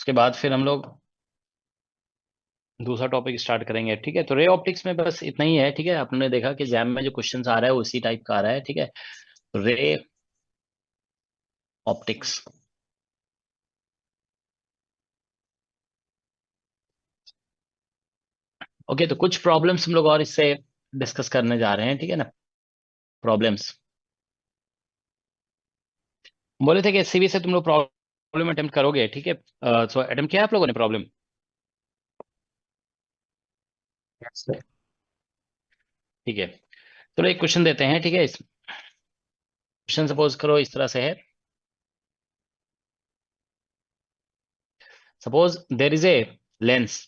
उसके बाद फिर हम लोग दूसरा टॉपिक स्टार्ट करेंगे। ठीक है, तो रे ऑप्टिक्स में बस इतना ही है। ठीक है, आपने देखा कि एग्जाम में जो क्वेश्चंस आ रहा है उसी टाइप का आ रहा है। ठीक है, रे ऑप्टिक्स। ओके, तो कुछ प्रॉब्लम्स हम लोग और इससे डिस्कस करने जा रहे हैं। ठीक है ना, प्रॉब्लम्स। बोले थे कि सीवी से तुम लोग प्रॉब्लम अटेम्प्ट करोगे। ठीक है, सो अटेम्प्ट किया आप लोगों ने प्रॉब्लम? ठीक है, चलो एक क्वेश्चन देते हैं। ठीक है, इस क्वेश्चन सपोज करो इस तरह से है। Suppose there is a lens.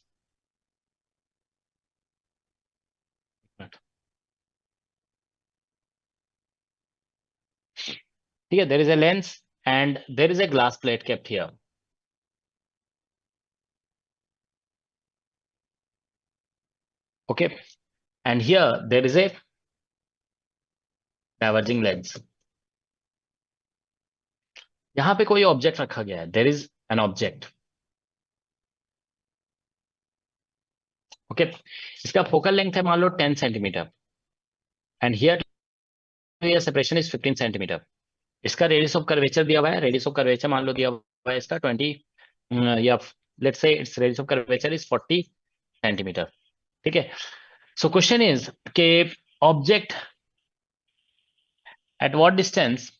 ठीक है, there is a lens and there is a glass plate kept here. Okay, and here there is a diverging lens. यहां पे कोई ऑब्जेक्ट रखा गया है, there is an object. Okay, इसका focal length है मान लो 10 centimetre and here separation is 15 centimetre. इसका रेडियस ऑफ कर्वेचर दिया हुआ है। रेडियस ऑफ कर्वेचर मान लो दिया हुआ है इसका 20, या let's say its radius of curvature is 40 centimetre. ठीक है, सो क्वेश्चन इज के object at what distance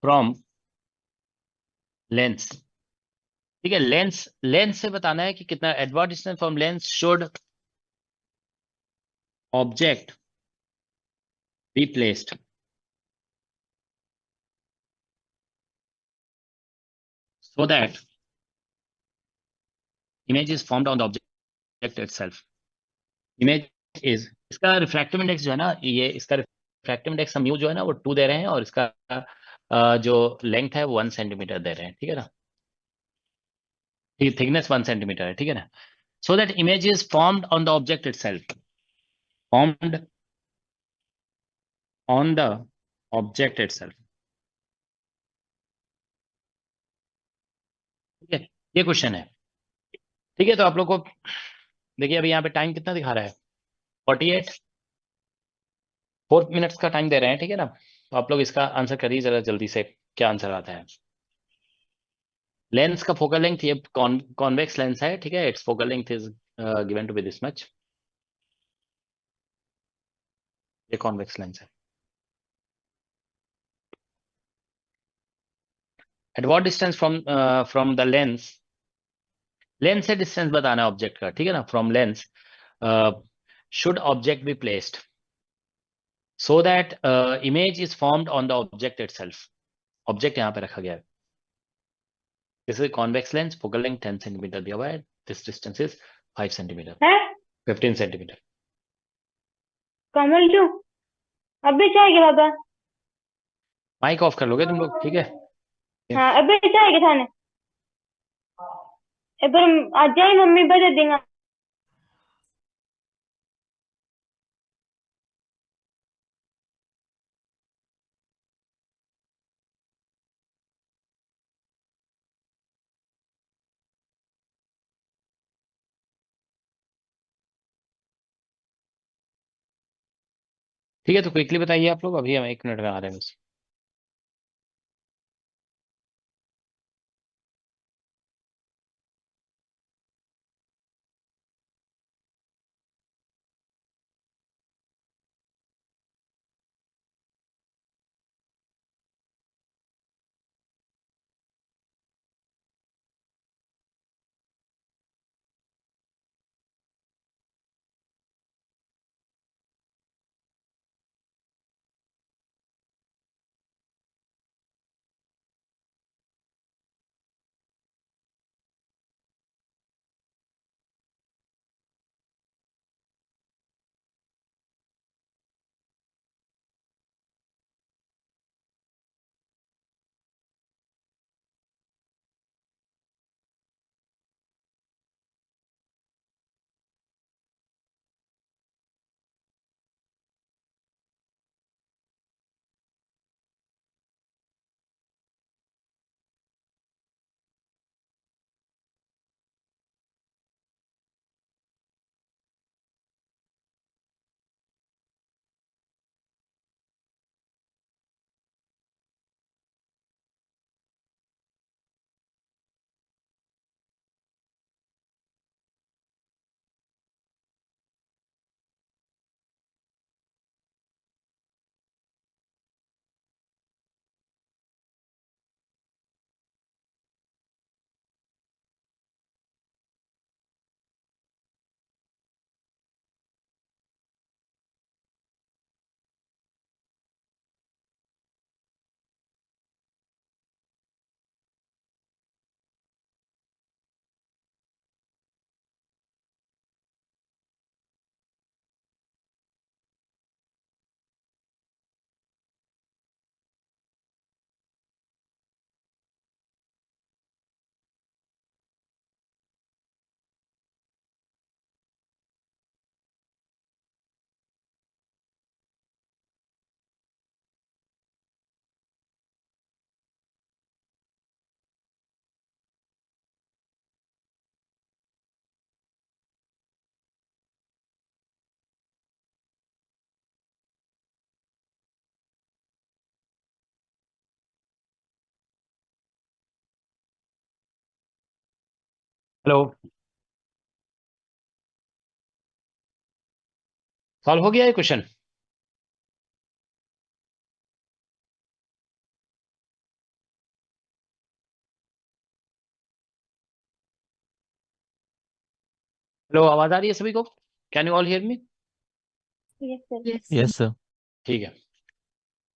from lens. ठीक है, लेंस लेंस से बताना है कि कितना eight what distance from lens should object be placed so that image is formed on the object itself. Image is, इसका refractive index जो है ना, ये इसका रिफ्रैक्टिव इंडेक्स हम यू जो है ना वो 2 दे रहे हैं, और इसका जो लेंथ है वो 1 सेंटीमीटर दे रहे हैं। ठीक है ना, थिकनेस 1 सेंटीमीटर है। ठीक है ना, सो that image is formed on the object itself. Formed on the object itself. ठीक है, ये क्वेश्चन है। ठीक है, तो आप लोग को देखिए अभी यहाँ पे टाइम कितना दिखा रहा है, 48 4 मिनट्स का टाइम दे रहे हैं। ठीक है ना, तो आप लोग इसका आंसर करिए जरा जल्दी से, क्या आंसर आता है। लेंस का फोकल लेंथ ये कॉन्वेक्स लेंस है। ठीक है, it's focal length is given to be this much. ये कॉन्वेक्स लेंस है। At what distance from from the lens, lens से डिस्टेंस बताना है ऑब्जेक्ट का। ठीक है ना, from lens should object be placed so that image is formed on the object itself. Object यहाँ पे रखा गया है। This is convex lens, focal length 10 centimetre दिया हुआ है, दिस डिस्टेंस इज 5 सेंटीमीटर, है 15 सेंटीमीटर। कमल क्यों अभी चाय के बाबा। माइक ऑफ कर लोगे तुम लोग? ठीक है, हाँ अभी चाय के थाने एबर आज जाए मम्मी बजा देंगे। ठीक है, तो क्विकली बताइए आप लोग, अभी हम 1 मिनट में आ रहे हैं बस। हेलो, सॉल्व हो गया ये क्वेश्चन? हेलो, आवाज आ रही है सभी को? Can you all hear me? Yes sir. Yes sir. ठीक है,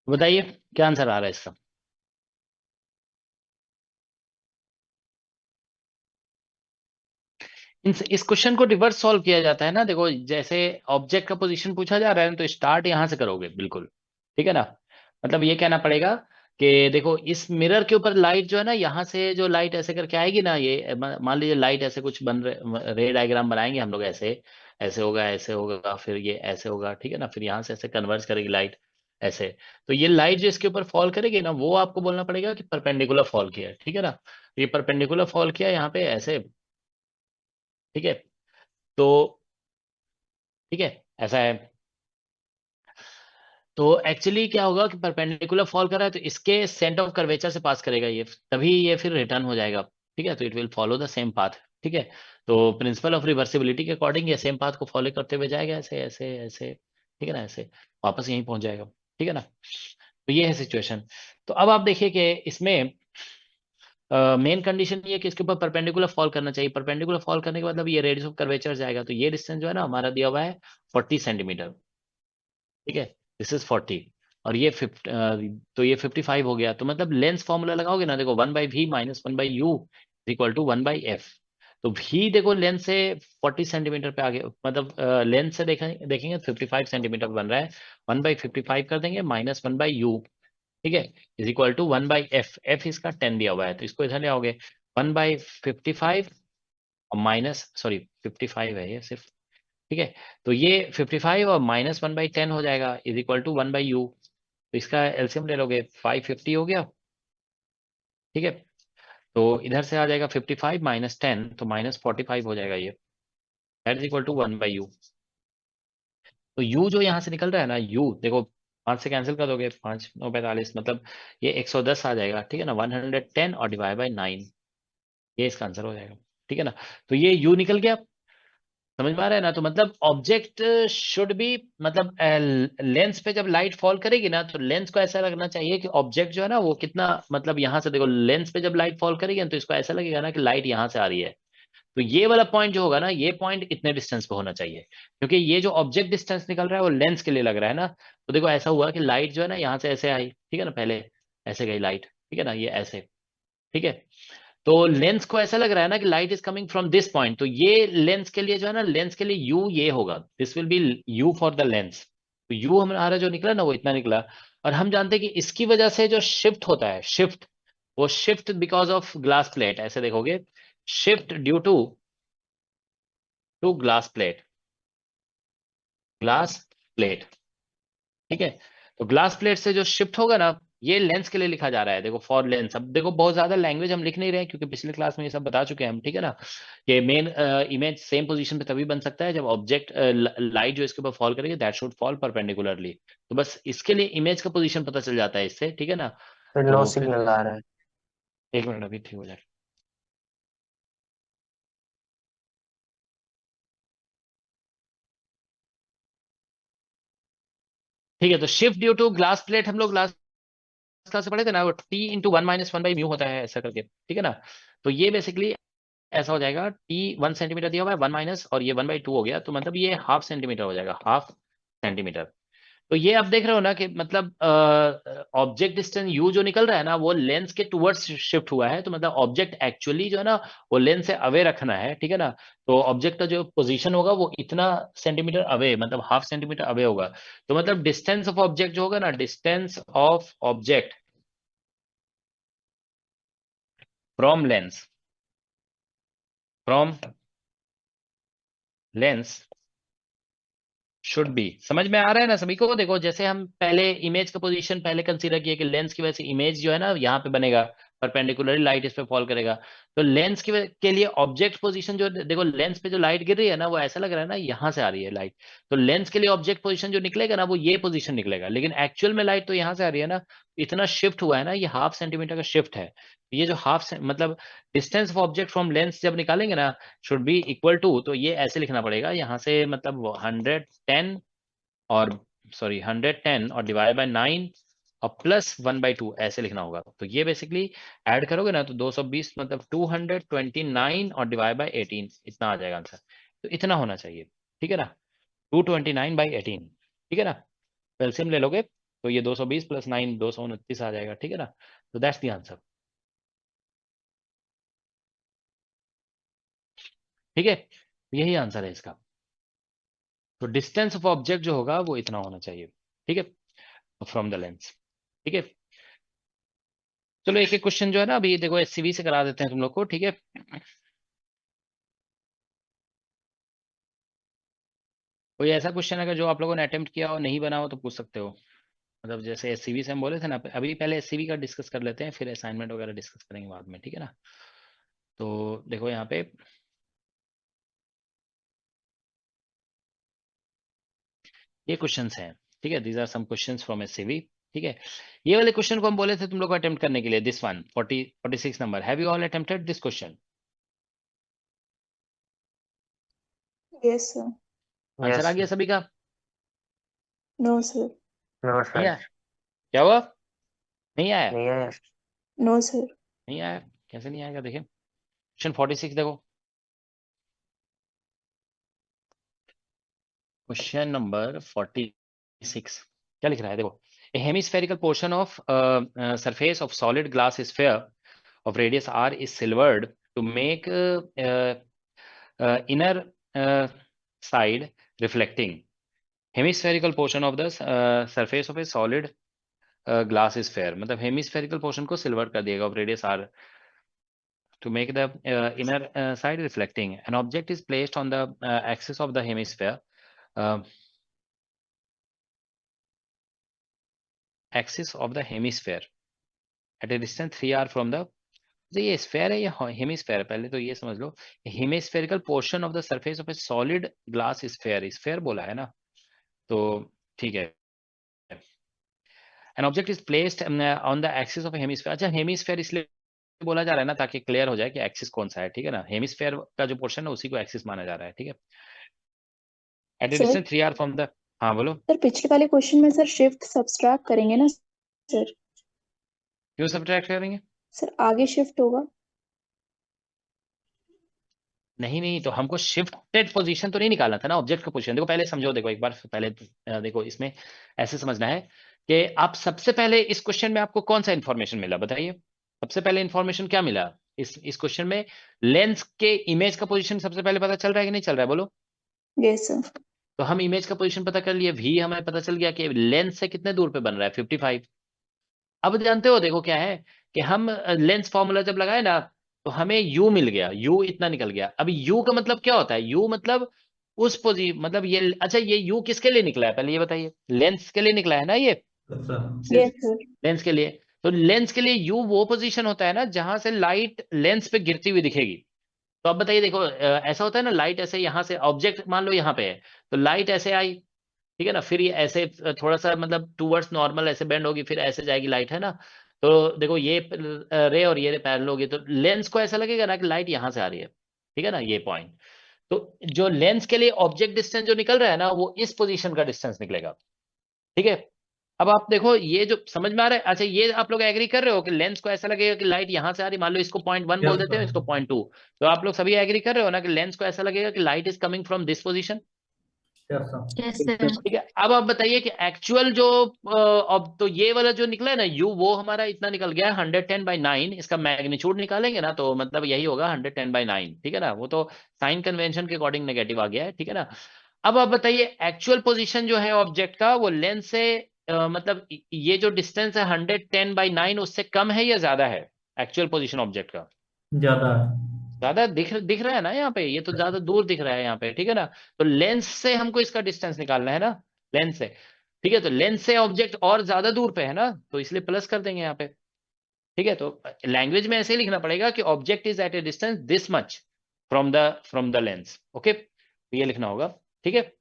बताइए क्या आंसर आ रहा है इसका? इस क्वेश्चन को रिवर्स सॉल्व किया जाता है ना। देखो, जैसे ऑब्जेक्ट का पोजीशन पूछा जा रहा है ना, तो स्टार्ट यहां से करोगे बिल्कुल, ठीक है ना। मतलब ये कहना पड़ेगा कि देखो, इस मिरर के ऊपर लाइट जो है ना, यहाँ से जो लाइट ऐसे करके आएगी ना, ये मान लीजिए लाइट ऐसे कुछ बन रहे, रे डायग्राम बनाएंगे हम लोग, ऐसे ऐसे होगा, ऐसे होगा, फिर ये ऐसे होगा, ठीक है ना। फिर यहाँ से ऐसे कन्वर्ज करेगी लाइट ऐसे। तो ये लाइट जो इसके ऊपर फॉल करेगी ना, वो आपको बोलना पड़ेगा कि परपेंडिकुलर फॉल किया है, ठीक है ना। ये परपेंडिकुलर फॉल किया यहाँ पे ऐसे, ठीक है। तो ठीक है, ऐसा है। तो एक्चुअली क्या होगा कि परपेंडिकुलर फॉल कर रहा है, तो इसके सेंटर ऑफ कर्वेचर से पास करेगा ये, तभी ये फिर रिटर्न हो जाएगा, ठीक है। तो it will follow the same path, ठीक है। तो प्रिंसिपल ऑफ रिवर्सिबिलिटी के अकॉर्डिंग ये सेम पाथ को फॉलो करते हुए जाएगा, ऐसे ऐसे ऐसे, ठीक है ना, ऐसे वापस यहीं पहुंच जाएगा, ठीक है ना। तो ये है सिचुएशन। तो अब आप देखिए कि इसमें मेन कंडीशन ये है कि इसके ऊपर परपेंडिकुलर फॉल करना चाहिए। परपेंडिकुलर फॉल करने के मतलब ये रेडियस ऑफ कर्वेचर जाएगा। तो ये डिस्टेंस जो है ना हमारा दिया हुआ है 40 सेंटीमीटर, ठीक है। दिस इज 40, और ये 50, तो ये 55 हो गया। तो मतलब लेंस फॉर्मूला लगाओगे ना, देखो 1/v minus 1/u equal to 1/f। तो v देखो लेंस से 40 सेंटीमीटर पे आगे, मतलब लेंस से देखेंगे 55 सेंटीमीटर बन रहा है। 1/55 कर देंगे माइनस 1/u, ठीक है, is equal to 1/f। f इसका 10 दिया हुआ है, तो इसको इधर ले आओगे। 1/55 और माइनस, सॉरी 55 है ये सिर्फ, ठीक है। तो ये 55 और माइनस 1/10 हो जाएगा, इज इक्वल टू 1/u। तो इसका एलसीएम ले लोगे, 550 हो गया, ठीक है। तो इधर से आ जाएगा 55 माइनस 10, तो माइनस 45 हो जाएगा ये, that is equal to 1/u। तो u जो यहाँ से निकल रहा है ना, u देखो 5 से कैंसिल कर दोगे, 5×9=45, मतलब ये 110 आ जाएगा, ठीक है ना। 110 और डिवाइड बाई 9, ये इसका आंसर हो जाएगा, ठीक है ना। तो ये u निकल गया, समझ में आ रहा है ना। तो मतलब ऑब्जेक्ट शुड बी, मतलब लेंस पे जब लाइट फॉल करेगी ना, तो लेंस को ऐसा लगना चाहिए कि ऑब्जेक्ट जो है ना वो कितना, मतलब यहाँ से देखो लेंस पे जब लाइट फॉल करेगी ना, तो इसको ऐसा लगेगा ना कि लाइट यहाँ से आ रही है। तो ये वाला पॉइंट जो होगा ना, ये पॉइंट इतने डिस्टेंस पे होना चाहिए, क्योंकि ये जो ऑब्जेक्ट डिस्टेंस निकल रहा है वो लेंस के लिए लग रहा है ना। तो देखो ऐसा हुआ कि लाइट जो है ना यहाँ से ऐसे आई, ठीक है ना, पहले ऐसे गई लाइट, ठीक है ना, ये ऐसे, ठीक है। तो लेंस को ऐसा लग रहा है ना कि light is coming from this point. तो ये लेंस के लिए जो है ना, लेंस के लिए यू ये होगा, this will be you for the lens. तो यू हमारा जो निकला ना वो इतना निकला। और हम जानते हैं कि इसकी वजह से जो शिफ्ट होता है, शिफ्ट, वो shift because of glass plate, ऐसे देखोगे, shift due to glass plate, glass plate, ठीक है। तो ग्लास प्लेट से जो शिफ्ट होगा ना, ये लेंस के लिए लिखा जा रहा है, देखो फॉर लेंस। अब देखो बहुत ज्यादा लैंग्वेज हम लिख नहीं रहे हैं, क्योंकि पिछले क्लास में ये सब बता चुके हैं हम, ठीक है ना। ये मेन इमेज सेम पोजीशन पे तभी बन सकता है जब ऑब्जेक्ट लाइट जो इसके ऊपर फॉल करेगी दैट शुड फॉल परपेंडिकुलरली। तो बस इसके लिए इमेज का पोजीशन पता चल जाता है इससे, ठीक है ना। फिर लो तो फिर सिग्नल आ रहा है। एक मिनट, अभी ठीक हो जाए। ठीक है, तो shift due to glass plate हम लोग लास्ट क्लास से पढ़े थे ना, वो T × 1 - 1/μ होता है ऐसा करके, ठीक है ना। तो ये बेसिकली ऐसा हो जाएगा, T 1 सेंटीमीटर दिया हुआ है, 1 माइनस, और ये 1/2 हो गया, तो मतलब ये हाफ सेंटीमीटर हो जाएगा, हाफ सेंटीमीटर। तो ये आप देख रहे हो ना कि मतलब ऑब्जेक्ट डिस्टेंस u जो निकल रहा है ना, वो लेंस के टुवर्ड्स शिफ्ट हुआ है। तो मतलब ऑब्जेक्ट एक्चुअली जो है ना, वो लेंस से अवे रखना है, ठीक है ना। तो ऑब्जेक्ट का जो पोजीशन होगा वो इतना सेंटीमीटर अवे, मतलब हाफ सेंटीमीटर अवे होगा। तो मतलब डिस्टेंस ऑफ ऑब्जेक्ट जो होगा ना, distance of object from lens, from lens should be. समझ में आ रहा है ना सभी को? देखो जैसे हम पहले इमेज का पोजीशन पहले कंसीडर किए कि लेंस की वजह से इमेज जो है ना यहाँ पे बनेगा, परपेंडिकुलरली लाइट इस पे फॉल करेगा। तो लेंस के लिए ऑब्जेक्ट पोजीशन जो देखो लेंस पे जो लाइट गिर रही है ना वो ऐसा लग रहा है ना यहाँ से आ रही है लाइट, तो लेंस के लिए ऑब्जेक्ट पोजीशन जो निकलेगा ना वो ये पोजीशन निकलेगा, लेकिन एक्चुअल में लाइट तो यहाँ से आ रही है ना, इतना शिफ्ट हुआ है ना, ये 0.5 सेंटीमीटर का शिफ्ट है। ये जो मतलब distance of object from lens जब निकालेंगे ना शुड बी इक्वल टू, तो ये ऐसे लिखना पड़ेगा यहाँ से, मतलब 110 और सॉरी 110 और डिवाइड बाय 9 और प्लस 1/2 ऐसे लिखना होगा। तो ये बेसिकली ऐड करोगे ना तो 220 मतलब 229 और डिवाइड बाय 18 इतना आ जाएगा आंसर। तो इतना होना चाहिए, ठीक है ना, 229/18, ठीक है ना। एलसीएम ले लोगे तो ये 220 प्लस 9 229 आ जाएगा, ठीक है ना। तो दैट्स द आंसर, ठीक है, यही आंसर है इसका। तो डिस्टेंस ऑफ ऑब्जेक्ट जो होगा वो इतना होना चाहिए, ठीक है, फ्रॉम द लेंस, ठीक है। चलो एक एक क्वेश्चन जो है ना अभी देखो एससीवी से करा देते हैं तुम लोग को, ठीक है। कोई ऐसा क्वेश्चन अगर जो आप लोगों ने अटेम्प्ट किया हो नहीं बना हो तो पूछ सकते हो, मतलब जैसे एससीवी से हम बोले थे ना, अभी पहले एससीवी का डिस्कस कर लेते हैं फिर असाइनमेंट वगैरह डिस्कस करेंगे बाद में, ठीक है ना। तो देखो यहाँ पे ये क्वेश्चंस हैं, ठीक है, these are some questions from SCV, ठीक है। ये वाले क्वेश्चन को हम बोले थे तुम लोग को अटेम्प्ट करने के लिए, this one 46 number, have you all attempted this question? Yes, sir. Answer आ Yes, गया सभी का? No, sir. no, नहीं sir. आया? क्या हुआ, नहीं आया? नहीं आया। No, sir. नहीं आया, कैसे नहीं आएगा, देखिए क्वेश्चन 46 देखो, क्वेश्चन नंबर 46 क्या लिख रहा है देखो, a hemispherical portion of surface of solid glass sphere of radius r is silvered to make inner side reflecting. Hemispherical portion of the surface of a solid glass sphere, मतलब hemispherical portion को silver कर दिएगा of radius r to make the inner side reflecting. An object is placed on the axis of the hemisphere. Axis of the hemisphere at a distance 3r from the, तो ये sphere है या hemisphere है, पहले तो ये समझ लो, hemispherical portion of the surface of a solid glass sphere, sphere बोला है ना, तो ठीक है। An object is placed on the axis of hemisphere, अच्छा हेमिस्फेयर इसलिए बोला जा रहा है ना ताकि क्लियर हो जाए कि एक्सिस कौन सा है, ठीक है ना, हेमिस्फेयर का जो पोर्शन है उसी को एक्सिस माना जा रहा है, ठीक है। At a sir distance 3r from the, हाँ बोलो। सर पिछले वाले क्वेश्चन में सर शिफ्ट सब्सट्रैक्ट करेंगे ना सर? क्यों सब्ट्रैक्ट करेंगे? सर आगे शिफ्ट होगा। नहीं नहीं, तो हमको शिफ्टेड पोजीशन तो नहीं निकालना था ना, ऑब्जेक्ट का पोजीशन। देखो पहले समझो, देखो एक बार पहले देखो इसमें ऐसे समझना है कि आप सबसे पहले इस क्वेश्चन में आपको कौन सा इंफॉर्मेशन मिला बताइए, सबसे पहले इंफॉर्मेशन क्या मिला इस क्वेश्चन में? लेंस के इमेज का पोजीशन सबसे पहले पता चल रहा है कि नहीं चल रहा है, बोलो। Yes sir. तो हम इमेज का पोजीशन पता कर लिए, वी हमें पता चल गया कि लेंस से कितने दूर पे बन रहा है, 55। अब जानते हो देखो क्या है कि हम लेंस फॉर्मूला जब लगाए ना तो हमें u मिल गया, u इतना निकल गया। अब u का मतलब क्या होता है, u मतलब उस मतलब ये, अच्छा ये u किसके लिए निकला है पहले ये बताइए, लेंस के लिए निकला है ना ये, यस सर। लेंस के लिए। तो लेंस के लिए u वो पोजीशन होता है ना जहां से लाइट लेंस पे गिरती हुई दिखेगी। तो अब बताइए देखो ऐसा होता है ना, लाइट ऐसे यहाँ से ऑब्जेक्ट मान लो यहाँ पे है, तो लाइट ऐसे आई, ठीक है ना, फिर ये ऐसे थोड़ा सा मतलब टूवर्ड्स नॉर्मल ऐसे बेंड होगी, फिर ऐसे जाएगी लाइट, है ना। तो देखो ये रे और ये रे पैरेलल होगी, तो लेंस को ऐसा लगेगा ना कि लाइट यहाँ से आ रही है, ठीक है ना, ये पॉइंट। तो जो लेंस के लिए ऑब्जेक्ट डिस्टेंस जो निकल रहा है ना वो इस पोजीशन का डिस्टेंस निकलेगा, ठीक है। अब आप देखो ये जो समझ में आ रहा है, अच्छा ये आप लोग एग्री कर रहे हो कि लेंस को ऐसा लगेगा कि लाइट यहाँ से आ रही, मान लो इसको 0.1 बोल देते हो, इसको 0.2, तो आप लोग सभी एग्री कर रहे हो ना कि लेंस को ऐसा लगेगा कि light is coming from this position, yes sir. ठीक है। अब आप बताइए कि एक्चुअल जो अब तो ये वाला जो निकला है ना u, वो हमारा इतना निकल गया 110/9, इसका मैग्नीट्यूड निकालेंगे ना तो मतलब यही होगा 110/9, ठीक है ना, वो तो साइन कन्वेंशन के अकॉर्डिंग नेगेटिव आ गया है, ठीक है ना। अब आप बताइए एक्चुअल पोजीशन जो है ऑब्जेक्ट का वो लेंस से मतलब ये जो डिस्टेंस है 110/9 उससे कम है या ज्यादा है, एक्चुअल पोजीशन ऑब्जेक्ट का? ज्यादा। ज्यादा दिख रहा है ना यहाँ पे, ये तो ज्यादा दूर दिख रहा है यहाँ पे, ठीक है ना। तो लेंस से हमको इसका डिस्टेंस निकालना है ना, लेंस से, ठीक है। तो लेंस से ऑब्जेक्ट और ज्यादा दूर पे है ना, तो इसलिए प्लस कर देंगे यहाँ पे, ठीक है, तो लैंग्वेज में ऐसे ही लिखना पड़ेगा कि object is at a distance this much from the lens. Okay, तो ये लिखना होगा। ठीक है,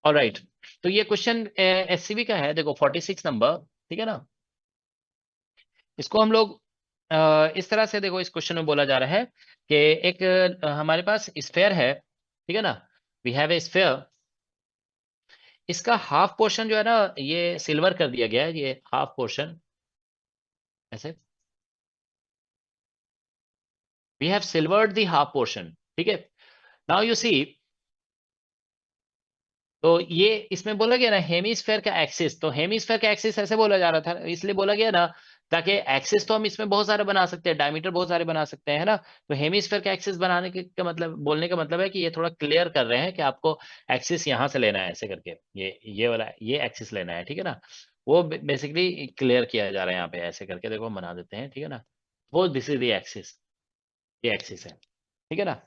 ऑलराइट। तो ये क्वेश्चन एससीबी का है, देखो 46 नंबर। ठीक है ना, इसको हम लोग इस तरह से देखो, इस क्वेश्चन में बोला जा रहा है कि एक हमारे पास स्फेयर है, ठीक है ना, वी हैव ए स्फेयर। इसका हाफ पोर्शन जो है ना, ये सिल्वर कर दिया गया है, ये हाफ पोर्शन ऐसे, we have silvered the half portion. ठीक है, नाउ यू सी, तो ये इसमें बोला गया ना हेमीस्फेयर का एक्सिस, तो हेमीस्फेयर का एक्सिस ऐसे बोला जा रहा था, इसलिए बोला गया ना, ताकि एक्सिस तो हम इसमें बहुत सारे बना सकते हैं, डायमीटर बहुत सारे बना सकते हैं, है ना। तो हेमीस्फेयर का एक्सिस बनाने के का मतलब, बोलने का मतलब है कि ये थोड़ा क्लियर कर रहे हैं कि आपको एक्सिस यहाँ से लेना है ऐसे करके, ये वाला ये एक्सिस लेना है, ठीक है ना। वो बेसिकली क्लियर किया जा रहा है यहाँ पे ऐसे करके, देखो हम बना देते हैं, ठीक है ना। वो दिस इज द एक्सिस, ये एक्सिस है, ठीक है ना।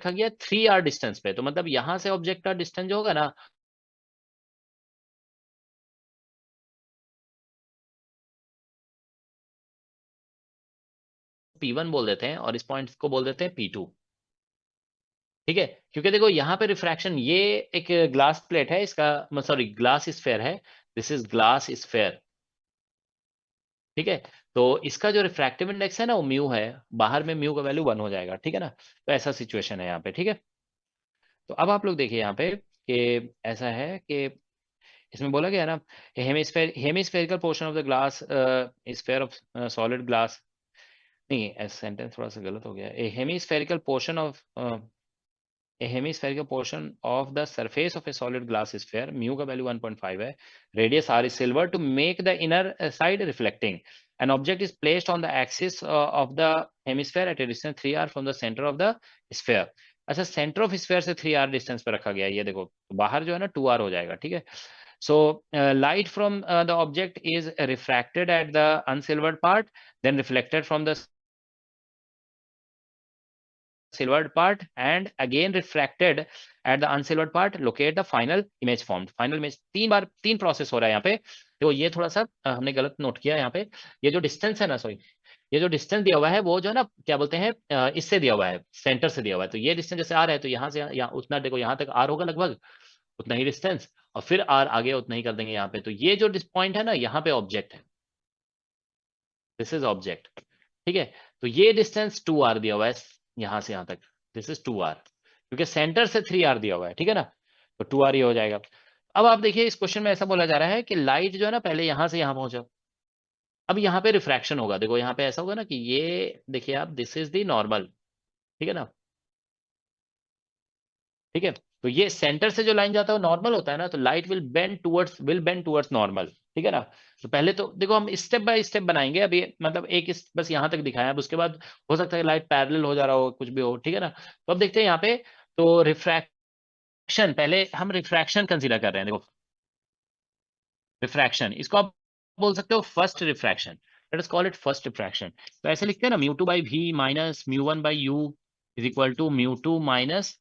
रखा गया 3r डिस्टेंस पे, तो मतलब यहाँ से ऑब्जेक्ट का डिस्टेंस जो होगा ना, P1 बोल देते हैं और इस पॉइंट को बोल देते हैं P2। ठीक है, क्योंकि देखो यहाँ पे रिफ्रैक्शन, ये एक ग्लास प्लेट है, इसका सॉरी ग्लास स्फेयर है, दिस इज ग्लास स्फेयर। ठीक है, तो इसका जो रिफ्रैक्टिव इंडेक्स है ना, वो म्यू है, बाहर में म्यू का वैल्यू 1 हो जाएगा, ठीक है ना। तो ऐसा सिचुएशन है यहाँ पे, ठीक है। तो अब आप लोग देखिए यहाँ पे कि ऐसा है कि इसमें बोला गया है ना, hemispherical portion of the glass sphere of solid glass, नहीं सेंटेंस थोड़ा सा गलत हो गया, a hemispherical portion of a hemispherical portion of the surface of a solid glass sphere, mu का वैल्यू 1.5 है, radius r is silver to make the inner side reflecting. An object is placed on the axis of the hemisphere at a distance 3r from the center of the sphere. अच्छा, centre of sphere से 3r distance पे रखा गया है, ये देखो बाहर जो है ना 2r हो जाएगा, ठीक है। So light from the object is refracted at the unsilvered part, then reflected from the silvered part and again refracted at the unsilvered part, locate the final image formed. Final image, तीन बार तीन process हो रहा है यहाँ पे। तो ये थोड़ा सा हमने गलत नोट किया यहाँ पे, ये जो डिस्टेंस है ना, सॉरी, ये जो डिस्टेंस दिया हुआ है वो जो है ना, क्या बोलते हैं, इससे दिया हुआ है, सेंटर से दिया हुआ है। तो ये डिस्टेंस जैसे आर है, तो यहाँ से यहाँ उतना, देखो यहाँ तक आर होगा लगभग उतना ही डिस्टेंस, और फिर आर आगे उतना ही कर देंगे यहाँ पे। तो ये जो पॉइंट है ना, यहाँ पे ऑब्जेक्ट है, दिस इज ऑब्जेक्ट, ठीक है। तो ये डिस्टेंस 2r दिया हुआ है यहाँ से यहाँ तक, दिस इज 2r, क्योंकि सेंटर से 3r दिया हुआ है, ठीक है ना। तो 2r ये हो जाएगा। अब आप देखिए इस क्वेश्चन में ऐसा बोला जा रहा है कि लाइट जो है ना, पहले यहाँ से यहाँ पहुंचा, अब यहाँ पे रिफ्रैक्शन होगा, देखो यहाँ पे ऐसा होगा ना कि ये देखिए आप, दिस इज दी नॉर्मल, ठीक है ना। ठीक है, तो ये सेंटर से जो लाइन जाता है वो नॉर्मल होता है ना, तो light will bend towards normal, ठीक है ना। तो पहले तो देखो हम स्टेप बाय स्टेप बनाएंगे, अभी मतलब एक बस यहाँ तक दिखाया, अब उसके बाद हो सकता है लाइट पैरेलल हो जा रहा हो, कुछ भी हो, ठीक है ना। तो अब देखते हैं यहाँ पे, तो रिफ्रैक्शन, पहले हम रिफ्रैक्शन कंसीडर कर रहे हैं, देखो रिफ्रैक्शन, इसको आप बोल सकते हो first refraction, let us call it first refraction. तो ऐसे लिखते हैं ना, μ2/v minus μ1/u is equal to μ2 minus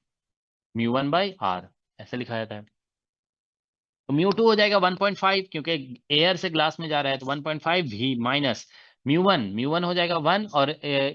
μ1/r, ऐसे लिखा जाता है। तो μ2 हो जाएगा 1.5, क्योंकि एयर से ग्लास में जा रहा है, तो 1.5 v माइनस μ1 हो जाएगा 1, और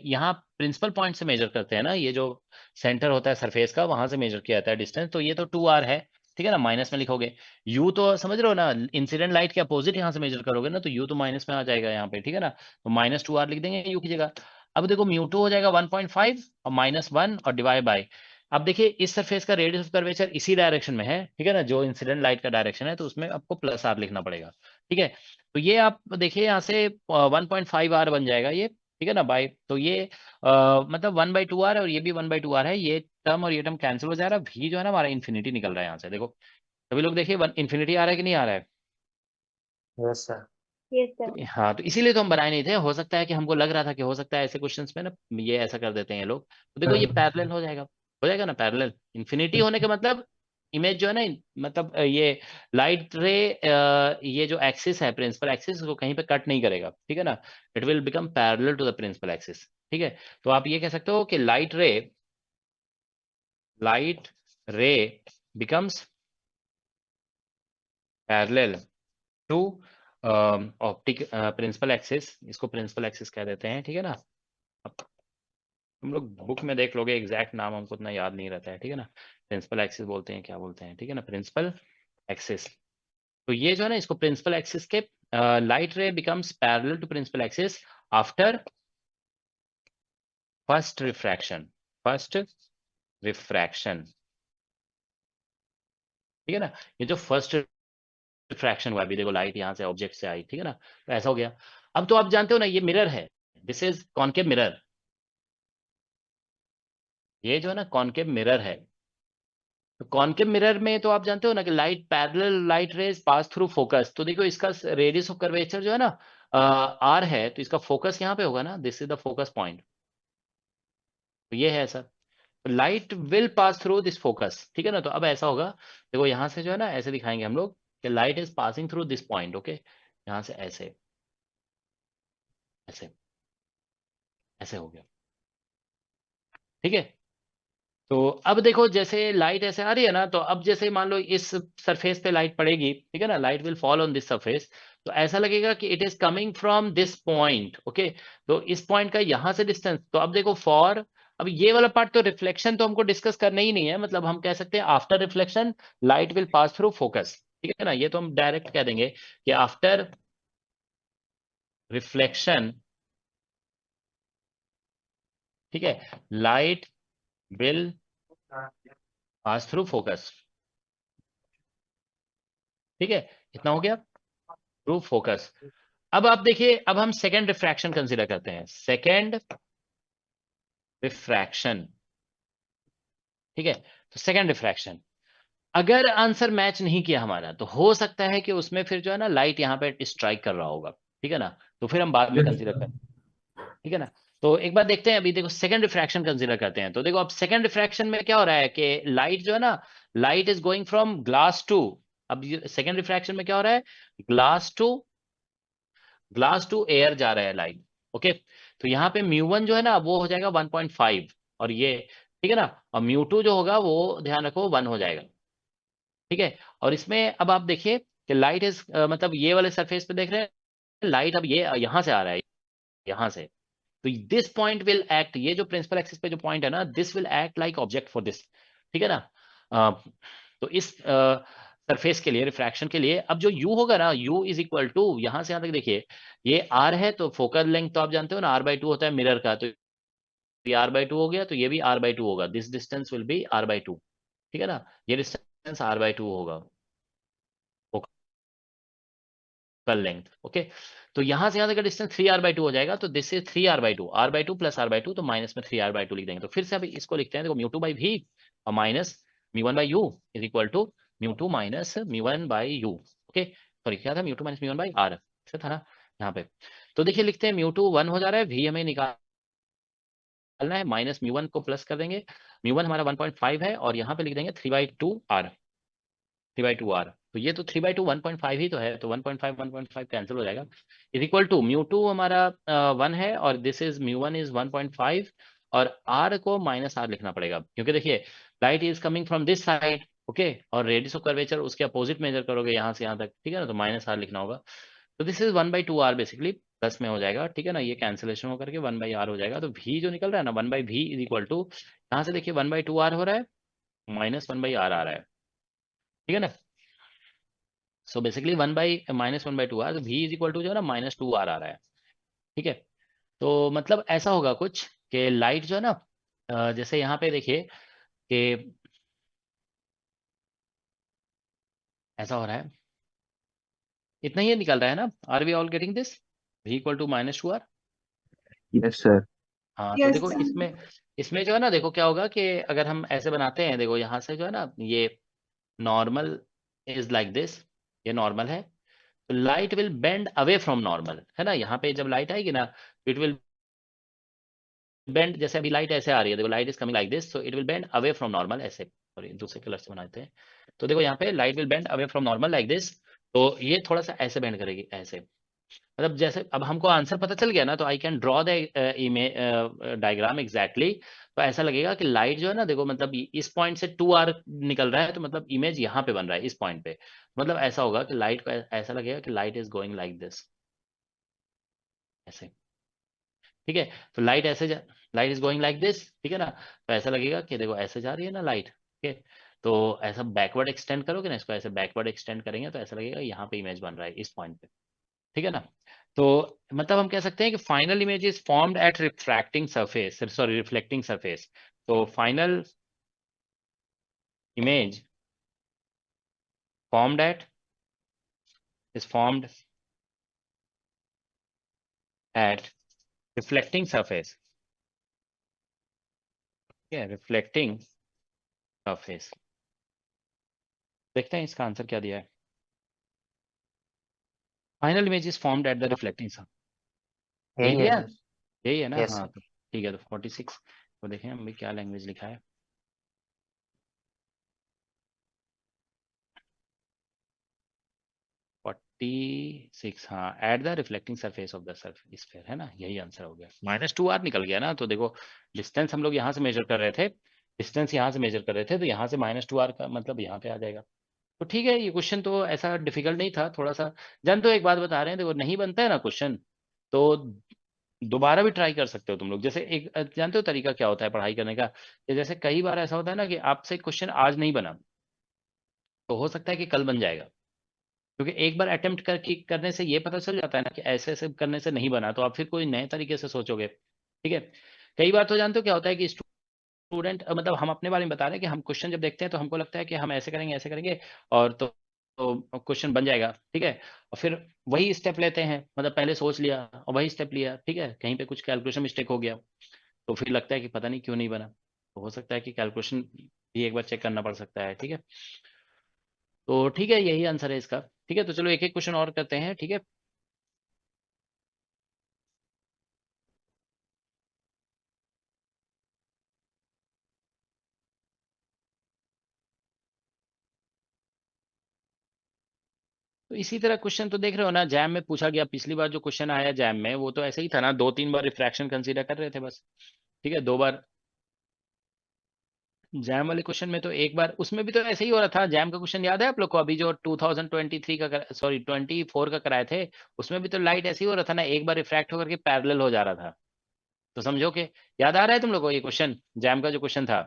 यहाँ प्रिंसिपल पॉइंट से मेजर करते हैं ना, ये जो सेंटर होता है सरफेस का, वहां से मेजर किया जाता है डिस्टेंस, तो ये तो 2r है, ठीक है ना, माइनस में लिखोगे। u तो समझ रहे हो ना, इंसिडेंट लाइट के अपोजिट यहाँ से मेजर करोगे ना, तो u तो माइनस में आ जाएगा यहाँ पे, ठीक है ना। तो -2r लिख देंगे u की जगह। अब देखो μ2 हो जाएगा 1.5 और -1 और डिवाइड बाय, अब देखिए इस सरफेस का रेडियस ऑफ कर्वेचर इसी डायरेक्शन में है, ठीक है ना, जो इंसिडेंट लाइट का डायरेक्शन है, तो उसमें आपको +r लिखना पड़ेगा, ठीक है। तो ये आप देखिए यहाँ से 1.5r बन जाएगा ये, ठीक है ना, बाय, तो ये मतलब 1/2r और ये भी 1/2r है, ये टर्म और ये टर्म कैंसिल हो जा रहा है, v जो है ना हमारा इन्फिनिटी निकल रहा है यहाँ से, देखो सभी लोग देखिए इन्फिनिटी आ रहा है कि नहीं आ रहा है। Yes sir. Yes sir. तो हाँ, तो इसीलिए तो हम बनाए नहीं थे, हो सकता है कि हमको लग रहा था कि हो सकता है ऐसे क्वेश्चंस में ना ये ऐसा कर देते हैं ये लोग, तो देखो ये पैरेलल हो जाएगा ना पैरेलल, इन्फिनिटी होने का मतलब इमेज जो है ना, मतलब ये लाइट रे, ये जो एक्सिस है प्रिंसिपल एक्सिस, को कहीं पे कट नहीं करेगा, ठीक है ना, it will become parallel to the principal axis, ठीक है। तो आप ये कह सकते हो कि light ray becomes parallel to optic principal axis, इसको प्रिंसिपल एक्सिस कह देते हैं, ठीक है ना। अब तुम लोग बुक में देख लोगे, एग्जैक्ट नाम हमको उतना याद नहीं रहता है, ठीक है ना। प्रिंसिपल एक्सिस बोलते हैं, क्या बोलते हैं, ठीक है ना, प्रिंसिपल एक्सिस। तो ये जो है ना, इसको प्रिंसिपल एक्सिस के light ray becomes parallel to principal axis after first refraction, first refraction, ठीक है ना। ये जो फर्स्ट रिफ्रैक्शन हुआ, अभी देखो लाइट यहाँ से ऑब्जेक्ट से आई, ठीक है ना, तो ऐसा हो गया। अब तो आप जानते हो ना, ये मिरर है, दिस इज कॉनकेव मिरर, ये जो है ना कॉनकेव मिरर है। तो कॉनकेव मिरर में तो आप जानते हो ना कि light parallel light rays pass through focus, तो देखो इसका रेडियस ऑफ कर्वेचर जो है ना आर है, तो इसका फोकस यहाँ पे होगा ना, this is the focus point, तो ये है sir. Light will pass through this focus, ठीक है ना। तो अब ऐसा होगा, देखो यहाँ से जो है ना ऐसे दिखाएंगे हम लोग कि light is passing through this point, okay, यहाँ से ऐसे ऐसे ऐसे हो गया, ठीक है। तो अब देखो जैसे लाइट ऐसे आ रही है ना, तो अब जैसे मान लो इस सरफेस पे लाइट पड़ेगी, ठीक है ना, light will fall on this surface, तो ऐसा लगेगा कि it is coming from this point, okay. तो इस पॉइंट का यहाँ से डिस्टेंस, तो अब देखो फॉर, अब ये वाला पार्ट तो रिफ्लेक्शन तो हमको डिस्कस करना ही नहीं है, मतलब हम कह सकते हैं after reflection light will pass through focus, ठीक है ना, ये तो हम डायरेक्ट कह देंगे कि आफ्टर रिफ्लेक्शन, ठीक है, light will pass through focus, ठीक है, इतना हो गया, थ्रू फोकस। अब आप देखिए, अब हम सेकेंड रिफ्रैक्शन कंसीडर करते हैं, सेकेंड रिफ्रैक्शन, ठीक है। तो सेकेंड रिफ्रैक्शन, अगर आंसर मैच नहीं किया हमारा, तो हो सकता है कि उसमें फिर जो है ना लाइट यहाँ पे स्ट्राइक कर रहा होगा, ठीक है ना, तो फिर हम बाद में कंसीडर करें, ठीक है ना। तो एक बार देखते हैं, अभी देखो सेकेंड रिफ्रैक्शन कंसीडर करते हैं। तो देखो अब सेकेंड रिफ्रैक्शन में क्या हो रहा है कि लाइट जो है ना, light is going from glass to, अब सेकेंड रिफ्रैक्शन में क्या हो रहा है, ग्लास टू एयर जा रहा है लाइट, ओके। तो यहाँ पे म्यू1 जो है ना वो हो जाएगा 1.5, और ये, ठीक है ना, और म्यू2 जो होगा वो ध्यान रखो 1 हो जाएगा, ठीक है। और इसमें अब आप देखिए कि लाइट इज मतलब ये वाले सरफेस पे देख रहे हैं, लाइट अब ये यहाँ से आ रहा है, यहाँ से, तो दिस पॉइंट विल एक्ट, ये जो प्रिंसिपल एक्सिस पे जो पॉइंट है ना, this will act like object for this, ठीक है ना। तो इस सरफेस के लिए, रिफ्रैक्शन के लिए, अब जो u होगा ना, u इज इक्वल टू, यहां से यहां तक देखिए, ये r है, तो फोकल लेंथ तो आप जानते हो ना r/2 होता है मिरर का, तो ये r/2 हो गया, तो ये भी r/2 होगा, this distance will be r/2, ठीक है ना, ये डिस्टेंस r/2 होगा फोकल लेंथ, ओके। तो यहां से यहां तक का डिस्टेंस 3r/2 हो जाएगा, तो this is 3r/2, r/2 plus r/2, तो माइनस में 3r/2 लिख देंगे। तो फिर से अभी इसको लिखते हैं, देखो μ2/v और minus μ1/u is equal to μ2 minus μ1/u, okay. Sorry क्या था, μ2 माइनस μ1/r, ऐसा था ना यहाँ पे। तो देखिए लिखते हैं μ2 1 हो जा रहा है, v हमें निकालना है, माइनस μ1 को प्लस कर देंगे, μ1 हमारा 1.5 है, और यहाँ पे लिख देंगे 3/2r, 3/2r, तो ये तो 3/2 1.5 ही तो है, तो 1.5 कैंसिल हो जाएगा, इज इक्वल टू μ2 हमारा 1 है, और दिस इज μ1 इज 1.5, और r को माइनस r लिखना पड़ेगा, क्योंकि देखिए light is coming from this side, okay, और रेडियस ऑफ कर्वेचर उसके अपोजिट मेजर करोगे यहाँ से यहाँ तक, ठीक है ना, तो माइनस r लिखना होगा। तो this is 1/2r basically, plus में हो जाएगा, ठीक है ना, ये कैंसिलेशन होकर के 1/r हो जाएगा, तो v जो निकल रहा है ना 1/v इज इक्वल टू, यहाँ से देखिए 1/2r हो रहा है, माइनस 1/r आ रहा है, ठीक है ना। सो बेसिकली 1/-1/2r, तो v इज इक्वल टू जो है ना -2r आ रहा है, ठीक है। तो मतलब ऐसा होगा कुछ कि लाइट जो है ना जैसे यहाँ पे देखिए कि ऐसा हो रहा है, इतना ही निकल रहा है ना, are we all getting this, v equal to -2r। Yes sir. हाँ तो यस देखो सर। इसमें, इसमें जो है ना देखो क्या होगा कि अगर हम ऐसे बनाते हैं, देखो यहाँ से जो है ना ये नॉर्मल इज लाइक दिस, ये नॉर्मल है, तो light will bend away from normal, है ना, यहाँ पे जब लाइट आएगी ना, इट विल बेंड, जैसे अभी लाइट ऐसे आ रही है, देखो light is coming like this, so it will bend away from normal, ऐसे, सॉरी दूसरे कलर से बनाते हैं। तो देखो यहाँ पे light will bend away from normal like this, तो ये थोड़ा सा ऐसे बेंड करेगी, ऐसे, मतलब जैसे अब हमको आंसर पता चल गया ना, तो I can draw the image diagram exactly. तो ऐसा लगेगा कि लाइट जो है ना, देखो मतलब इस पॉइंट से 2r निकल रहा है, तो मतलब इमेज यहाँ पे बन रहा है इस पॉइंट पे। मतलब ऐसा होगा कि लाइट को ऐसा लगेगा कि light is going like this, ऐसे। ठीक है, तो light is going like this, ठीक है ना। तो ऐसा लगेगा कि देखो ऐसे जा रही है ना लाइट, ठीक है। तो ऐसा बैकवर्ड एक्सटेंड करोगे ना इसको, ऐसे बैकवर्ड एक्सटेंड करेंगे तो ऐसा लगेगा यहाँ पे इमेज बन रहा है इस पॉइंट पे, ठीक है ना। तो मतलब हम कह सकते हैं कि final image is formed at refracting surface, sorry reflecting surface. तो final image formed at is formed at reflecting surface, ठीक है, रिफ्लेक्टिंग सरफेस। देखते हैं इसका आंसर क्या दिया है। Final image is formed at the reflecting surface, यही यही है दिया, सर। यही है ना। यस हाँ सर। तो ठीक है, तो 46 तो देखें हम क्या लैंग्वेज लिखा है। 46, हाँ, at the reflecting surface of the sphere, है ना, यही आंसर हो गया। -2r निकल गया ना, तो देखो डिस्टेंस हम लोग यहाँ से मेजर कर रहे थे, डिस्टेंस यहाँ से मेजर कर रहे थे, तो यहाँ से -2r का मतलब यहाँ पे आ जाएगा। तो ठीक है, ये क्वेश्चन तो ऐसा डिफिकल्ट नहीं था, थोड़ा सा। जान तो एक बात बता रहे हैं, देखो नहीं बनता है ना क्वेश्चन, तो दोबारा भी ट्राई कर सकते हो तुम लोग। जैसे एक जानते हो तरीका क्या होता है पढ़ाई करने का, कि जैसे कई बार ऐसा होता है ना कि आपसे क्वेश्चन आज नहीं बना, तो हो सकता है कि कल बन जाएगा। क्योंकि एक बार अटेम्प्ट करने से ये पता चल जाता है ना कि ऐसे ऐसे करने से नहीं बना, तो आप फिर कोई नए तरीके से सोचोगे, ठीक है। कई बार तो जानते हो क्या होता है कि स्टूडेंट, मतलब हम अपने बारे में बता रहे हैं कि हम क्वेश्चन जब देखते हैं तो हमको लगता है कि हम ऐसे करेंगे और तो क्वेश्चन बन जाएगा, ठीक है। और फिर वही स्टेप लेते हैं, मतलब पहले सोच लिया और वही स्टेप लिया, ठीक है, कहीं पे कुछ कैलकुलेशन मिस्टेक हो गया, तो फिर लगता है कि पता नहीं क्यों नहीं बना। तो हो सकता है कि कैलकुलेशन भी एक बार चेक करना पड़ सकता है, ठीक है। तो ठीक है, यही आंसर है इसका। ठीक है, तो चलो एक एक क्वेश्चन और करते हैं, ठीक है। तो इसी तरह क्वेश्चन तो देख रहे हो ना, जैम में पूछा गया, पिछली बार जो क्वेश्चन आया जैम में वो तो ऐसे ही था ना, 2-3 बार रिफ्रैक्शन कंसीडर कर रहे थे बस, ठीक है, 2 बार। जैम वाले क्वेश्चन में तो एक बार, उसमें भी तो ऐसे ही हो रहा था। जैम का क्वेश्चन याद है आप लोग को, अभी जो 2023 का, सॉरी 24 का कराए थे, उसमें भी तो लाइट ऐसे ही हो रहा था ना, एक बार रिफ्रैक्ट होकर के पैरेलल हो जा रहा था। तो समझो कि याद आ रहा है तुम लोग को ये क्वेश्चन, जैम का जो क्वेश्चन था,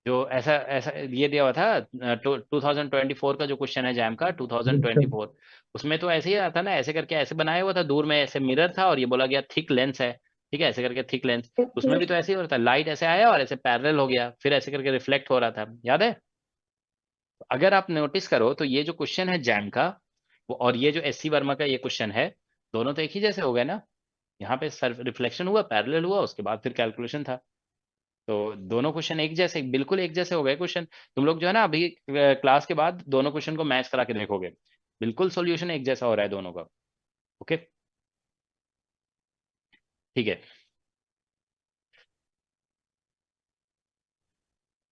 जो ऐसा ऐसा ये दिया हुआ था, 2024 का जो क्वेश्चन है जैम का, 2024, उसमें तो ऐसे ही आता ना, ऐसे करके ऐसे बनाया हुआ था, दूर में ऐसे मिरर था और ये बोला गया थिक लेंस है, ठीक है, ऐसे करके थिक लेंस। उसमें भी तो ऐसे ही हो रहा था, लाइट ऐसे आया और ऐसे पैरेलल हो गया, फिर ऐसे करके रिफ्लेक्ट हो रहा था, याद है। अगर आप नोटिस करो तो ये जो क्वेश्चन है जैम का, वो और ये जो SC वर्मा का ये क्वेश्चन है, दोनों तो एक ही जैसे हो गए ना। यहाँ पे सर्फ रिफ्लेक्शन हुआ, पैरेलल हुआ, उसके बाद फिर कैलकुलेशन था। तो दोनों क्वेश्चन एक जैसे, बिल्कुल एक जैसे हो गए क्वेश्चन। तुम लोग जो है ना अभी क्लास के बाद दोनों क्वेश्चन को मैच करा के देखोगे, बिल्कुल सॉल्यूशन एक जैसा हो रहा है दोनों का। ओके, ठीक है।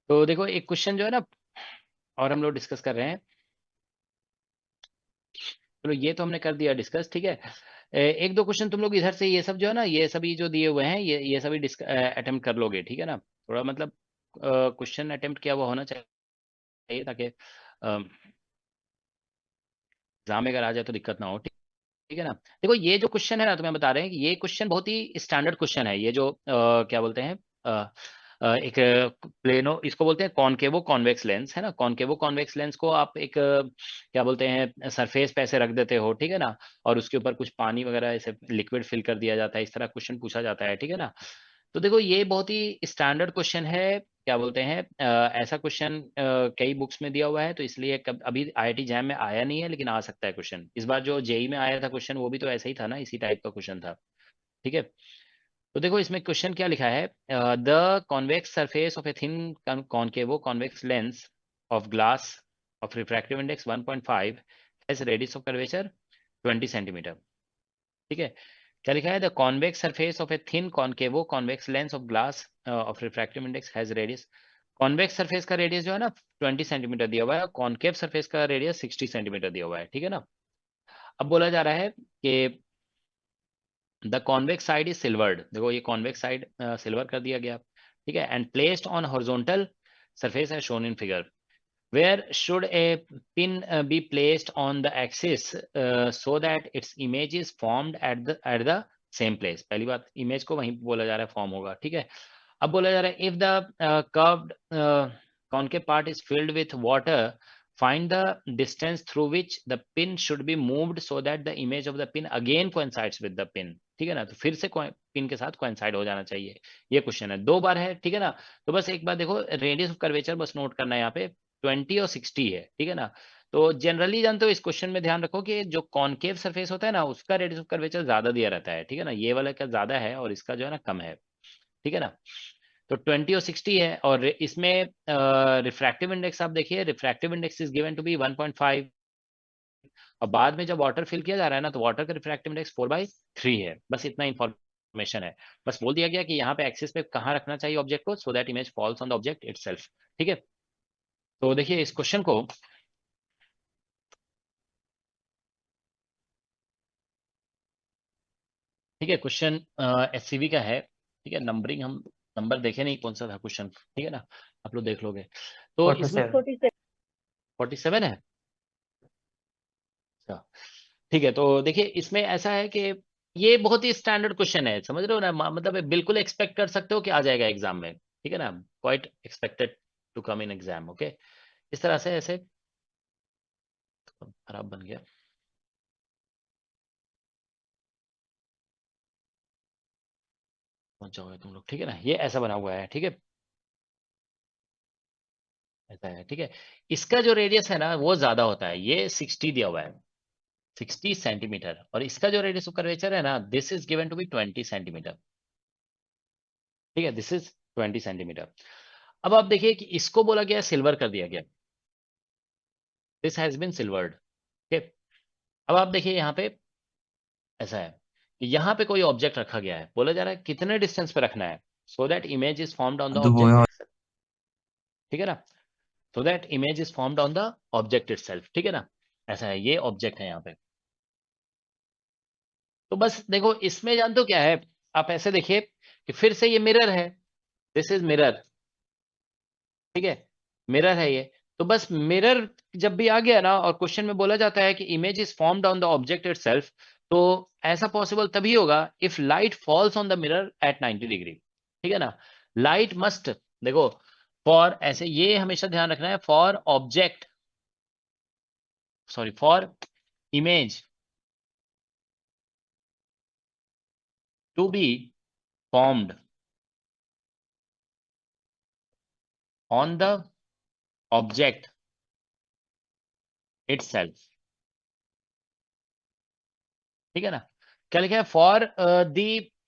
तो देखो एक क्वेश्चन जो है ना, और हम लोग डिस्कस कर रहे हैं, चलो ये तो हमने कर दिया डिस्कस, ठीक है। एक दो क्वेश्चन तुम लोग इधर से ये सब जो है ना, ये सभी जो दिए हुए हैं, ये सभी अटेम्प्ट कर लोगे, ठीक है ना। थोड़ा मतलब क्वेश्चन अटेम्प्ट किया हुआ होना चाहिए, ताकि एग्जाम में अगर आ जाए तो दिक्कत ना हो, ठीक है ना। देखो ये जो क्वेश्चन है ना, तुम्हें बता रहे हैं कि ये क्वेश्चन बहुत ही स्टैंडर्ड क्वेश्चन है। ये जो क्या बोलते हैं, एक प्लेनो, इसको बोलते हैं कॉनकेवो कॉन्वेक्स लेंस, है ना। कॉनकेवो कॉन्वेक्स लेंस को आप एक क्या बोलते हैं, सरफेस पे ऐसे रख देते हो, ठीक है ना, और उसके ऊपर कुछ पानी वगैरह ऐसे लिक्विड फिल कर दिया जाता है, इस तरह क्वेश्चन पूछा जाता है, ठीक है ना। तो देखो ये बहुत ही स्टैंडर्ड क्वेश्चन है, क्या बोलते हैं, ऐसा क्वेश्चन कई बुक्स में दिया हुआ है, तो इसलिए अभी IIT जैम में आया नहीं है, लेकिन आ सकता है क्वेश्चन। इस बार जो जेई में आया था क्वेश्चन, वो भी तो ऐसा ही था ना, इसी टाइप का क्वेश्चन था, ठीक है। तो देखो इसमें क्वेश्चन क्या लिखा है, the convex surface of a thin कॉनकेवो convex lens of glass of refractive index 1.5 has radius of curvature 20 centimetre, ठीक है। क्या लिखा है, the convex surface of a thin कॉनकेवो convex lens of glass of refractive index has radius. Convex surface का radius जो है ना 20 centimetre दिया हुआ है, कॉनकेव सरफेस का रेडियस 60 सेंटीमीटर दिया हुआ है, ठीक है ना। अब बोला जा रहा है कि the convex side is silvered, देखो ये कॉन्वेक्स साइड सिल्वर कर दिया गया, ठीक है, and placed on horizontal surface as shown in figure. Where should a pin be placed on the axis so that its image is formed at the same place? पहली बात, image को वहीं बोला जा रहा है फॉर्म होगा, ठीक है। अब बोला जा रहा है if the curved concave part is filled with water, find the distance through which the pin should be moved so that the image of the pin again coincides with the pin, ठीक है ना। तो फिर से pin के साथ coincide हो जाना चाहिए, ये क्वेश्चन है, 2 बार है, ठीक है ना। तो बस एक बार देखो, रेडियस ऑफ कर्वेचर बस नोट करना है यहाँ पे 20 और 60 है, ठीक है ना। तो जनरली जानते हो इस क्वेश्चन में ध्यान रखो कि जो कॉनकेव सरफेस होता है ना, उसका रेडियस ऑफ कर्वेचर ज्यादा दिया रहता है, ठीक है ना। ये वाला का ज्यादा है और इसका जो है ना कम है, ठीक है ना। तो 20 और 60 है, और इसमें रिफ्रैक्टिव इंडेक्स आप देखिए, refractive index is given to be 1.5, और बाद में जब वाटर फिल किया जा रहा है ना, तो वाटर का रिफ्रैक्टिव इंडेक्स 4/3 है। बस इतना इंफॉर्मेशन है, बस बोल दिया गया कि यहाँ पे एक्सिस पे कहाँ रखना चाहिए ऑब्जेक्ट को, सो that image false on the object itself, ठीक है। तो देखिए इस क्वेश्चन को, ठीक है, क्वेश्चन एससीवी का है, ठीक है। नंबरिंग हम नंबर देखे नहीं कौन सा था क्वेश्चन, ठीक है ना, आप लोग देख लोगे। तो इसमें 47 है, अच्छा, ठीक है। तो देखिए इसमें ऐसा है कि ये बहुत ही स्टैंडर्ड क्वेश्चन है, समझ रहे हो ना, मतलब बिल्कुल एक्सपेक्ट कर सकते हो कि आ जाएगा एग्जाम में, ठीक है ना, quite expected to come in exam, okay. इस तरह से ऐसे खराब बन गया, पहुंच जाओगे तुम लोग, ठीक है ना, ये ऐसा बना हुआ है, ठीक है, ऐसा है, ठीक है। इसका जो रेडियस है ना वो ज्यादा होता है, ये 60 दिया हुआ है, 60 सेंटीमीटर, और इसका जो रेडियस ऑफ कर्वेचर है ना, this is given to be 20 centimetre, ठीक है, दिस इज 20 सेंटीमीटर। अब आप देखिए कि इसको बोला गया सिल्वर कर दिया गया, दिस हैज बीन सिल्वर्ड, ठीक। अब आप देखिए यहाँ पे ऐसा है कि यहाँ पे कोई ऑब्जेक्ट रखा गया है, बोला जा रहा है कितने डिस्टेंस पे रखना है, so that image is formed on the object, ठीक है ना, सो that image is formed on the object itself, ठीक है ना। ऐसा है, ये ऑब्जेक्ट है यहाँ पे। तो बस देखो इसमें जानते हो क्या है, आप ऐसे देखिए कि फिर से ये मिरर है, दिस इज मिरर, ठीक है, मिरर है ये। तो बस मिरर जब भी आ गया ना, और क्वेश्चन में बोला जाता है कि image is formed on the object itself, तो ऐसा पॉसिबल तभी होगा if light falls on the mirror at 90 degree, ठीक है ना। लाइट मस्ट, देखो फॉर, ऐसे ये हमेशा ध्यान रखना है, for object, sorry, for image to be formed on the object itself, ठीक है ना। क्या लिखा है, for the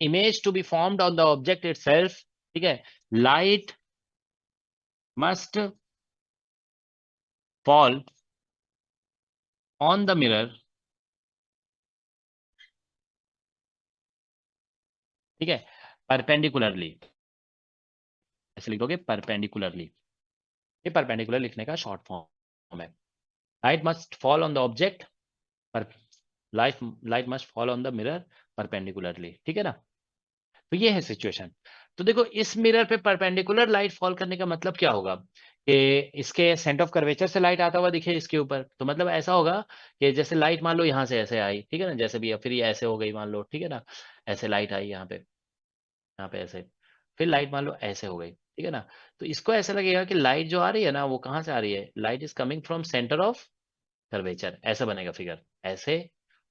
image to be formed on the object itself, ठीक है, light must fall on the mirror, ठीक है, परपेंडिकुलरली, ऐसे लिख दोगे परपेंडिकुलरली, ये परपेंडिकुलर लिखने का शॉर्ट फॉर्म है। Light must fall on the object पर, light must fall on the mirror perpendicularly, ठीक है ना। तो ये है सिचुएशन। तो देखो इस मिरर पे परपेंडिकुलर लाइट फॉल करने का मतलब क्या होगा, कि इसके सेंटर ऑफ कर्वेचर से लाइट आता हुआ दिखे इसके ऊपर, तो मतलब ऐसा होगा कि जैसे लाइट मान लो यहाँ से ऐसे आई, ठीक है ना, जैसे भी, फिर ये ऐसे हो गई मान लो, ठीक है ना, ऐसे लाइट आई यहाँ पे ऐसे, फिर लाइट मान लो ऐसे हो गई, ठीक है ना। तो इसको ऐसा लगेगा कि लाइट जो आ रही है ना, वो कहाँ से आ रही है, light is coming from centre of curvature, ऐसा बनेगा फिगर, ऐसे,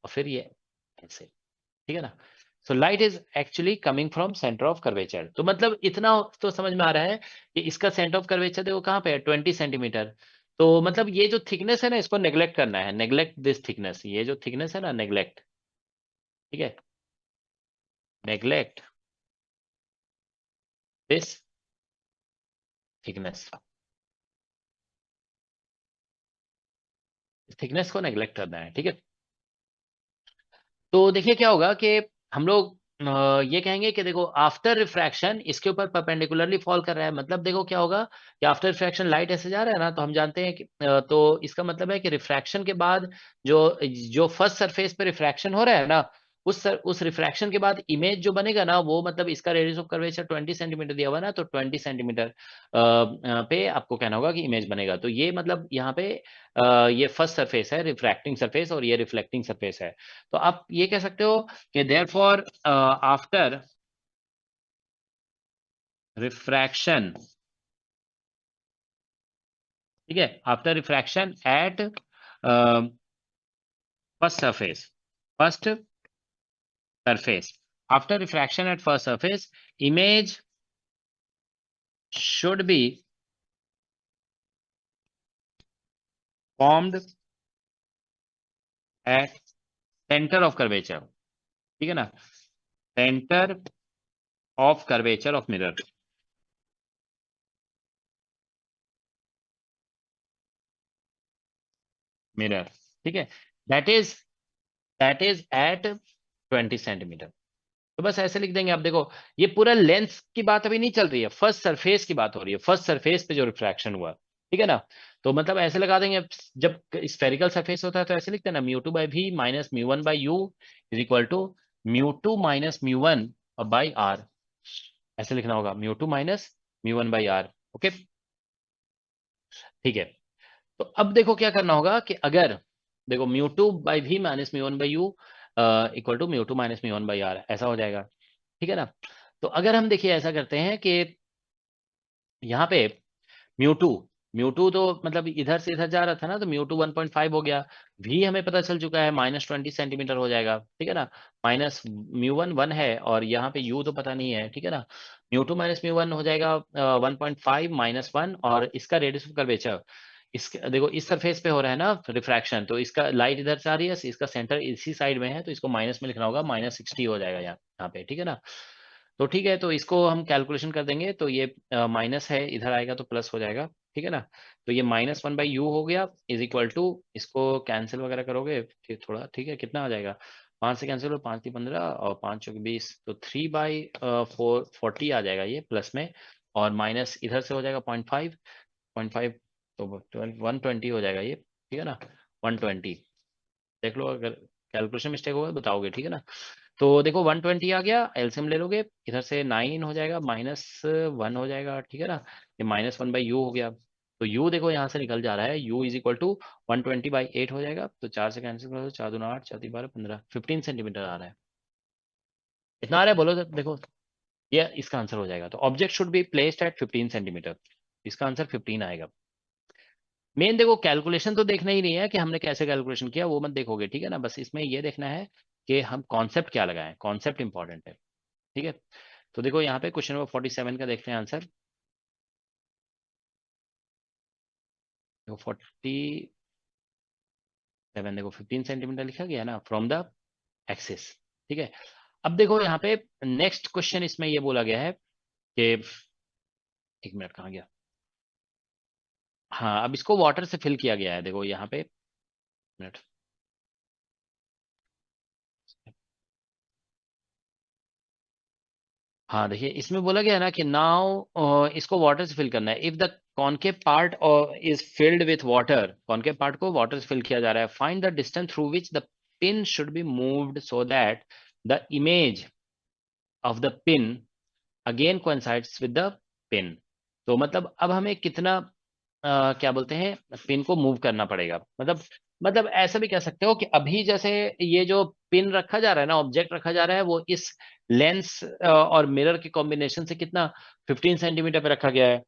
और फिर ये ऐसे, ठीक है ना। So light is actually coming from centre of curvature. तो मतलब इतना तो समझ में आ रहा है कि इसका सेंटर ऑफ कर्वेचर देखो कहाँ पे है, 20 सेंटीमीटर। तो मतलब ये जो थिकनेस है ना, इसको नेग्लेक्ट करना है, नेग्लेक्ट दिस थिकनेस, ये जो थिकनेस है ना, नेग्लेक्ट, ठीक है, नेग्लेक्ट दिस थिकनेस, थिकनेस को नेग्लेक्ट करना है, ठीक है। तो देखिए क्या होगा कि हम लोग ये कहेंगे कि देखो आफ्टर रिफ्रैक्शन इसके ऊपर परपेंडिकुलरली फॉल कर रहा है, मतलब देखो क्या होगा कि आफ्टर रिफ्रैक्शन लाइट ऐसे जा रहा है ना, तो हम जानते हैं कि तो इसका मतलब है कि रिफ्रैक्शन के बाद जो जो फर्स्ट सरफेस पे रिफ्रैक्शन हो रहा है ना, उस रिफ्रैक्शन के बाद इमेज जो बनेगा ना, वो मतलब इसका रेडियस ऑफ कर्वेचर 20 सेंटीमीटर दिया हुआ है ना, तो 20 सेंटीमीटर पे आपको कहना होगा कि इमेज बनेगा। तो ये मतलब यहाँ पे ये फर्स्ट सरफेस है रिफ्रैक्टिंग सरफेस और ये रिफ्लेक्टिंग सरफेस है। तो आप ये कह सकते हो कि therefore after refraction, ठीक है, after refraction at first surface, after refraction at first surface, image should be formed at center of curvature, ठीक है ना, center of curvature of mirror, ठीक है, that is at 20 सेंटीमीटर। तो बस ऐसे लिख देंगे। आप देखो ये पूरा लेंस की बात अभी नहीं चल रही है, फर्स्ट सरफेस की बात हो रही है, फर्स्ट सरफेस पे जो रिफ्रैक्शन हुआ, ठीक है ना। तो मतलब ऐसे लगा देंगे, जब स्फेरिकल सरफेस होता है तो ऐसे लिखते हैं ना, mu two by we minus mu one by you is equal to mu two minus mu one by are, ऐसे लिखना होगा, mu two minus mu one by r. Okay, ठीक है। तो अब देखो क्या करना होगा कि अगर देखो mu two by we minus mu one by u equal to mu two minus mu one by r, ऐसा हो जाएगा, ठीक है ना। तो अगर हम देखिए ऐसा करते हैं कि यहाँ पे म्यू टू तो मतलब इधर से इधर जा रहा था ना, तो म्यू टू 1.5 हो गया, वी हमें पता चल चुका है माइनस 20 सेंटीमीटर हो जाएगा, ठीक है ना। माइनस म्यू वन 1 है और यहाँ पे यू तो पता नहीं है, ठीक है ना। Mu two minus mu one हो जाएगा 1.5 माइनस 1, और इसका रेडियस ऑफ कर्वेचर, इसके देखो इस सरफेस पे हो रहा है ना रिफ्रैक्शन, तो इसका लाइट इधर से आ रही है, इसका सेंटर इसी साइड में है, तो इसको माइनस में लिखना होगा, -60 हो जाएगा यहाँ पे, ठीक है ना। तो ठीक है, तो इसको हम कैलकुलेशन कर देंगे, तो ये माइनस है, इधर आएगा तो प्लस हो जाएगा, ठीक है ना। तो ये -1 बाई यू हो गया इज इक्वल टू, इसको कैंसिल वगैरह करोगे फिर थोड़ा, ठीक है, कितना आ जाएगा, 5 से कैंसिल हो, 5 3 15 और 5 चौके 20, तो 3/40 आ जाएगा ये प्लस में, और माइनस इधर से हो जाएगा 0.5 तो 120 हो जाएगा ये, ठीक है ना, 120। देख लो अगर कैलकुलेशन मिस्टेक होगा बताओगे, ठीक है ना। तो देखो 120 आ गया, एलसीएम ले लोगे, इधर से 9 हो जाएगा, -1 हो जाएगा, ठीक है ना। ये -1 बाई यू हो गया, तो यू देखो यहाँ से निकल जा रहा है, u इज इक्वल टू 120/8 हो जाएगा, तो 4 से कैंसिल करो, 4 दूना 8, 4 3 12 15, 15 सेंटीमीटर आ रहा है, इतना आ रहा है, बोलो तो देखो, ये इसका आंसर हो जाएगा। तो object should be placed at 15 centimetre, इसका आंसर 15 आएगा। मेन देखो कैलकुलेशन तो देखना ही नहीं है कि हमने कैसे कैलकुलेशन किया, वो मत देखोगे, ठीक है ना, बस इसमें ये देखना है कि हम कॉन्सेप्ट क्या लगाएं, कॉन्सेप्ट इंपॉर्टेंट है, ठीक है। तो देखो यहाँ पे क्वेश्चन नंबर 47 का देखते हैं आंसर। देखो 47, देखो 15 सेंटीमीटर लिखा गया ना फ्रॉम द एक्सिस, ठीक है। अब देखो यहाँ पे नेक्स्ट क्वेश्चन इसमें ये बोला गया है कि, एक मिनट कहाँ गया, हाँ, अब इसको वाटर से फिल किया गया है, देखो यहाँ पे, मिनट, हाँ देखिए इसमें बोला गया है ना कि नाउ इसको वाटर से फिल करना है, if the concave part is filled with water, concave part को वाटर से फिल किया जा रहा है, find the distance through which the pin should be moved so that the image of the pin again coincides with the pin. तो मतलब अब हमें कितना क्या बोलते हैं, पिन को मूव करना पड़ेगा, मतलब ऐसा भी कह सकते हो कि अभी जैसे ये जो पिन रखा जा रहा है ना, ऑब्जेक्ट रखा जा रहा है, वो इस लेंस और मिरर के कॉम्बिनेशन से कितना 15 सेंटीमीटर पे रखा गया है।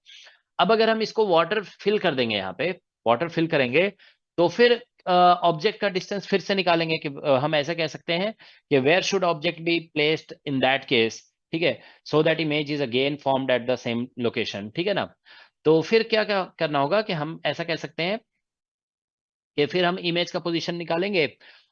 अब अगर हम इसको वाटर फिल कर देंगे, यहाँ पे वाटर फिल करेंगे, तो फिर ऑब्जेक्ट का डिस्टेंस फिर से निकालेंगे कि हम ऐसा कह सकते हैं कि where should object be placed in that case, ठीक है, so that image is again formed at the same location, ठीक है ना। तो फिर क्या क्या करना होगा कि हम ऐसा कह सकते हैं कि फिर हम इमेज का पोजीशन निकालेंगे,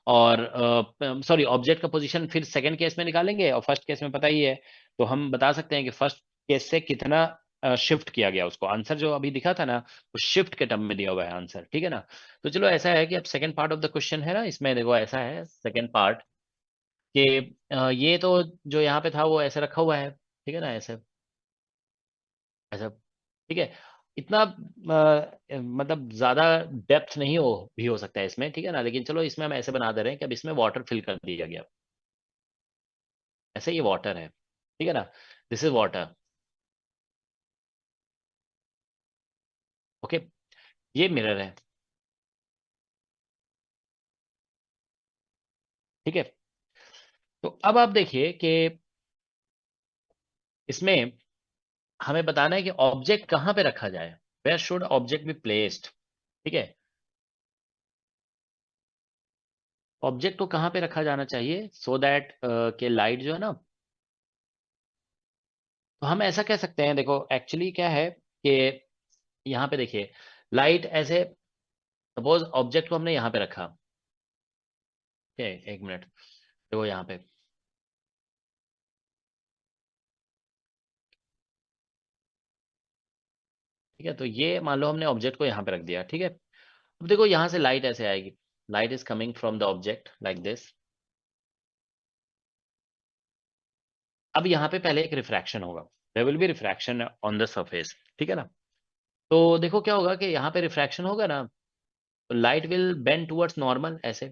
और सॉरी ऑब्जेक्ट का पोजीशन फिर सेकंड केस में निकालेंगे, और फर्स्ट केस में पता ही है, तो हम बता सकते हैं कि फर्स्ट केस से कितना शिफ्ट किया गया उसको, आंसर जो अभी दिखा था ना, वो शिफ्ट के टर्म में दिया हुआ है आंसर, ठीक है ना। तो चलो ऐसा है कि अब second part of the question है ना, इसमें देखो ऐसा है सेकंड पार्ट कि ये तो जो यहाँ पे था वो ऐसे रखा हुआ है, ठीक है ना, ऐसे ऐसा, ठीक है। इतना मतलब ज्यादा डेप्थ नहीं भी हो सकता है इसमें, ठीक है ना, लेकिन चलो इसमें हम ऐसे बना दे रहे हैं कि अब इसमें वाटर फिल कर दिया गया, ऐसे ये वाटर है, ठीक है ना, दिस इज वाटर। ओके, ये मिरर है, ठीक है। तो अब आप देखिए कि इसमें हमें बताना है कि ऑब्जेक्ट कहाँ पे रखा जाए, where should object be placed, ठीक है। ऑब्जेक्ट को कहाँ पे रखा जाना चाहिए सो दैट के लाइट जो है ना, तो हम ऐसा कह सकते हैं, देखो एक्चुअली क्या है कि यहाँ पे देखिए लाइट ऐसे, सपोज ऑब्जेक्ट को हमने यहाँ पे रखा, ठीक है, एक मिनट, देखो यहाँ पे, ठीक है, तो ये मान लो हमने ऑब्जेक्ट को यहाँ पे रख दिया, ठीक है। अब देखो यहाँ से लाइट ऐसे आएगी, light is coming from the object like this. अब यहाँ पे पहले एक रिफ्रैक्शन होगा, there will be refraction on the surface, ठीक है ना। तो देखो क्या होगा कि यहाँ पे रिफ्रैक्शन होगा ना, तो light will bend towards normal, ऐसे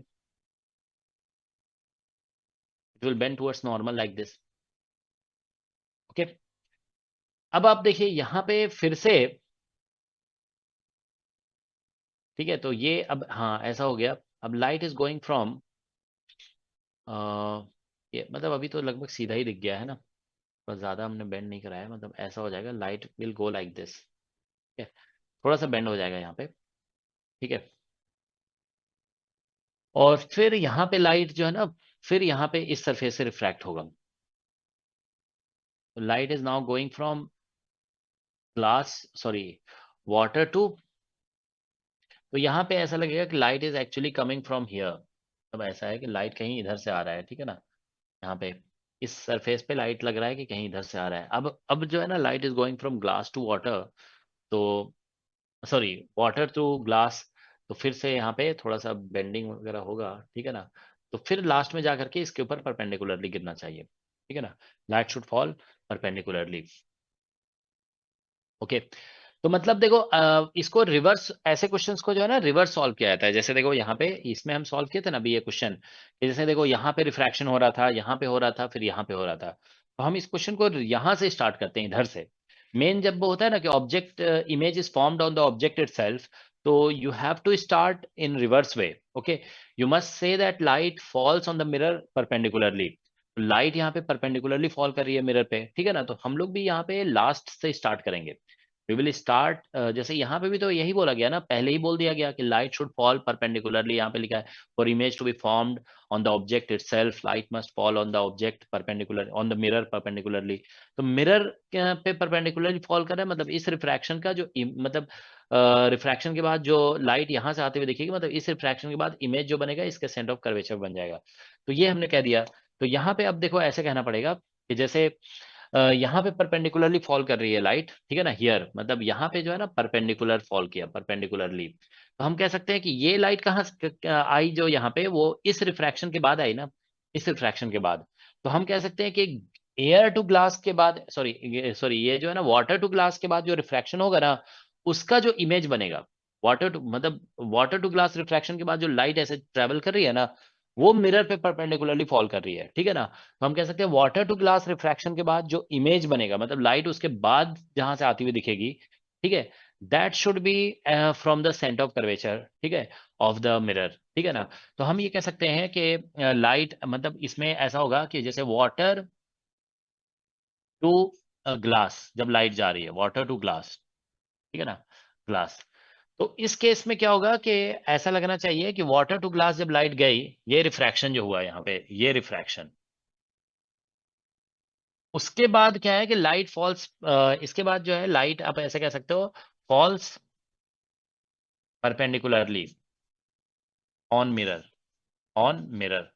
it will bend towards normal like this, okay. अब आप देखिए यहाँ पे फिर से, ठीक है, तो ये अब हाँ ऐसा हो गया, अब लाइट इज गोइंग फ्रॉम, ये मतलब अभी तो लगभग सीधा ही दिख गया है ना, पर ज्यादा हमने बेंड नहीं कराया, मतलब ऐसा हो जाएगा, light will go like this, ठीक है, थोड़ा सा बेंड हो जाएगा यहाँ पे, ठीक है। और फिर यहाँ पे लाइट जो है ना, फिर यहाँ पे इस सरफेस से रिफ्रैक्ट होगा, light is now going from glass, sorry, water to, तो यहाँ पे ऐसा लगेगा कि light is actually coming from here, अब ऐसा है कि लाइट कहीं इधर से आ रहा है, ठीक है ना, यहाँ पे इस सरफेस पे लाइट लग रहा है कि कहीं इधर से आ रहा है। अब जो है ना, light is going from glass to water, तो सॉरी, वाटर टू ग्लास, तो फिर से यहाँ पे थोड़ा सा बेंडिंग वगैरह होगा, ठीक है ना, तो फिर लास्ट में जा करके इसके ऊपर परपेंडिकुलरली गिरना चाहिए, ठीक है ना, light should fall perpendicularly, okay. तो मतलब देखो इसको रिवर्स, ऐसे क्वेश्चंस को जो है ना रिवर्स सॉल्व किया जाता है, जैसे देखो यहाँ पे इसमें हम सॉल्व किए थे ना अभी ये क्वेश्चन, जैसे देखो यहाँ पे रिफ्रैक्शन हो रहा था, यहाँ पे हो रहा था, फिर यहाँ पे हो रहा था, तो हम इस क्वेश्चन को यहाँ से स्टार्ट करते हैं, इधर से। मेन जब वो होता है ना कि object image is formed on the object itself, तो you have to start in reverse way, okay. You must say that light falls on the mirror perpendicularly, light यहाँ पे परपेंडिकुलरली फॉल कर रही है मिरर पे, ठीक है ना, तो हम लोग भी यहाँ पे लास्ट से स्टार्ट करेंगे, वी विल स्टार्ट, जैसे यहाँ पे भी तो यही बोला गया ना, पहले ही बोल दिया गया कि लाइट शुड फॉल परपेंडिकुलरली, यहाँ पे लिखा है for image to be formed on the object itself light must fall on the object perpendicular on the mirror perpendicularly, तो मिरर पे परपेंडिकुलरली फॉल कर रहा है, मतलब इस रिफ्रैक्शन का जो मतलब रिफ्रैक्शन के बाद जो लाइट यहाँ से आते हुए दिखेगी, मतलब इस रिफ्रैक्शन के बाद इमेज जो बनेगा इसके सेंटर ऑफ कर्वेचर बन जाएगा, तो ये हमने कह दिया। तो यहाँ पे अब देखो ऐसे कहना पड़ेगा कि जैसे यहाँ पे परपेंडिकुलरली फॉल कर रही है लाइट, ठीक है ना, हियर मतलब यहाँ पे जो है ना परपेंडिकुलर फॉल किया परपेंडिकुलरली, तो हम कह सकते हैं कि ये लाइट कहाँ आई, जो यहाँ पे वो इस रिफ्रैक्शन के बाद आई ना, इस रिफ्रैक्शन के बाद, तो हम कह सकते हैं कि एयर टू ग्लास के बाद, सॉरी ये जो है ना वाटर टू ग्लास के बाद जो रिफ्रैक्शन होगा ना, उसका जो इमेज बनेगा, वाटर टू मतलब वाटर टू ग्लास रिफ्रैक्शन के बाद जो लाइट ऐसे ट्रेवल कर रही है ना, वो मिरर पे परपेंडिकुलरली फॉल कर रही है, ठीक है ना, तो हम कह सकते हैं वाटर टू ग्लास रिफ्रैक्शन के बाद जो इमेज बनेगा, मतलब लाइट उसके बाद जहां से आती हुई दिखेगी, ठीक है, that should be from the centre of curvature, ठीक है, ऑफ द मिरर, ठीक है ना। तो हम ये कह सकते हैं कि लाइट मतलब इसमें ऐसा होगा कि जैसे वाटर टू ग्लास, जब लाइट जा रही है वाटर टू ग्लास, ठीक है ना, ग्लास, तो इस केस में क्या होगा कि ऐसा लगना चाहिए कि वाटर टू ग्लास जब लाइट गई, ये रिफ्रैक्शन जो हुआ यहाँ पे, ये रिफ्रैक्शन, उसके बाद क्या है कि लाइट फॉल्स, इसके बाद जो है लाइट आप ऐसे कह सकते हो falls perpendicularly on mirror, on mirror,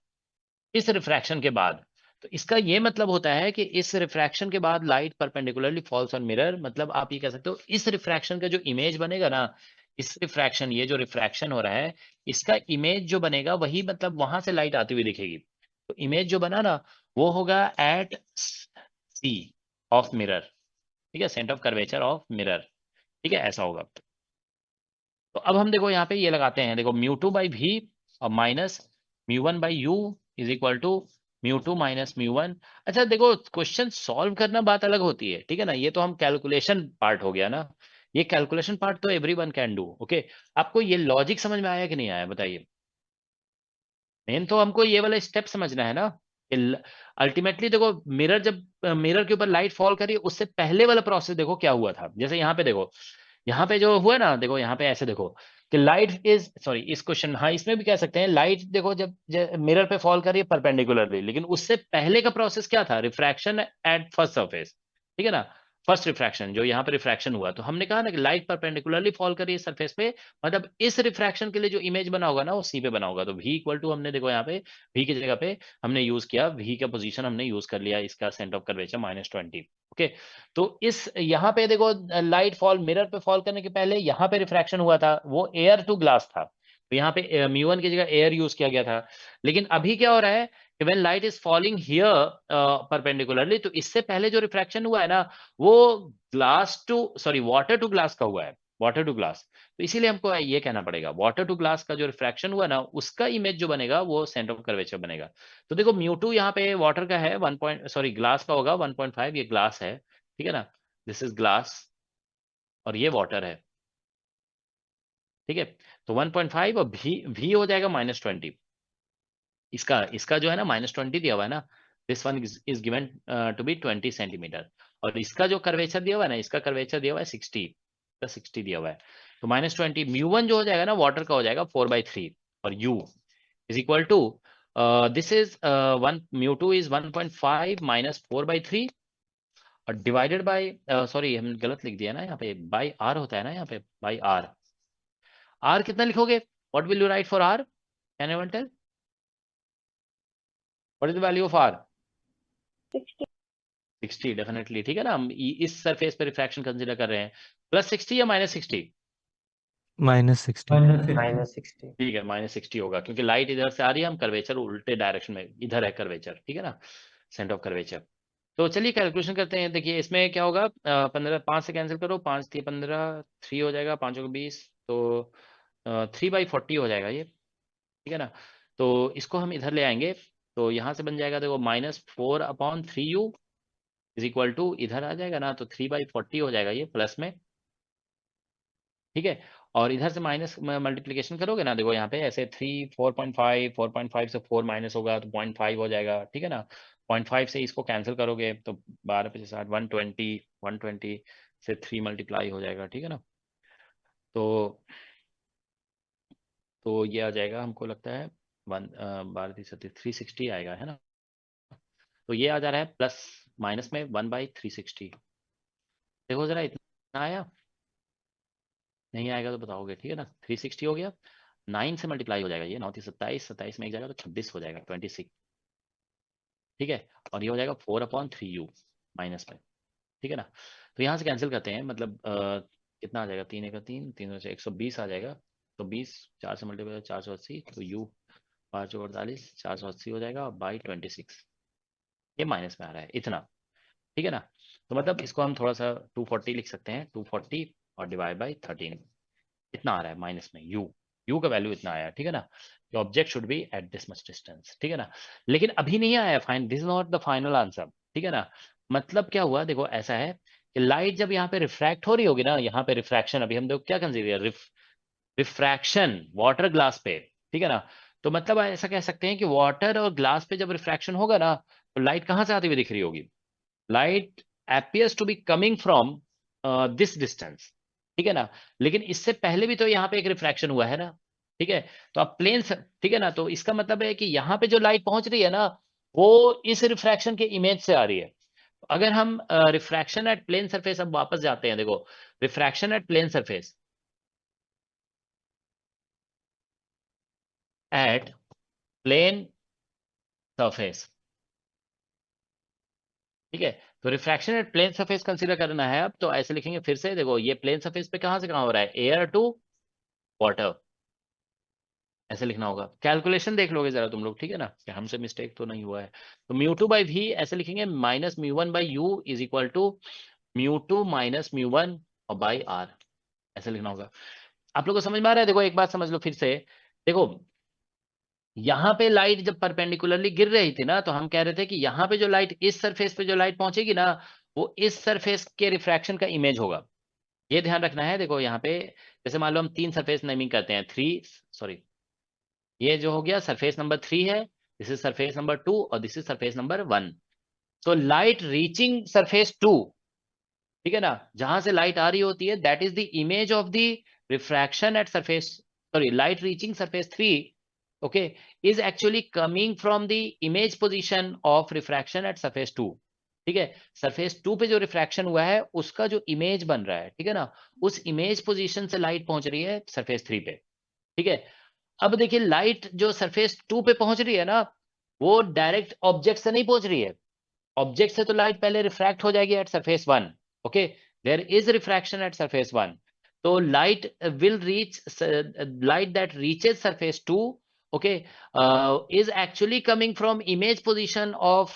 इस रिफ्रैक्शन के बाद, तो इसका ये मतलब होता है कि इस रिफ्रैक्शन के बाद light perpendicularly falls on mirror, मतलब आप ये कह सकते हो इस रिफ्रैक्शन का जो इमेज बनेगा ना, इस रिफ्रैक्शन, ये जो रिफ्रैक्शन हो रहा है, इसका इमेज जो बनेगा वही मतलब वहां से लाइट आती हुई दिखेगी, तो इमेज जो बना ना वो होगा एट सी ऑफ मिरर, ठीक है, centre of curvature of mirror, ठीक है, ऐसा होगा। तो अब हम देखो यहाँ पे ये लगाते हैं, देखो μ2 बाई वी और minus μ1 by you is equal to μ2 minus μ1। अच्छा देखो क्वेश्चन सॉल्व करना बात अलग होती है, ठीक है ना, ये तो हम कैलकुलेशन पार्ट हो गया ना, ये कैलकुलेशन पार्ट तो एवरीवन कैन डू। ओके, आपको ये लॉजिक समझ में आया कि नहीं आया बताइए। मेन तो हमको ये वाला स्टेप समझना है ना, अल्टीमेटली देखो मिरर जब मिरर के ऊपर लाइट फॉल करी उससे पहले वाला प्रोसेस देखो क्या हुआ था। जैसे यहाँ पे देखो, यहाँ पे जो हुआ ना, देखो यहाँ पे ऐसे देखो कि लाइट इज सॉरी इस क्वेश्चन, हाँ इसमें भी कह सकते हैं लाइट देखो जब मिरर पे फॉल कर रही है परपेंडिकुलरली, लेकिन उससे पहले का प्रोसेस क्या था, रिफ्रैक्शन एट फर्स्ट सरफेस, ठीक है ना, फर्स्ट रिफ्रैक्शन जो यहाँ पे रिफ्रैक्शन हुआ। तो हमने कहा ना कि लाइट परपेंडिकुलरली फॉल कर रही है सरफेस पे, मतलब इस रिफ्रैक्शन के लिए जो इमेज बना होगा ना वो सी पे बना होगा। तो v इक्वल टू हमने देखो यहाँ पे v की जगह पे हमने यूज किया, v का पोजीशन हमने यूज कर लिया इसका सेंटर ऑफ कर्वेचर -20। ओके, तो इस यहाँ पे देखो लाइट फॉल मिरर पे फॉल करने के पहले यहाँ पे रिफ्रैक्शन हुआ था, वो एयर टू ग्लास था, तो यहाँ पे μ1 की जगह एयर यूज किया गया था। लेकिन अभी क्या हो रहा है कि when light is falling here perpendicularly, तो इससे पहले जो रिफ्रैक्शन हुआ है ना वो glass to sorry water to glass का हुआ है, वाटर टू ग्लास। तो इसीलिए हमको ये कहना पड़ेगा वाटर टू ग्लास का जो रिफ्रैक्शन हुआ ना उसका इमेज जो बनेगा वो सेंटर ऑफ कर्वेचर बनेगा। तो देखो μ2 यहाँ पे वाटर का है 1 पॉइंट सॉरी ग्लास का होगा 1.5, ये ग्लास है, ठीक है ना, दिस इज ग्लास और ये वाटर है, ठीक है। तो 1.5 और v हो जाएगा -20। इसका इसका जो है ना -20 दिया हुआ है ना, this one is given to be 20 centimetre, और इसका जो कर्वेचर दिया हुआ है ना, इसका कर्वेचर दिया हुआ है 60 दिया हुआ है। तो -20 μ1 जो हो जाएगा ना वाटर का हो जाएगा 4/3, और u is equal to this is 1 μ2 इज 1.5 माइनस 4/3 और डिवाइडेड बाय सॉरी हम गलत लिख दिया ना यहाँ पे, बाय आर होता है ना यहाँ पे, बाय आर। आर कितना लिखोगे, what will you write for r, can anyone tell what is the value of r? 60 definitely, ठीक है ना, हम इस सरफेस पे रिफ्रैक्शन कंसीडर कर रहे हैं, +60 या -60? -60 ठीक है -60 होगा, क्योंकि लाइट इधर से आ रही है, हम कर्वेचर उल्टे डायरेक्शन में, इधर है कर्वेचर, ठीक है ना, सेंटर ऑफ कर्वेचर। तो चलिए कैलकुलेशन करते हैं। देखिए इसमें क्या होगा, 15 5 से कैंसिल करो, 5 3 15, 3 हो जाएगा, 5 को 20, तो 3/40 हो जाएगा ये, ठीक है ना। तो इसको हम इधर ले आएंगे, तो यहाँ से बन जाएगा देखो -4/3u इज इक्वल टू, इधर आ जाएगा ना तो 3/40 हो जाएगा ये प्लस में, ठीक है। और इधर से माइनस मल्टीप्लीकेशन करोगे ना, देखो यहाँ पे ऐसे 3 4.5 से 4 माइनस होगा तो 0.5 हो जाएगा, ठीक है ना। 0.5 से इसको कैंसिल करोगे तो 12 × 60 120 से 3 मल्टीप्लाई हो जाएगा, ठीक है ना। तो ये आ जाएगा, हमको लगता है 360 आएगा, है ना। तो ये आ जा रहा है प्लस माइनस में 1/360, देखो जरा इतना आया, नहीं आएगा तो बताओगे, ठीक है ना। 360 हो गया, 9 से मल्टीप्लाई हो जाएगा ये, 9 3 27, 27 में एक जाएगा तो 26 हो जाएगा, 26, ठीक है। और ये हो जाएगा 4/3u माइनस में, ठीक है ना। तो यहाँ से कैंसिल करते हैं, मतलब कितना आ जाएगा, 3 1 3 3 से 120 आ जाएगा, तो 20 4 से मल्टीप्लाई 480, तो u 5 48 480 हो जाएगा बाई 26, ये माइनस में आ रहा है इतना, ठीक है ना। तो मतलब इसको हम थोड़ा सा 240 लिख सकते हैं, 240 और डिवाइड बाई 13, इतना आ रहा है माइनस में, u का वैल्यू इतना आया, ठीक है ना। Object should be at this much distance, ठीक है ना। लेकिन अभी नहीं आया fine, this is not the final answer, ठीक है ना। मतलब क्या हुआ, देखो ऐसा है कि लाइट जब यहाँ पे रिफ्रैक्ट हो रही होगी ना, यहाँ पे रिफ्रैक्शन, अभी हम देखो क्या कंसीडर रिफ्रैक्शन वाटर ग्लास पे, ठीक है ना। तो मतलब ऐसा कह सकते हैं कि वाटर और ग्लास पे जब रिफ्रैक्शन होगा ना, तो लाइट कहाँ से आती हुई दिख रही होगी, light appears to be coming from this distance, ठीक है ना। लेकिन इससे पहले भी तो यहाँ पे एक रिफ्रैक्शन हुआ है ना, ठीक है। तो अब प्लेन, ठीक है ना, तो इसका मतलब है कि यहाँ पे जो लाइट पहुंच रही है ना वो इस रिफ्रैक्शन के इमेज से आ रही है। अगर हम रिफ्रैक्शन एट प्लेन सरफेस, अब वापस जाते हैं, देखो refraction at plane surface at plane surface, ठीक है। तो refraction at plane surface consider करना है अब, तो ऐसे लिखेंगे फिर से, देखो ये प्लेन सरफेस पे कहां से कहां हो रहा है, एयर टू वाटर, ऐसे लिखना होगा। कैलकुलेशन देख लोगे जरा तुम लोग, ठीक है ना, कि हमसे मिस्टेक तो नहीं हुआ है। तो μ2/v ऐसे लिखेंगे minus μ1/u is equal to μ2 minus μ1 और बाई r, ऐसे लिखना होगा। आप लोग को समझ में आ रहा है? देखो एक बात समझ लो फिर से, देखो यहाँ पे लाइट जब परपेंडिकुलरली गिर रही थी ना, तो हम कह रहे थे कि यहाँ पे जो लाइट, इस सरफेस पे जो लाइट पहुंचेगी ना, वो इस सरफेस के रिफ्रैक्शन का इमेज होगा। ये ध्यान रखना है। देखो यहाँ पे जैसे मान लो हम 3 सरफेस नेमिंग करते हैं, 3 सॉरी, ये जो हो गया सरफेस नंबर 3 है, दिस इज सरफेस नंबर 2 और दिस इज सरफेस नंबर 1। तो लाइट रीचिंग सरफेस 2, ठीक है ना, जहां से लाइट आ रही होती है, that is the image of the refraction at surface, sorry, light reaching surface 3, okay, is actually coming from the image position of refraction at surface 2। ठीक है, सरफेस 2 पे जो रिफ्रैक्शन हुआ है उसका जो इमेज बन रहा है, ठीक है ना, उस इमेज पोजीशन से लाइट पहुंच रही है सरफेस 3 पे। ठीक है, अब देखिए लाइट जो सरफेस 2 पे पहुंच रही है ना, वो डायरेक्ट ऑब्जेक्ट से नहीं पहुंच रही है। ऑब्जेक्ट से तो लाइट पहले रिफ्रैक्ट हो जाएगी at surface 1, okay, there is refraction at surface 1। तो light will reach, light that reaches surface 2, okay, is actually coming from image position of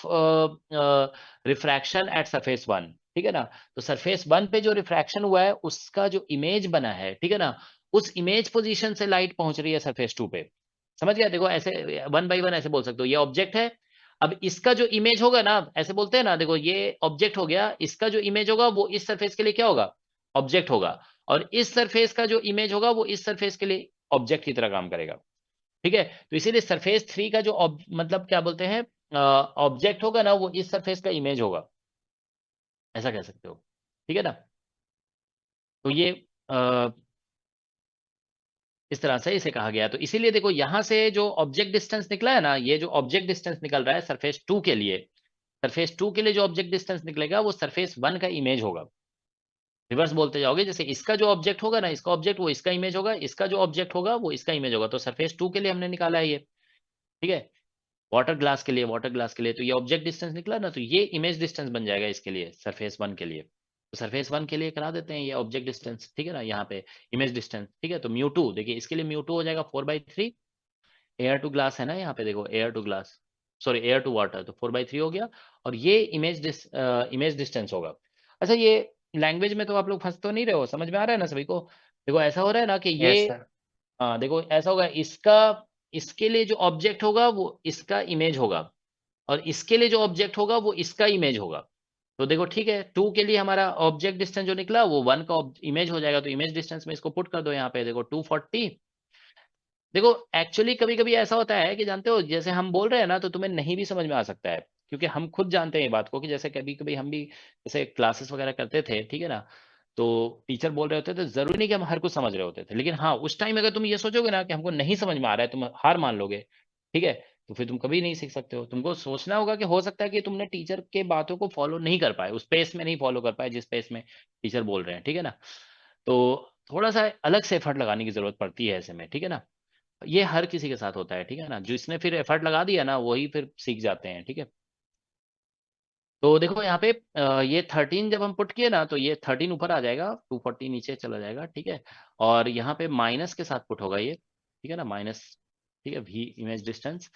refraction at surface 1, ठीक है ना। तो सरफेस 1 पे जो रिफ्रैक्शन हुआ है उसका जो इमेज बना है, ठीक है ना, उस इमेज पोजीशन से लाइट पहुंच रही है सरफेस 2 पे। समझ गया? देखो ऐसे 1 बाई 1 ऐसे बोल सकते हो, ये ऑब्जेक्ट है, अब इसका जो इमेज होगा ना, ऐसे बोलते हैं ना, देखो ये ऑब्जेक्ट हो गया, इसका जो इमेज होगा वो इस सरफेस के लिए क्या होगा, ऑब्जेक्ट होगा, और इस सरफेस का जो इमेज होगा वो इस सरफेस के लिए ऑब्जेक्ट की तरह काम करेगा। ठीक है, तो इसीलिए सरफेस 3 का जो मतलब क्या बोलते हैं, ऑब्जेक्ट होगा ना, वो इस सरफेस का इमेज होगा, ऐसा कह सकते हो। ठीक है ना, तो ये इस तरह से इसे कहा गया। तो इसीलिए देखो यहां से जो ऑब्जेक्ट डिस्टेंस निकला है ना, ये जो ऑब्जेक्ट डिस्टेंस निकल रहा है सरफेस 2 के लिए, सरफेस 2 के लिए जो ऑब्जेक्ट डिस्टेंस निकलेगा वो सरफेस 1 का इमेज होगा। रिवर्स बोलते जाओगे, जैसे इसका जो ऑब्जेक्ट होगा ना, इसका ऑब्जेक्ट वो इसका इमेज होगा, इसका जो ऑब्जेक्ट होगा वो इसका इमेज होगा। तो सरफेस 2 के लिए हमने निकाला है ये, ठीक है, वाटर ग्लास के लिए, वाटर ग्लास के लिए तो ये ऑब्जेक्ट डिस्टेंस निकला ना, तो ये इमेज डिस्टेंस बन जाएगा इसके लिए, सरफेस 1 के लिए। तो सरफेस 1 के लिए करा देते हैं ये ऑब्जेक्ट डिस्टेंस, ठीक है ना, यहाँ पे इमेज डिस्टेंस, ठीक है। तो μ2 देखिए, इसके लिए μ2 हो जाएगा 4/3, एयर टू ग्लास है ना यहाँ पे, देखो air to glass, sorry air to water, तो 4/3 हो गया, और ये इमेज डिस्टेंस होगा। अच्छा, ये लैंग्वेज में तो आप लोग फंस तो नहीं रहे हो, समझ में आ रहा है ना सभी को? देखो ऐसा हो रहा है ना कि ये, यस सर। हाँ देखो ऐसा होगा, इसका, इसके लिए जो ऑब्जेक्ट होगा वो इसका इमेज होगा, और इसके लिए जो ऑब्जेक्ट होगा वो इसका इमेज होगा। तो देखो ठीक है, 2 के लिए हमारा ऑब्जेक्ट डिस्टेंस जो निकला वो 1 का इमेज हो जाएगा, तो इमेज डिस्टेंस में इसको पुट कर दो यहाँ पे, देखो 240। देखो एक्चुअली कभी कभी ऐसा होता है कि जानते हो, जैसे हम बोल रहे हैं ना, तो तुम्हें नहीं भी समझ में आ सकता है, क्योंकि हम खुद जानते हैं ये बात को, कि जैसे कभी कभी हम भी जैसे क्लासेस वगैरह करते थे, ठीक है ना, तो टीचर बोल रहे होते थे, जरूरी नहीं कि हम हर कुछ समझ रहे होते थे, लेकिन हाँ उस टाइम अगर तुम ये सोचोगे ना कि हमको नहीं समझ में आ रहा है, तुम हार मान लोगे, ठीक है, तो फिर तुम कभी नहीं सीख सकते हो। तुमको सोचना होगा कि हो सकता है कि तुमने टीचर के बातों को फॉलो नहीं कर पाए, उस पेस में नहीं फॉलो कर पाए जिस पेस में टीचर बोल रहे हैं, ठीक है ना। तो थोड़ा सा अलग से एफर्ट लगाने की जरूरत पड़ती है ऐसे में, ठीक है ना। ये हर किसी के साथ होता है, ठीक है ना, जिसने फिर एफर्ट लगा दिया ना वही फिर सीख जाते हैं, ठीक है। तो देखो यहाँ पे ये 13 जब हम पुट किए ना, तो ये 13 ऊपर आ जाएगा, 240 नीचे चला जाएगा, ठीक है, और यहाँ पे माइनस के साथ पुट होगा ये, ठीक है ना, माइनस, ठीक है, v इमेज डिस्टेंस,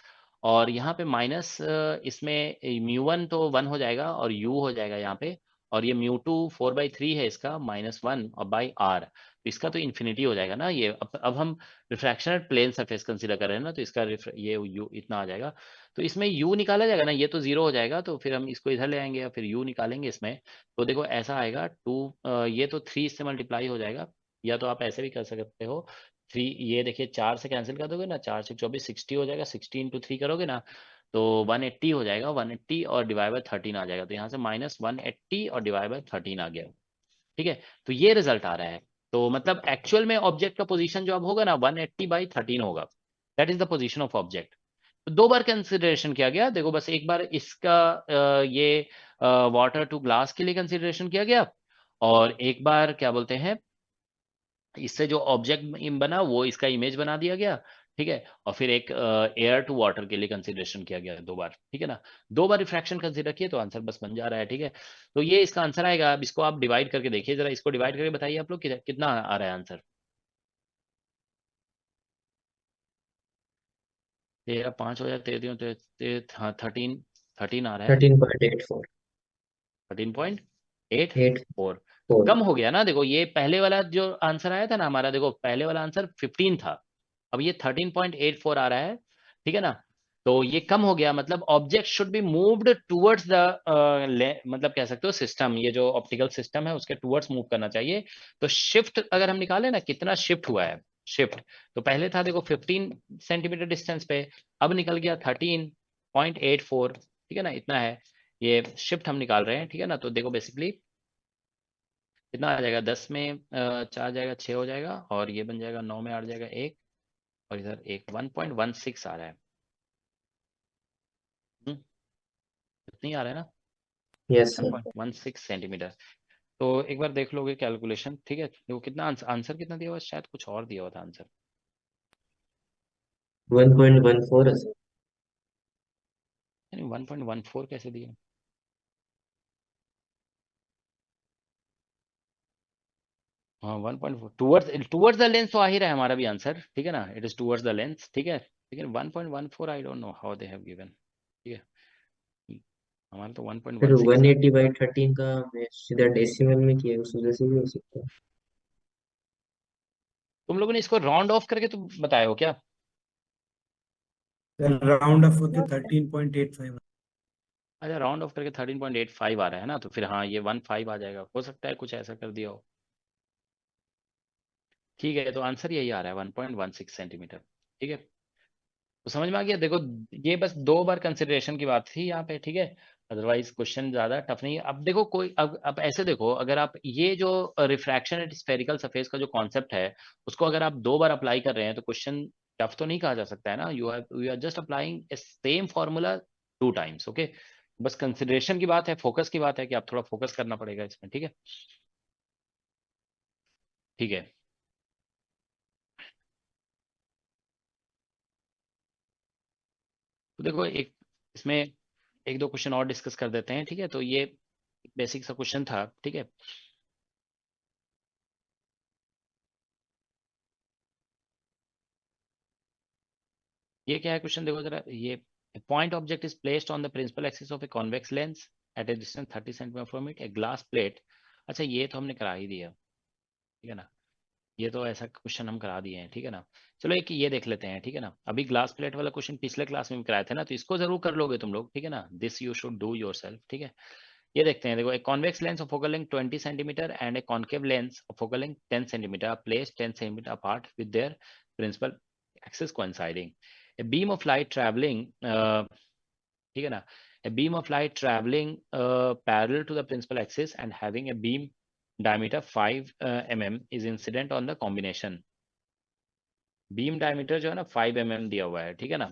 और यहाँ पे माइनस, इसमें μ1 तो 1 हो जाएगा और u हो जाएगा यहाँ पे, और ये μ2 4/3 है इसका, -1 और बाई r, तो इसका तो इन्फिनिटी हो जाएगा ना ये। अब हम रिफ्रैक्शन प्लेन सरफेस कंसीडर कर रहे हैं ना, तो इसका ये u इतना आ जाएगा, तो इसमें u निकाला जाएगा ना, ये तो 0 हो जाएगा, तो फिर हम इसको इधर ले आएंगे और फिर u निकालेंगे इसमें। तो देखो ऐसा आएगा 2, ये तो 3 से मल्टीप्लाई हो जाएगा, या तो आप ऐसे भी कर सकते हो, 3, ये देखिए 4 से कैंसिल कर दोगे ना, 4 से 24, 60 हो जाएगा, 60 इंटू 3 करोगे ना, तो 180 हो जाएगा, 180 और डिवाइड बाय 13 आ जाएगा, तो यहाँ से -180 और डिवाइड बाय 13 आ गया, ठीक है। तो ये रिजल्ट आ रहा है, तो मतलब एक्चुअल में ऑब्जेक्ट का पोजीशन जो अब होगा ना 180/13 होगा, that is the position of object. तो 2 बार कंसिडरेशन किया गया, देखो बस एक बार इसका ये वाटर टू ग्लास के लिए कंसिडरेशन किया गया, और एक बार क्या बोलते हैं, इससे जो ऑब्जेक्ट बना वो इसका इमेज बना दिया गया, ठीक है, और फिर एक एयर टू वाटर के लिए कंसिडरेशन किया गया 2 बार, ठीक है ना। 2 बार रिफ्रैक्शन कंसिडर किए तो आंसर बस बन जा रहा है, ठीक है। तो ये इसका आंसर आएगा। अब इसको आप डिवाइड करके देखिए जरा, इसको डिवाइड करके बताइए आप लोग कितना आ रहा है आंसर। 13 5 हो जाए 13 तो हाँ 13 आ रहा है 13.84 13.84 4 कम हो गया ना। देखो ये पहले वाला जो आंसर आया था ना हमारा, देखो पहले वाला आंसर 15 था, अब ये 13.84 आ रहा है, ठीक है ना। तो ये कम हो गया, मतलब object should be moved towards the मतलब कह सकते हो सिस्टम, ये जो ऑप्टिकल सिस्टम है उसके टुवर्ड्स मूव करना चाहिए। तो शिफ्ट अगर हम निकाले ना कितना शिफ्ट हुआ है, शिफ्ट तो पहले था देखो 15 सेंटीमीटर डिस्टेंस पे, अब निकल गया 13.84, ठीक है ना, इतना है ये शिफ्ट हम निकाल रहे हैं, ठीक है ना। तो देखो बेसिकली कितना आ जाएगा, 10 में 4 जाएगा 6 हो जाएगा, और ये बन जाएगा 9 में 8 जाएगा 1, और इधर एक 1.16 आ रहा है। इतनी आ रहा है ना, यस सर 1.16 सेंटीमीटर। तो एक बार देख लोगे कैलकुलेशन, ठीक है। देखो कितना आंसर कितना दिया हुआ है, शायद कुछ और दिया हुआ था आंसर। 1.14 है सर 1.14 कैसे दिया, हाँ 1.4 टूवर्ड्स द लेंस तो आ ही रहा है हमारा भी आंसर, ठीक है ना, it is towards the lens, ठीक है। लेकिन 1.14 I don't know how they have given, ठीक है, हमारा तो फिर 1.16 है। 180/13 का मैं सीधा डेसिमल में किया उस वजह से भी हो सकता है तुम लोगों ने इसको राउंड ऑफ करके तो बताए हो क्या? राउंड ऑफ होके 13.85। अच्छा राउंड ऑफ करके 13.85 आ रहा है ना, तो फिर हाँ ये 15 आ जाएगा, हो सकता है कुछ ऐसा कर दिया हो। ठीक है, तो आंसर यही आ रहा है 1.16 सेंटीमीटर, ठीक है। तो समझ में आ गया, देखो ये बस 2 बार कंसिडरेशन की बात थी यहाँ पे, ठीक है। अदरवाइज क्वेश्चन ज्यादा टफ नहीं है। अब देखो कोई अब ऐसे देखो, अगर आप ये जो रिफ्रैक्शन एट स्फेरिकल सरफेस का जो कॉन्सेप्ट है उसको अगर आप 2 बार अप्लाई कर रहे हैं तो क्वेश्चन टफ तो नहीं कहा जा सकता है ना। You are just applying a same formula 2 times, okay. बस कंसिडरेशन की बात है, फोकस की बात है कि आप थोड़ा फोकस करना पड़ेगा इसमें, ठीक है। ठीक है, तो देखो एक इसमें 1 2 क्वेश्चन और डिस्कस कर देते हैं, ठीक है। तो ये बेसिक सा क्वेश्चन था, ठीक है। ये क्या है क्वेश्चन, देखो जरा, ये point object is placed on the principal axis of a convex lens at a distance 30 centimetre from it, a glass plate. अच्छा ये तो हमने करा ही दिया, ठीक है ना, ये तो ऐसा क्वेश्चन हम करा दिए हैं, ठीक है ना। चलो एक ये देख लेते हैं, ठीक है ना। अभी ग्लास प्लेट वाला क्वेश्चन पिछले क्लास में भी कराए थे ना, तो इसको जरूर कर लोगे तुम लोग, ठीक है ना। This you should do yourself, ठीक है। ये देखते हैं, देखो a convex lens of focal length 20 centimetre and a concave lens of focal length 10 centimetre are placed 10 centimetre apart with their principal axis coinciding. A beam of light traveling, ठीक है ना, a beam of light traveling parallel to the principal axis and having a beam diameter 5 mm is incident on the combination. Beam diameter जो है ना 5 mm दिया हुआ है, ठीक है ना।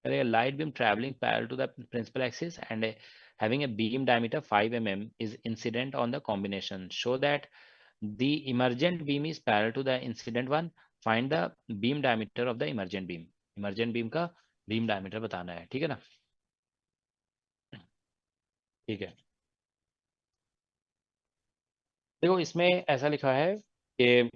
A light beam traveling parallel to the principal axis and having a beam diameter 5 mm is incident on the combination. Show that the emergent beam is parallel to the incident one. Find the beam diameter of the emergent beam. Emergent beam का beam diameter बताना है, ठीक है ना। ठीक है, देखो इसमें ऐसा लिखा है कि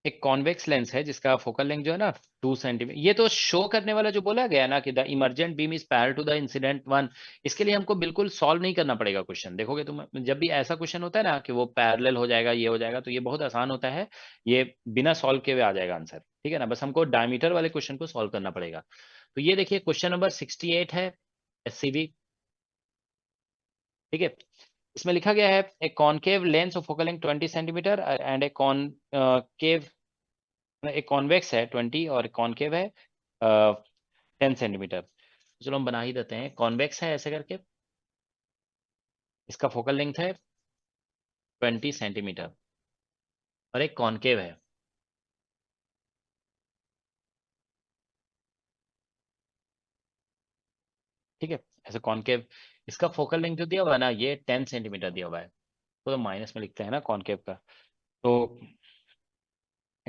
एक कॉन्वेक्स लेंस है जिसका फोकल लेंथ जो है ना 2 सेंटीमीटर, ये तो शो करने वाला जो बोला गया ना कि the emergent beam is parallel to the incident one, इसके लिए हमको बिल्कुल सॉल्व नहीं करना पड़ेगा क्वेश्चन। देखोगे तुम जब भी ऐसा क्वेश्चन होता है ना कि वो पैरेलल हो जाएगा ये हो जाएगा, तो ये बहुत आसान होता है, ये बिना सॉल्व किए हुए आ जाएगा आंसर, ठीक है ना। बस हमको डायमीटर वाले क्वेश्चन को सॉल्व करना पड़ेगा। तो ये देखिए क्वेश्चन नंबर 68 है, SCV, ठीक है। इसमें लिखा गया है ए concave lens of focal length 20 centimetre and A concave, एक कॉन्वेक्स है 20 और कॉनकेव है 10 सेंटीमीटर। चलो हम बना ही देते हैं, कॉन्वेक्स है ऐसे करके, इसका फोकल लेंथ है 20 सेंटीमीटर और एक कॉनकेव है, ठीक है, ऐसे कॉनकेव। इसका फोकल लेंथ जो दिया हुआ है ना ये 10 सेंटीमीटर दिया हुआ है, तो माइनस में लिखते हैं ना कॉनकेव का। तो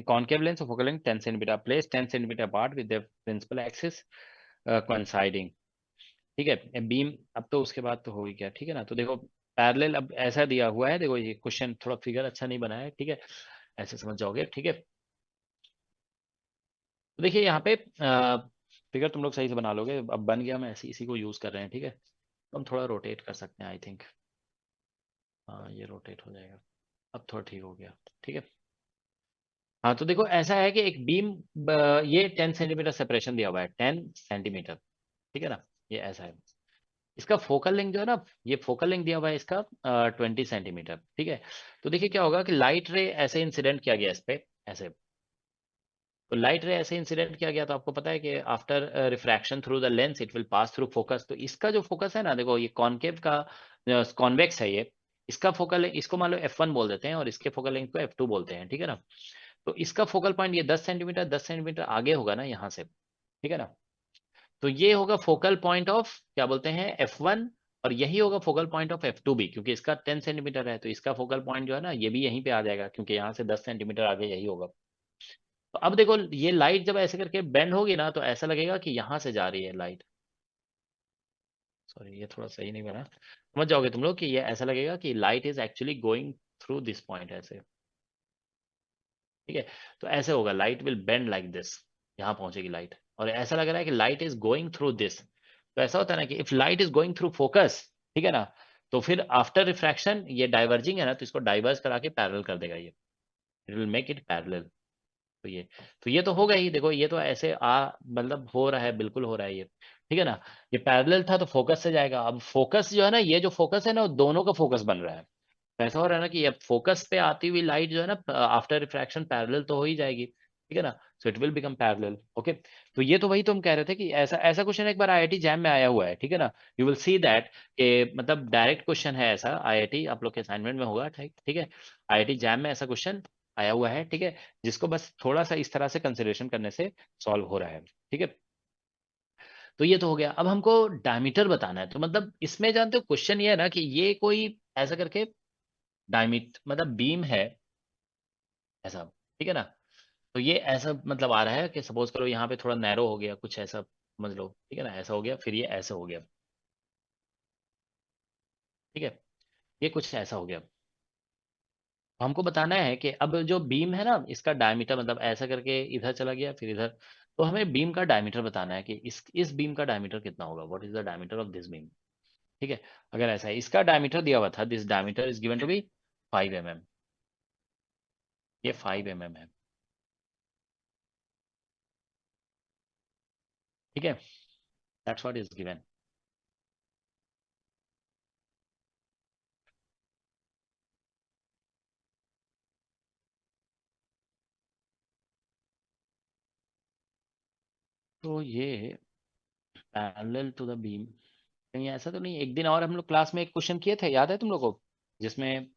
concave lens of focal length 10 centimetre, place 10 centimetre apart with the principal axis coinciding, ठीक है। बीम अब तो उसके बाद तो हो ही गया, ठीक है ना। तो देखो पैरेलल अब ऐसा दिया हुआ है, देखो ये क्वेश्चन थोड़ा फिगर अच्छा नहीं बना है, ठीक है, ऐसे समझ जाओगे, ठीक है। तो देखिए यहाँ पे फिगर तुम लोग सही से बना लोगे, अब बन गया, हम ऐसे इसी को यूज कर रहे हैं, ठीक है। तो हम थोड़ा रोटेट कर सकते हैं, आई थिंक हाँ ये रोटेट हो जाएगा, अब थोड़ा ठीक हो गया, ठीक है। हाँ तो देखो ऐसा है कि एक बीम, ये 10 सेंटीमीटर सेपरेशन दिया हुआ है, 10 सेंटीमीटर, ठीक है ना, ये ऐसा है। इसका फोकल लेंथ जो है ना, ये फोकल लेंथ दिया हुआ है इसका 20 सेंटीमीटर, ठीक है। तो देखिए क्या होगा कि लाइट रे ऐसे इंसिडेंट किया गया इस पे, ऐसे। तो लाइट रे ऐसे इंसिडेंट किया गया, तो आपको पता है कि after refraction through the lens it will pass through focus. तो इसका जो फोकस है ना, देखो ये कॉनकेव का कॉन्वेक्स है ये, इसका फोकल, इसको मान लो F1 बोल देते हैं और इसके फोकल लेंथ को F2 बोलते हैं, ठीक है ना। तो इसका फोकल पॉइंट ये 10 सेंटीमीटर आगे होगा ना यहाँ से, ठीक है ना। तो ये होगा फोकल पॉइंट ऑफ, क्या बोलते हैं, F1, और यही होगा फोकल पॉइंट ऑफ F2 भी, क्योंकि इसका 10 सेंटीमीटर है, तो इसका फोकल पॉइंट जो है ना ये भी यहीं पे आ जाएगा, क्योंकि यहाँ से 10 सेंटीमीटर आगे यही होगा। तो अब देखो ये लाइट जब ऐसे करके बेंड होगी ना, तो ऐसा लगेगा कि यहाँ से जा रही है लाइट। सॉरी ये थोड़ा सही नहीं बना, समझ जाओगे तुम लोग कि ये ऐसा लगेगा कि light is actually going through this point, ऐसे, ठीक है। तो ऐसे होगा, light will bend like this, यहाँ पहुंचेगी लाइट, और ऐसा लग रहा है कि light is going through this. तो ऐसा होता है ना कि if light is going through focus, ठीक है ना, तो फिर आफ्टर रिफ्रैक्शन ये डाइवर्जिंग है ना, तो इसको डाइवर्स करा के पैरेलल कर देगा ये, it will make it parallel. तो ये तो होगा ही, देखो ये तो ऐसे मतलब हो रहा है, बिल्कुल हो रहा है ये, ठीक है ना। ये पैरेलल था तो फोकस से जाएगा, अब फोकस जो है ना, ये जो फोकस है ना, वो दोनों का फोकस बन रहा है। तो ऐसा हो रहा है ना कि अब फोकस पे आती हुई लाइट जो है ना, आफ्टर रिफ्रैक्शन पैरेलल तो हो ही जाएगी, ठीक है ना। So it will become parallel, okay. तो ये तो वही तुम कह रहे थे कि ऐसा ऐसा क्वेश्चन एक बार आईआईटी जैम में आया हुआ है, ठीक है ना। यू विल सी दैट कि मतलब डायरेक्ट क्वेश्चन है ऐसा, आईआईटी आप लोग के असाइनमेंट में होगा, ठीक ठीक है। आईआईटी जैम में ऐसा क्वेश्चन आया हुआ है, ठीक है, जिसको बस थोड़ा सा इस तरह से कंसिडरेशन करने से सॉल्व हो रहा है, ठीक है। तो ये तो हो गया, अब हमको डायमीटर बताना है। तो मतलब इसमें जानते हो क्वेश्चन ये है ना कि ये कोई ऐसा करके डायमीटर मतलब बीम है ऐसा, ठीक है ना। तो ये ऐसा मतलब आ रहा है कि सपोज करो यहाँ पे थोड़ा नैरो हो गया, कुछ ऐसा समझ लो, ठीक है ना, ऐसा हो गया, फिर ये ऐसा हो गया, ठीक है, ये कुछ ऐसा हो गया। हमको बताना है कि अब जो बीम है ना, इसका डायमीटर मतलब ऐसा करके इधर चला गया फिर इधर, तो हमें बीम का डायमीटर बताना है कि इस बीम का डायमीटर कितना होगा, what is the diameter of this beam, ठीक है। अगर ऐसा है, इसका डायमीटर दिया हुआ था, this diameter is given to be 5 mm, ये 5 mm है, ठीक है, दैट्स व्हाट इज गिवन। तो ये पैरेलल टू द बीम, कहीं ऐसा तो नहीं, एक दिन और हम लोग क्लास में एक क्वेश्चन किए थे, याद है तुम लोगों को, जिसमें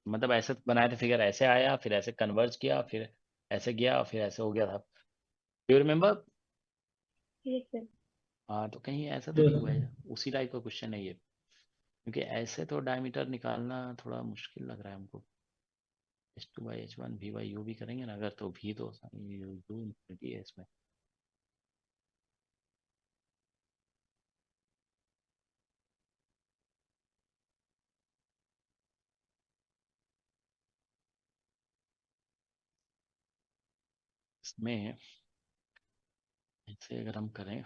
मतलब ऐसे बनाए थे फिगर, ऐसे आया फिर ऐसे कन्वर्ज किया फिर ऐसे गया फिर ऐसे हो गया था, यू रिमेम्बर। Yes, sir. हाँ तो कहीं ऐसा तो नहीं हुआ है, उसी टाइप का क्वेश्चन है ये, क्योंकि ऐसे तो डायमीटर निकालना थोड़ा मुश्किल लग रहा है हमको। H2/H1 V/U भी करेंगे ना अगर, तो भी तो U इन्फिनिटी है इसमें। इसमें ऐसे अगर हम करें,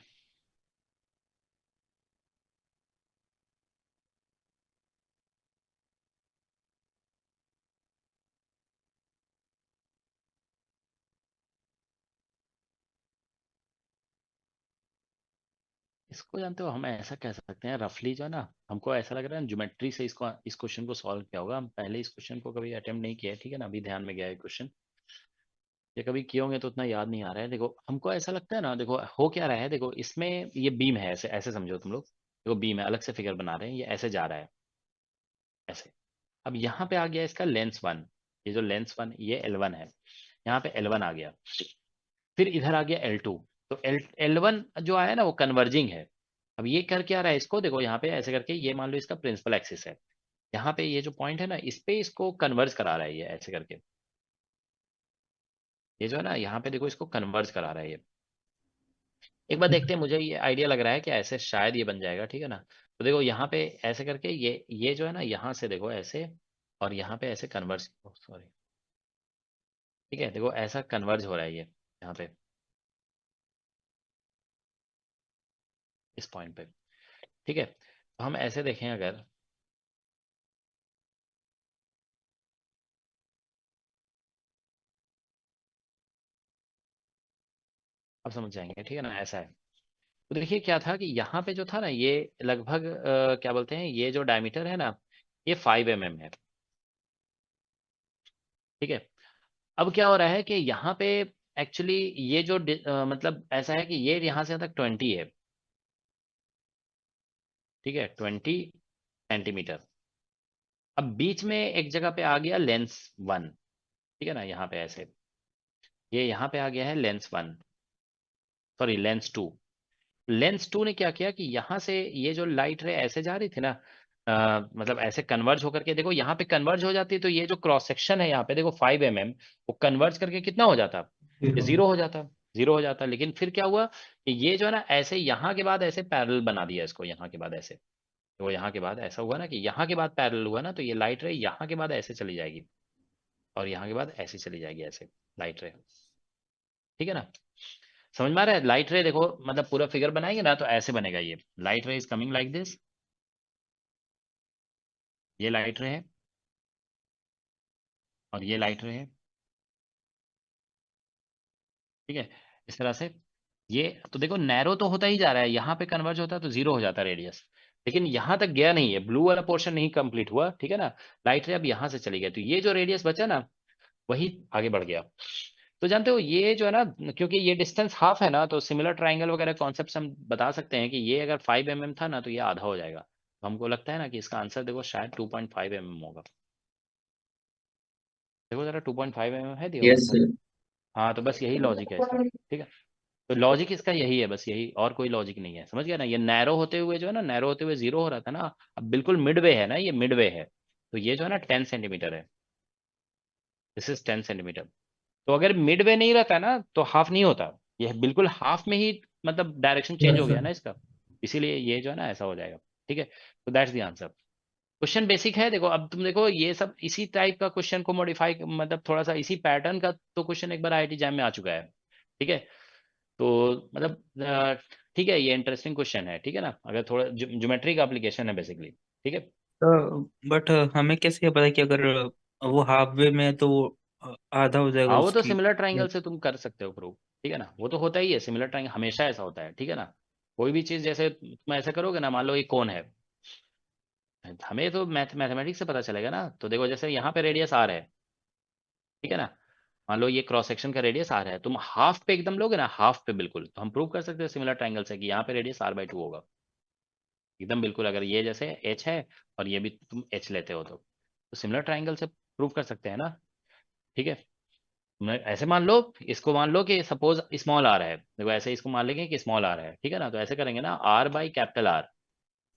इसको जानते हो, हम ऐसा कह सकते हैं रफली जो है ना, हमको ऐसा लग रहा है ज्योमेट्री से इसको, इस क्वेश्चन को सॉल्व किया होगा। हम पहले इस क्वेश्चन को कभी अटेम्प्ट नहीं किया है, ठीक है ना, अभी ध्यान में गया है क्वेश्चन, ये कभी किए होंगे तो उतना याद नहीं आ रहा है। देखो हमको ऐसा लगता है ना, देखो हो क्या रहा है, देखो इसमें ये बीम है, ऐसे ऐसे समझो तुम लोग, देखो बीम है, अलग से फिगर बना रहे हैं, ये ऐसे जा रहा है ऐसे। अब यहाँ पे आ गया इसका लेंस 1, ये जो लेंस 1 ये L1 है, यहाँ पे L1 आ गया, फिर इधर आ गया L2। तो L1 जो आया ना वो कन्वर्जिंग है। अब ये कर क्या रहा है, इसको देखो यहाँ पे ऐसे करके, ये मान लो इसका प्रिंसिपल एक्सिस है, यहाँ पे ये जो पॉइंट है ना, इस पे इसको कन्वर्ज करा रहा है ये ऐसे करके, ये जो है ना यहाँ पे देखो इसको कन्वर्ज करा रहा है ये। एक बार देखते हैं, मुझे ये आइडिया लग रहा है कि ऐसे शायद ये बन जाएगा, ठीक है ना। तो देखो यहाँ पे ऐसे करके ये जो है ना, यहाँ से देखो ऐसे, और यहाँ पे ऐसे कन्वर्ज, सॉरी, ठीक है, देखो ऐसा कन्वर्ज हो रहा है ये यहाँ पे, इस पॉइंट पे, ठीक है। तो हम ऐसे देखें अगर, अब समझ जाएंगे, ठीक है ना, ऐसा है। तो देखिए क्या था कि यहाँ पे जो था ना, ये लगभग क्या बोलते हैं, ये जो डायमीटर है ना, ये 5 mm है, ठीक है। अब क्या हो रहा है कि यहाँ पे एक्चुअली ये जो मतलब ऐसा है कि ये यहाँ से तक 20 है, ठीक है, 20 cm। अब बीच में एक जगह पे आ गया लेंस 1, ठीक है ना, यहाँ पे ऐसे, ये यहाँ पे आ गया है लेंस 1, सॉरी लेंस 2। लेंस 2 ने क्या किया कि यहाँ से ये जो लाइट रे ऐसे जा रही थी ना, मतलब ऐसे कन्वर्ज होकर के, देखो यहाँ पे कन्वर्ज हो जाती, तो ये जो क्रॉस सेक्शन है यहाँ पे देखो 5 mm, वो कन्वर्ज करके कितना हो जाता, ये 0 हो जाता, 0 हो जाता। लेकिन फिर क्या हुआ कि ये जो है ना ऐसे यहाँ के बाद ऐसे पैरेलल बना दिया इसको, यहाँ के बाद ऐसे, तो यहाँ के बाद ऐसा हुआ ना कि यहाँ के बाद पैरेलल हुआ ना, तो ये लाइट रे यहाँ के बाद ऐसे चली जाएगी, और यहाँ के बाद ऐसे चली जाएगी, ऐसे लाइट रे, ठीक है ना। समझ में आ रहा है? लाइट रे देखो, मतलब पूरा फिगर बनाएंगे ना तो ऐसे बनेगा, ये लाइट रे इज कमिंग लाइक दिस, ये लाइट रे है और ये लाइट रे है, ठीक है, इस तरह से। ये तो देखो नैरो तो होता ही जा रहा है, यहाँ पे कन्वर्ज होता है तो 0 हो जाता है रेडियस, लेकिन यहाँ तक गया नहीं है, ब्लू वाला पोर्शन नहीं कंप्लीट हुआ, ठीक है ना। लाइट रे अब यहाँ से चली गई, तो ये जो रेडियस बचा ना, वही आगे बढ़ गया। तो जानते हो ये जो है ना, क्योंकि ये डिस्टेंस हाफ है ना, तो सिमिलर ट्राइंगल वगैरह कॉन्सेप्ट हम बता सकते हैं कि ये अगर 5 mm था ना, तो ये आधा हो जाएगा। तो हमको लगता है ना कि इसका आंसर देखो शायद 2.5 mm होगा। देखो जरा 2.5 mm है दिया हुआ यस आंसर। सर। हाँ, तो बस यही लॉजिक है इसका, ठीक है। तो लॉजिक इसका यही है, बस यही, और कोई लॉजिक नहीं है, समझ गया ना। ये नैरो होते हुए जो है ना, नैरो होते हुए 0 हो रहा था ना, अब बिल्कुल मिडवे है ना, ये मिडवे है, तो ये जो है ना 10 cm है, दिस इज 10 cm। तो अगर मिडवे नहीं रहता ना तो हाफ नहीं होता, ये बिल्कुल हाफ में ही, मतलब डायरेक्शन चेंज Yes, हो गया sir. ना इसका, इसीलिए ये जो है ना ऐसा हो जाएगा, ठीक है। तो that's the answer. Question basic है, देखो अब तुम देखो ये सब इसी टाइप का क्वेश्चन को मॉडिफाई, मतलब थोड़ा सा इसी पैटर्न का तो क्वेश्चन एक बार आईआईटी जैम में आ चुका है, ठीक है। तो मतलब ठीक है, ये इंटरेस्टिंग क्वेश्चन है, ठीक है ना, अगर थोड़ा ज्योमेट्री का एप्लीकेशन है बेसिकली, ठीक है। बट हमें कैसे पता कि अगर वो हाफ वे में है तो वो आधा हो जाएगा हाँ, वो तो उसकी। सिमिलर ट्राइंगल से तुम कर सकते हो प्रूव, ठीक है ना, वो तो होता ही है, सिमिलर ट्राइंगल हमेशा ऐसा होता है, ठीक है ना। कोई भी चीज जैसे तुम ऐसे करोगे ना, मान लो ये कौन है, हमें तो मैथमेटिक्स से पता चलेगा ना। तो देखो जैसे यहाँ पे रेडियस आर है, ठीक है ना, मान लो ये क्रॉस सेक्शन का रेडियस आर है, तुम हाफ पे एकदम लोगे ना, हाफ पे बिल्कुल, तो हम प्रूव कर सकते हैं सिमिलर ट्राइंगल से कि यहाँ पे रेडियस r/2 होगा, एकदम बिल्कुल। अगर ये जैसे h है और ये भी तुम h लेते हो, तो सिमिलर ट्राइंगल से प्रूव कर सकते हैं ना, ठीक है। मैं ऐसे मान लो, इसको मान लो कि सपोज स्मॉल आर है, देखो ऐसे इसको मान लेंगे कि स्मॉल आर है, ठीक है ना, तो ऐसे करेंगे ना r/कैपिटल आर,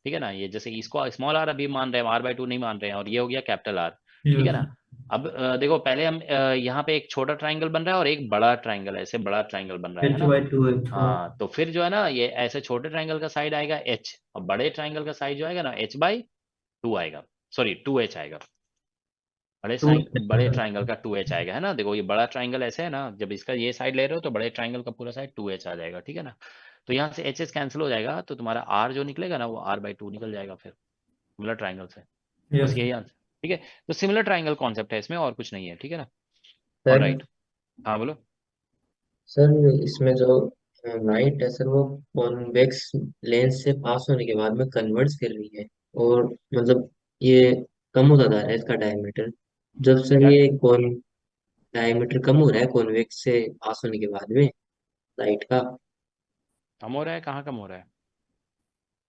ठीक है ना। ये जैसे इसको स्मॉल आर अभी मान रहे हैं, r/2 नहीं मान रहे हैं, और ये हो गया कैपिटल आर, ठीक है Yes, ना। sir. अब देखो पहले हम यहाँ पे एक छोटा ट्राइंगल बन रहा है और एक बड़ा ट्राइंगल, ऐसे बड़ा ट्राइंगल बन रहा है H ना। by 2H. हाँ, तो फिर जो है ना, ये ऐसे छोटे ट्राइंगल का साइड आएगा h, और बड़े ट्राइंगल का साइड जो आएगा ना h/2 आएगा, सॉरी 2h आएगा, बड़े ट्राइंगल का 2h आएगा, है ना। देखो ये बड़ा ट्राइंगल ऐसे है ना, जब इसका ये साइड ले रहे हो तो बड़े ट्राइंगल का पूरा साइड 2h आ जाएगा, ठीक है ना। तो यहाँ से एच कैंसिल हो जाएगा, तो तुम्हारा r जो निकलेगा ना, वो r/2 निकल जाएगा फिर सिमिलर ट्राइंगल से। Yes, बस sir. यही आंसर, ठीक है। तो सिमिलर ट्राइंगल कॉन्सेप्ट है इसमें, और कुछ नहीं है, ठीक है ना। और सर राइट, हाँ बोलो। सर इसमें जो लाइट है सर वो कॉन्वेक्स लेंस से पास होने के बाद में कन्वर्ज कर रही है, और मतलब ये कम होता जा रहा है इसका डायमीटर। जब सर क्या ये कौन डायमीटर कम हो रहा है कॉन्वेक्स से पास होने के बाद में लाइट का। कम हो रहा है, कहाँ कम हो रहा है,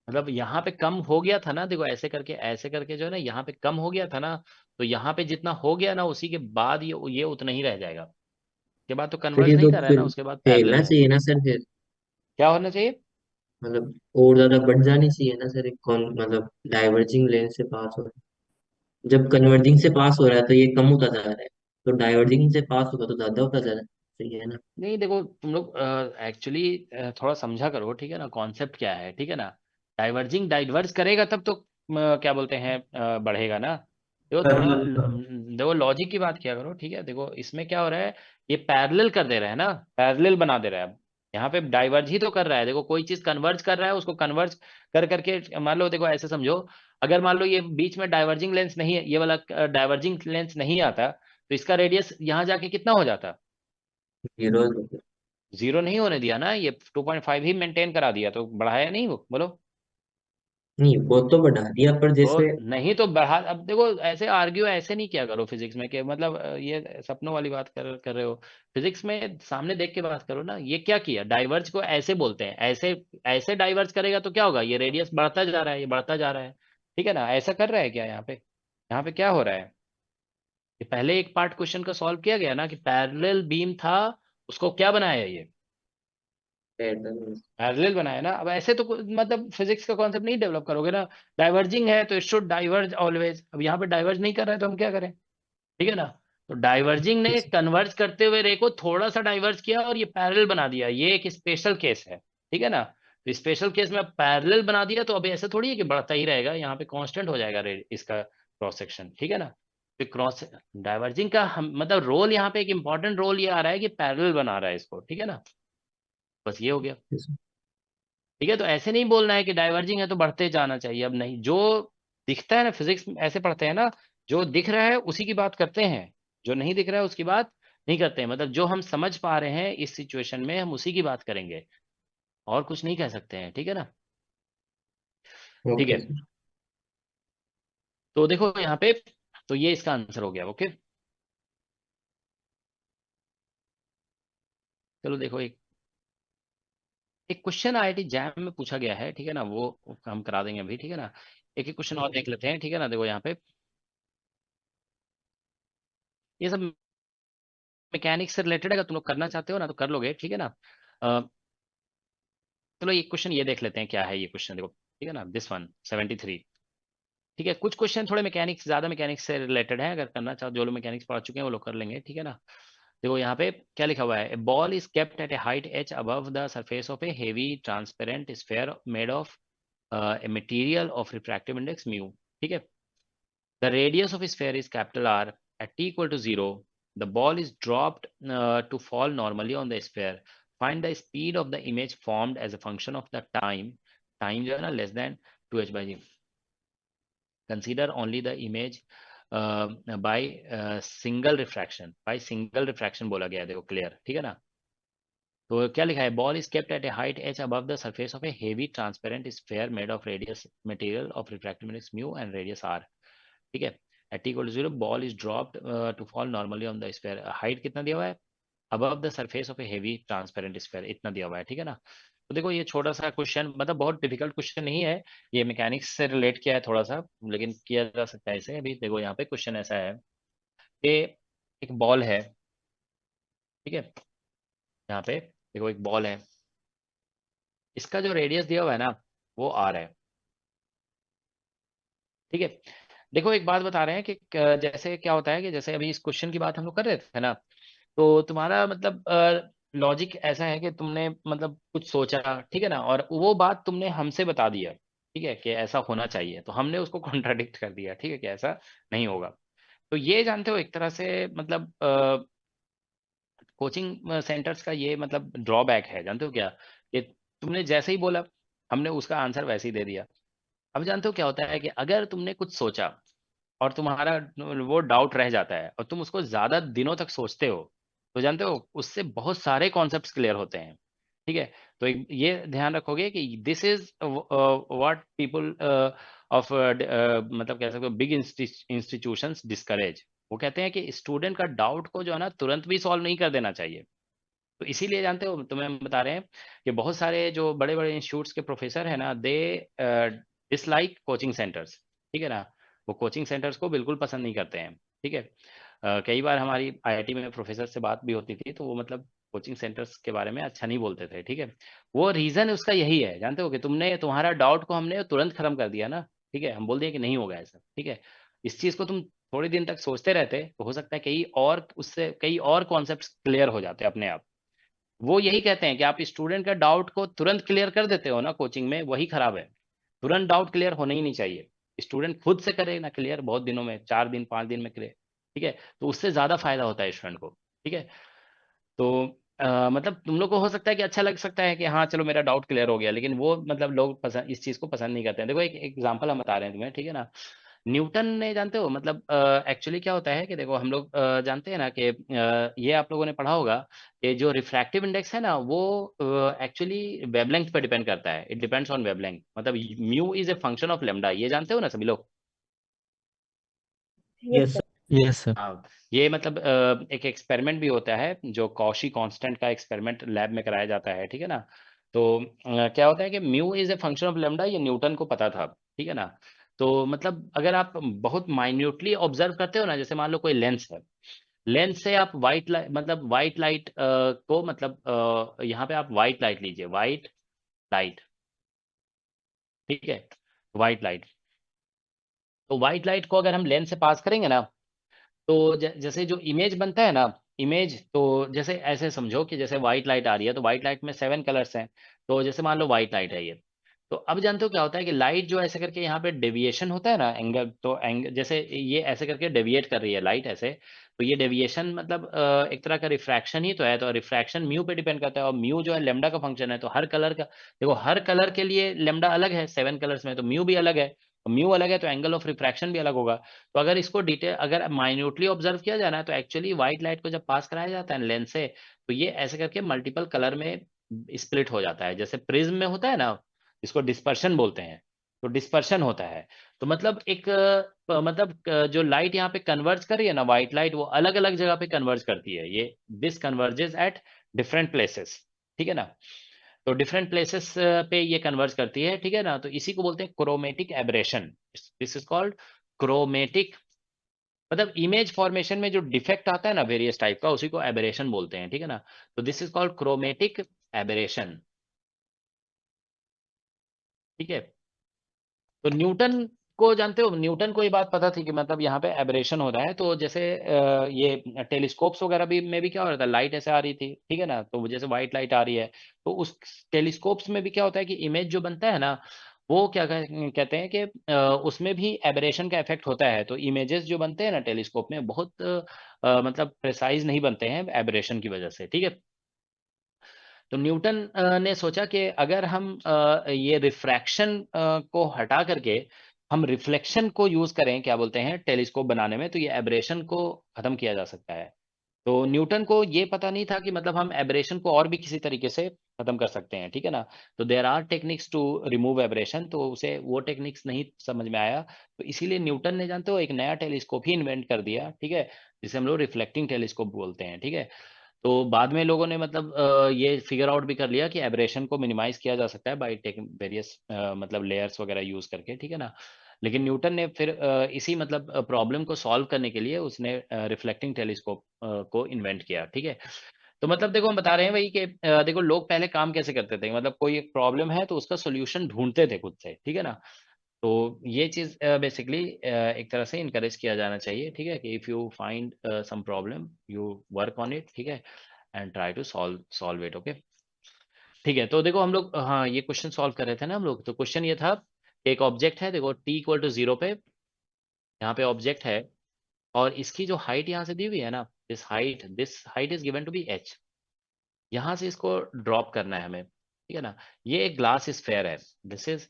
मतलब यहाँ पे कम हो गया था ना, देखो ऐसे करके जो है ना, यहाँ पे कम हो गया था ना, तो यहाँ पे जितना हो गया ना, उसी के बाद ये उतना ही रह जाएगा, उसके बाद तो फिर कन्वर्ज ये नहीं तो कर रहा है फिर ना, उसके बाद फैलना पैरेलल है। चाहिए ना सर फिर, क्या होना चाहिए? मतलब और ज्यादा बढ़ जानी चाहिए ना सर, कौन मतलब डाइवर्जिंग लेंस से पास हो, जब कन्वर्जिंग से पास हो रहा है तो ये कम होता जा रहा है, तो डाइवर्जिंग से पास होगा तो ज्यादा होता जा रहा है, सही है ना। नहीं देखो तुम लोग एक्चुअली थोड़ा समझा करो, ठीक है ना, कॉन्सेप्ट क्या है, ठीक है ना। डाइवर्जिंग डाइवर्ज करेगा तब तो क्या बोलते हैं, बढ़ेगा ना। देखो थोड़ा Parallel, sir. देखो लॉजिक की बात किया करो, ठीक है। देखो इसमें क्या हो रहा है, ये पैरेलल कर दे रहा है ना, पैरेलल बना दे रहा है। यहाँ पे डाइवर्ज ही तो कर रहा है। देखो कोई चीज कन्वर्ज कर रहा है, उसको कन्वर्ज कर करके, मान लो देखो ऐसे समझो, अगर मान लो ये बीच में डाइवर्जिंग लेंस नहीं है, ये वाला डाइवर्जिंग लेंस नहीं आता, तो इसका रेडियस यहाँ जाके कितना हो जाता? 0। जीरो नहीं होने दिया ना, ये 2.5 ही मेंटेन करा दिया, तो बढ़ाया नहीं वो, बोलो। नहीं, वो तो बढ़ा दिया, पर तो जैसे नहीं तो बढ़ा, अब देखो ऐसे आर्ग्यू ऐसे नहीं किया करो फिजिक्स में, कि मतलब ये सपनों वाली बात कर रहे हो। फिजिक्स में सामने देख के बात करो ना। ये क्या किया, डाइवर्ज को ऐसे बोलते हैं, ऐसे ऐसे डाइवर्ज करेगा तो क्या होगा, ये रेडियस बढ़ता जा रहा है, ये बढ़ता जा रहा है, ठीक है ना। ऐसा कर रहा है क्या यहाँ पे? यहाँ पे क्या हो रहा है, कि पहले एक पार्ट क्वेश्चन का सॉल्व किया गया ना, कि पैरेलल बीम था, उसको क्या बनाया ये, पैटर्न। पैरेलल बनाया ना। अब ऐसे तो मतलब फिजिक्स का कॉन्सेप्ट नहीं डेवलप करोगे ना। डाइवर्जिंग है तो इट शुड डाइवर्ज ऑलवेज। अब यहाँ पे डाइवर्ज नहीं कर रहा है तो हम क्या करें, ठीक है ना। तो डाइवर्जिंग ने कन्वर्ज करते हुए रे को थोड़ा सा डाइवर्ज किया और ये पैरेलल बना दिया, ये एक स्पेशल केस है, ठीक है ना। तो स्पेशल केस में पैरेलल बना दिया, तो अभी ऐसे थोड़ी है कि बढ़ता ही रहेगा, यहाँ पे कांस्टेंट हो जाएगा इसका क्रॉस सेक्शन, ठीक है ना। तो क्रॉस डाइवर्जिंग का हम मतलब रोल, यहाँ पे एक इंपॉर्टेंट रोल ये आ रहा है कि पैरेलल बना रहा है इसको, ठीक है ना। बस ये हो गया, ठीक है। तो ऐसे नहीं बोलना है कि डाइवर्जिंग है तो बढ़ते जाना चाहिए, अब नहीं। जो दिखता है ना, फिजिक्स में ऐसे पढ़ते हैं ना, जो दिख रहा है उसी की बात करते हैं, जो नहीं दिख रहा है उसकी बात नहीं करते हैं। मतलब जो हम समझ पा रहे हैं इस सिचुएशन में, हम उसी की बात करेंगे, और कुछ नहीं कह सकते हैं, ठीक है ना। ठीक ओके है, सर। तो देखो यहाँ पे, तो ये इसका आंसर हो गया, ओके। चलो देखो, एक एक क्वेश्चन आईआईटी जैम में पूछा गया है, ठीक है ना, वो हम करा देंगे अभी, ठीक है ना। एक एक क्वेश्चन और देख लेते हैं, ठीक है ना। देखो यहाँ पे ये सब मैकेनिक्स से रिलेटेड है, अगर तुम लोग करना चाहते हो ना तो कर लोगे, ठीक है ना। चलो एक क्वेश्चन ये देख लेते हैं, क्या है ये क्वेश्चन, देखो, ठीक है ना। दिस वन 73, ठीक है। कुछ क्वेश्चन थोड़े मैकेनिक्स, ज्यादा मैकेनिक्स से रिलेटेड है, अगर करना चाहो, जो लोग मैकेनिक्स पढ़ चुके हैं वो लोग कर लेंगे, ठीक है ना। देखो यहाँ पे क्या लिखा हुआ है, ball is kept at A height h above the surface of a heavy transparent sphere made of a material of refractive index mu, ठीक है। The radius of a sphere is capital R. At t equal to 0, the ball is dropped to fall normally on the sphere. Find the speed of the image formed as a function of the time. Time जो है ना less than 2h by g. Consider only the image by single refraction. By single refraction बोला गया है, देखो clear, ठीक है ना। तो क्या लिखा है, ball is kept at A height h above the surface of a heavy transparent sphere made of radius material of refractive index mu and radius r, ठीक है। At equal to 0 ball is dropped to fall normally on the sphere. Height कितना दिया हुआ है, above the surface of a heavy transparent sphere, इतना दिया हुआ है, ठीक है ना। तो देखो ये छोटा सा क्वेश्चन, मतलब बहुत डिफिकल्ट क्वेश्चन नहीं है, ये मैकेनिक्स से रिलेट किया है थोड़ा सा, लेकिन किया जा सकता है इसे। अभी देखो यहाँ पे क्वेश्चन ऐसा है कि एक बॉल है, ठीक है। यहाँ पे देखो एक बॉल है, इसका जो रेडियस दिया हुआ है ना वो आर है, ठीक है। देखो एक बात बता रहे हैं कि जैसे क्या होता है कि जैसे अभी इस क्वेश्चन की बात हम लोग कर रहे थे ना, तो तुम्हारा मतलब लॉजिक ऐसा है कि तुमने मतलब कुछ सोचा, ठीक है ना, और वो बात तुमने हमसे बता दिया, ठीक है, कि ऐसा होना चाहिए, तो हमने उसको कॉन्ट्राडिक्ट कर दिया, ठीक है, कि ऐसा नहीं होगा। तो ये जानते हो एक तरह से मतलब कोचिंग सेंटर्स का ये मतलब ड्रॉबैक है, जानते हो क्या, कि तुमने जैसे ही बोला हमने उसका आंसर वैसे ही दे दिया। अब जानते हो क्या होता है कि अगर तुमने कुछ सोचा और तुम्हारा वो डाउट रह जाता है और तुम उसको ज्यादा दिनों तक सोचते हो, तो जानते हो उससे बहुत सारे कॉन्सेप्ट्स क्लियर होते हैं, ठीक है। तो ये ध्यान रखोगे कि this is what people of मतलब कह सकते हो बिग इंस्टीट्यूशंस डिस्करेज। वो कहते हैं कि स्टूडेंट का डाउट को जो है ना तुरंत भी सॉल्व नहीं कर देना चाहिए। तो इसीलिए जानते हो तुम्हें हम बता रहे हैं कि बहुत सारे जो बड़े बड़े इंस्टीट्यूट्स के प्रोफेसर है ना, दे डिसलाइक कोचिंग सेंटर्स, ठीक है ना। वो कोचिंग सेंटर्स को बिल्कुल पसंद नहीं करते हैं, ठीक है। कई बार हमारी आईआईटी में प्रोफेसर से बात भी होती थी, तो वो मतलब कोचिंग सेंटर्स के बारे में अच्छा नहीं बोलते थे, ठीक है। वो रीजन उसका यही है, जानते हो, कि तुमने तुम्हारा डाउट को हमने तुरंत खत्म कर दिया ना, ठीक है, हम बोल दिए कि नहीं होगा ऐसा, ठीक है। इस चीज को तुम थोड़े दिन तक सोचते रहते तो हो सकता है कई और उससे कई और कॉन्सेप्ट क्लियर हो जाते अपने आप। वो यही कहते हैं कि आप स्टूडेंट का डाउट को तुरंत क्लियर कर देते हो ना कोचिंग में, वही खराब है। तुरंत डाउट क्लियर होना ही नहीं चाहिए। स्टूडेंट खुद से करे ना क्लियर, बहुत दिनों में, 4 दिन 5 दिन में क्लियर, ठीक है, तो उससे ज्यादा फायदा होता है स्टूडेंट को, ठीक है। तो मतलब तुम लोग को हो सकता है कि अच्छा लग सकता है कि हाँ चलो मेरा डाउट क्लियर हो गया, लेकिन वो मतलब लोग पसंद इस चीज को पसंद नहीं करते हैं। देखो एक एग्जांपल हम बता रहे हैं तुम्हें, ठीक है ना। न्यूटन ने जानते हो मतलब एक्चुअली क्या होता है कि देखो हम लोग जानते हैं ना कि ये आप लोगों ने पढ़ा होगा कि जो रिफ्रैक्टिव इंडेक्स है ना वो एक्चुअली वेवलेंथ पे डिपेंड करता है। इट डिपेंड्स ऑन वेवलेंथ, मतलब mu is a function of lambda, ये जानते हो ना सभी लोग। Yes sir. Yes sir. हाँ, ये मतलब एक एक्सपेरिमेंट भी होता है जो कॉशी कांस्टेंट का एक्सपेरिमेंट लैब में कराया जाता है, ठीक है ना। तो क्या होता है कि mu is a function of lambda, ये न्यूटन को पता था, ठीक है ना। तो मतलब अगर आप बहुत माइन्यूटली ऑब्जर्व करते हो ना, जैसे मान लो कोई लेंस है, लेंस से आप वाइट लाइट मतलब वाइट लाइट को मतलब यहाँ पे आप वाइट लाइट लीजिए, वाइट लाइट, ठीक है, वाइट लाइट। तो वाइट लाइट को अगर हम लेंस से पास करेंगे ना, तो जैसे जो इमेज बनता है ना, इमेज तो जैसे ऐसे समझो कि जैसे व्हाइट लाइट आ रही है, तो व्हाइट लाइट में 7 कलर्स हैं। तो जैसे मान लो व्हाइट लाइट है ये, तो अब जानते हो क्या होता है कि लाइट जो ऐसे करके यहाँ पे डेविएशन होता है ना, एंगल, तो एंगल जैसे ये ऐसे करके डेविएट कर रही है लाइट ऐसे, तो ये डेविएशन मतलब एक तरह का रिफ्रैक्शन ही तो है। तो रिफ्रैक्शन म्यू पे डिपेंड करता है, और म्यू जो है लेमडा का फंक्शन है। तो हर कलर का देखो, हर कलर के लिए लेमडा अलग है 7 कलर्स में, तो म्यू भी अलग है। म्यू अलग है तो एंगल ऑफ रिफ्रैक्शन भी अलग होगा। तो अगर इसको डिटेल अगर माइन्यूटली ऑब्जर्व किया जाए ना, तो एक्चुअली व्हाइट लाइट को जब पास कराया जाता है लेंस से, तो ये ऐसे करके मल्टीपल कलर में स्प्लिट हो जाता है, जैसे प्रिज्म में होता है ना, इसको डिस्पर्शन बोलते हैं। तो डिस्पर्शन होता है। तो मतलब एक मतलब जो लाइट यहाँ पे कन्वर्ज कर रही है ना, व्हाइट लाइट, वो अलग अलग जगह पे कन्वर्ज करती है। ये this converges at different places, ठीक है ना। तो डिफरेंट प्लेसेस पे ये कन्वर्ज करती है, ठीक है ना। तो इसी को बोलते हैं chromatic aberration. This is called chromatic, मतलब इमेज फॉर्मेशन में जो डिफेक्ट आता है ना वेरियस टाइप का, उसी को एबरेशन बोलते हैं, ठीक है ना। तो this is called chromatic aberration, ठीक है। तो न्यूटन को जानते हो, न्यूटन को ये बात पता थी कि मतलब यहाँ पे एबरेशन हो रहा है। तो जैसे ये टेलीस्कोप्स वगैरह भी में भी क्या हो रहा था, लाइट ऐसे आ रही थी, ठीक है ना। तो जैसे व्हाइट लाइट आ रही है, तो उस टेलीस्कोप्स में भी क्या होता है कि इमेज जो बनता है ना, वो क्या कहते हैं कि उसमें भी एबरेशन का इफेक्ट होता है। तो इमेजेस जो बनते हैं ना टेलीस्कोप में, बहुत मतलब प्रिसाइज नहीं बनते हैं एबरेशन की वजह से, ठीक है। तो न्यूटन ने सोचा कि अगर हम ये रिफ्रैक्शन को हटा करके हम रिफ्लेक्शन को यूज करें, क्या बोलते हैं, टेलीस्कोप बनाने में, तो ये एब्रेशन को खत्म किया जा सकता है। तो न्यूटन को ये पता नहीं था कि मतलब हम एब्रेशन को और भी किसी तरीके से खत्म कर सकते हैं, ठीक है ना। तो there are techniques to remove aberration, तो उसे वो टेक्निक्स नहीं समझ में आया। तो इसीलिए न्यूटन ने जानते हो एक नया टेलीस्कोप ही इन्वेंट कर दिया, ठीक है, जिसे हम लोग रिफ्लेक्टिंग टेलीस्कोप बोलते हैं, ठीक है। तो बाद में लोगों ने मतलब ये फिगर आउट भी कर लिया कि एब्रेशन को मिनिमाइज किया जा सकता है बाय टेकिंग वेरियस मतलब लेयर्स वगैरह यूज करके, ठीक है ना। लेकिन न्यूटन ने फिर इसी मतलब प्रॉब्लम को सॉल्व करने के लिए उसने रिफ्लेक्टिंग टेलीस्कोप को इन्वेंट किया, ठीक है। तो मतलब देखो हम बता रहे हैं भाई कि देखो लोग पहले काम कैसे करते थे, मतलब कोई एक प्रॉब्लम है तो उसका सोल्यूशन ढूंढते थे खुद से, ठीक है ना। तो ये चीज बेसिकली एक तरह से इनकरेज किया जाना चाहिए, ठीक है, कि if you find some problem you work on it, ठीक है, and try to solve it, okay. ठीक है, तो देखो हम लोग हाँ ये क्वेश्चन सॉल्व कर रहे थे ना हम लोग। तो क्वेश्चन ये था, एक ऑब्जेक्ट है, देखो t इक्वल टू 0 पे, यहाँ पे ऑब्जेक्ट है, और इसकी जो हाइट यहाँ से दी हुई है ना, this height is given to be h। यहाँ से इसको ड्रॉप करना है हमें, ठीक है ना। ये एक ग्लास स्फेयर है, दिस इज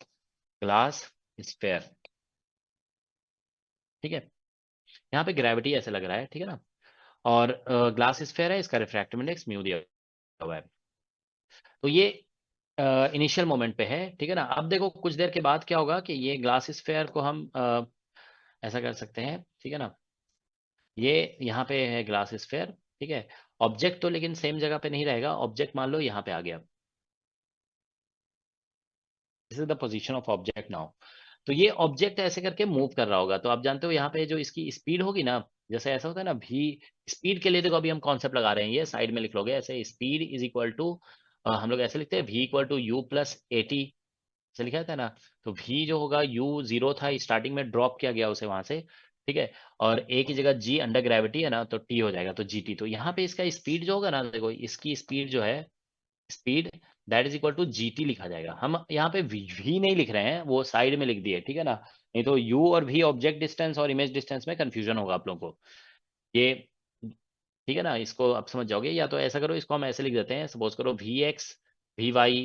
ग्लास स्फेयर, ठीक है। यहाँ पे ग्रेविटी ऐसे लग रहा है, ठीक है ना। और ग्लास स्फेयर है, इसका रिफ्रैक्टिव इंडेक्स म्यू दिया हुआ है। तो ये इनिशियल मोमेंट पे है, ठीक है ना। अब देखो कुछ देर के बाद क्या होगा कि ये ग्लास स्फेयर को हम ऐसा कर सकते हैं, ठीक है ना। ये यहाँ पे है ग्लास स्फेयर, ठीक है। ऑब्जेक्ट तो लेकिन सेम जगह पे नहीं रहेगा, ऑब्जेक्ट मान लो यहाँ पे आ गया, this is the position of object now. तो ये ऑब्जेक्ट ऐसे करके मूव कर रहा होगा, तो आप जानते हो यहाँ पे जो इसकी स्पीड होगी ना, जैसे ऐसा होता है ना भी, स्पीड के लिए देखो अभी हम कॉन्सेप्ट लगा रहे हैं, ये साइड में लिख लोगे ऐसे, स्पीड इज इक्वल टू, हम लोग ऐसे लिखते हैं v equal to u plus a t, से लिखा था ना। तो v जो होगा, u 0 था स्टार्टिंग में, ड्रॉप किया गया उसे वहां से, ठीक है। और a की जगह g अंडर ग्रेविटी है ना, तो t हो जाएगा, तो gt। तो यहाँ पे इसका स्पीड जो होगा ना, देखो इसकी स्पीड जो है, speed that is equal to gt लिखा जाएगा। हम यहाँ पे v नहीं लिख रहे हैं, वो साइड में लिख दिए, ठीक है ना। नहीं तो u और v ऑब्जेक्ट डिस्टेंस और इमेज डिस्टेंस में कंफ्यूजन होगा आप लोगों को। ये ठीक है ना, इसको आप समझ जाओगे। या तो ऐसा करो, इसको हम ऐसे लिख देते हैं, सपोज करो v x v y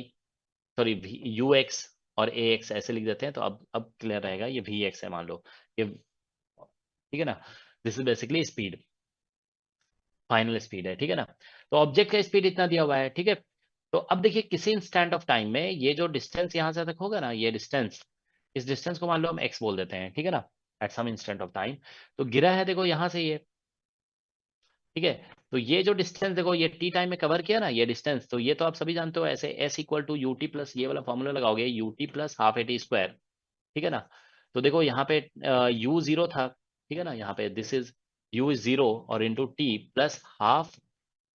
sorry u x और ए एक्स ऐसे लिख देते हैं, तो अब क्लियर रहेगा। ये वी एक्स है मान लो, ये ठीक है ना, this is basically speed, final speed है, ठीक है ना। तो ऑब्जेक्ट का स्पीड इतना दिया हुआ है, ठीक है। तो अब देखिए किसी इंस्टेंट ऑफ टाइम में ये जो डिस्टेंस यहाँ से तक होगा ना, ये डिस्टेंस, इस डिस्टेंस को मान लो हम एक्स बोल देते हैं, ठीक है ना, at some instant of time. तो गिरा है देखो यहाँ से ये, ठीक है। तो ये जो डिस्टेंस देखो, ये टी टाइम में कवर किया ना ये डिस्टेंस, तो ये तो आप सभी जानते हो, ऐसे s equal to u t plus ये वाला फॉर्मूला लगाओगे, u t plus half a t square, ठीक है ना। तो देखो यहाँ पे u जीरो था, ठीक है ना, यहाँ पे this is u is zero और इंटू टी प्लस हाफ,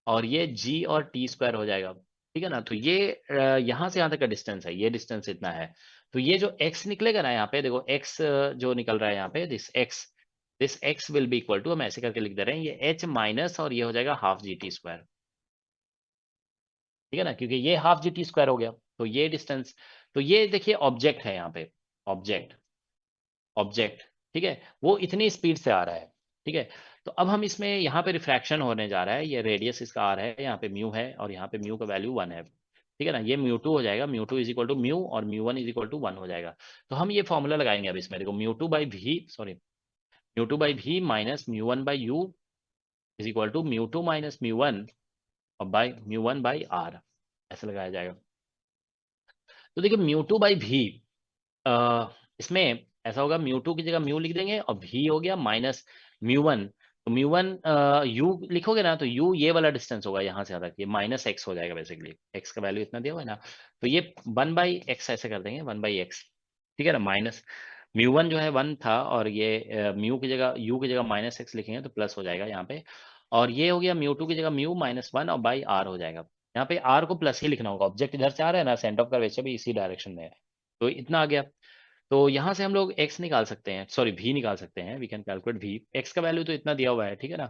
और ये g और t स्क्वायर हो जाएगा, ठीक है ना। तो ये यहाँ से यहाँ तक का डिस्टेंस है, ये डिस्टेंस इतना है। तो ये जो x निकलेगा ना यहाँ पे देखो, x जो निकल रहा है यहाँ पे, this x will be equal to, हम ऐसे करके लिख दे रहे हैं, ये h माइनस और ये हो जाएगा हाफ जी टी स्क्वायर, ठीक है ना, क्योंकि ये हाफ जी टी स्क्वायर हो गया। तो ये डिस्टेंस, तो ये देखिए ऑब्जेक्ट है यहाँ पे, ऑब्जेक्ट ऑब्जेक्ट, ठीक है, वो इतनी स्पीड से आ रहा है, ठीक है। तो अब हम इसमें यहाँ पे रिफ्रैक्शन होने जा रहा है, ये रेडियस इसका आर है, यहाँ पे म्यू है और यहाँ पे म्यू का वैल्यू 1 है, ठीक है ना। ये म्यू टू हो जाएगा, mu two is equal to mu और mu one is equal to 1 हो जाएगा। तो हम ये फॉर्मूला लगाएंगे अब इसमें, देखो mu two by V sorry mu two by we minus mu one by you is equal to mu two minus mu one और by mu one by are, ऐसे लगाया जाएगा। तो देखिए म्यू टू बाई वी, इसमें ऐसा होगा, mu to की जगह म्यू लिख देंगे और भी हो गया माइनस म्यू वन। तो म्यू वन यू लिखोगे ना, तो यू ये वाला डिस्टेंस होगा यहाँ से यहाँ तक, ये माइनस एक्स हो जाएगा, बेसिकली एक्स का वैल्यू इतना दिया हुआ है ना। तो ये 1/x ऐसे कर देंगे, 1/x, ठीक है ना, माइनस म्यू वन जो है 1 था, और ये म्यू की जगह यू की जगह माइनस एक्स लिखेंगे तो प्लस हो जाएगा यहाँ पे। और ये हो गया म्यू टू की जगह म्यू माइनस 1 और बाई आर हो जाएगा। यहाँ पे आर को प्लस ही लिखना होगा, ऑब्जेक्ट इधर से आ रहा है ना, सेंटर ऑफ कर्वेचर भी इसी डायरेक्शन में है, तो इतना आ गया। तो यहाँ से हम लोग x निकाल सकते हैं, सॉरी v निकाल सकते हैं, we can calculate v, x का वैल्यू तो इतना दिया हुआ है, ठीक है ना।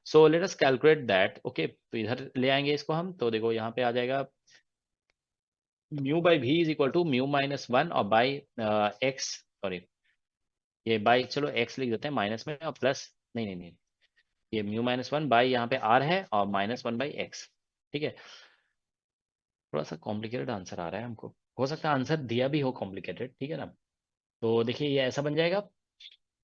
So let us calculate that, okay. तो इधर ले आएंगे इसको हम, तो देखो यहाँ पे आ जाएगा mu by v is equal to mu minus 1 और बाई x सॉरी ये बाई, चलो x लिख देते हैं माइनस में और प्लस, नहीं नहीं नहीं, ये म्यू माइनस 1 बाई यहाँ पे r है और माइनस 1 बाई x, ठीक है। थोड़ा सा कॉम्प्लिकेटेड आंसर आ रहा है हमको, हो सकता है आंसर दिया भी हो कॉम्प्लिकेटेड, ठीक है ना। तो देखिए ये ऐसा बन जाएगा।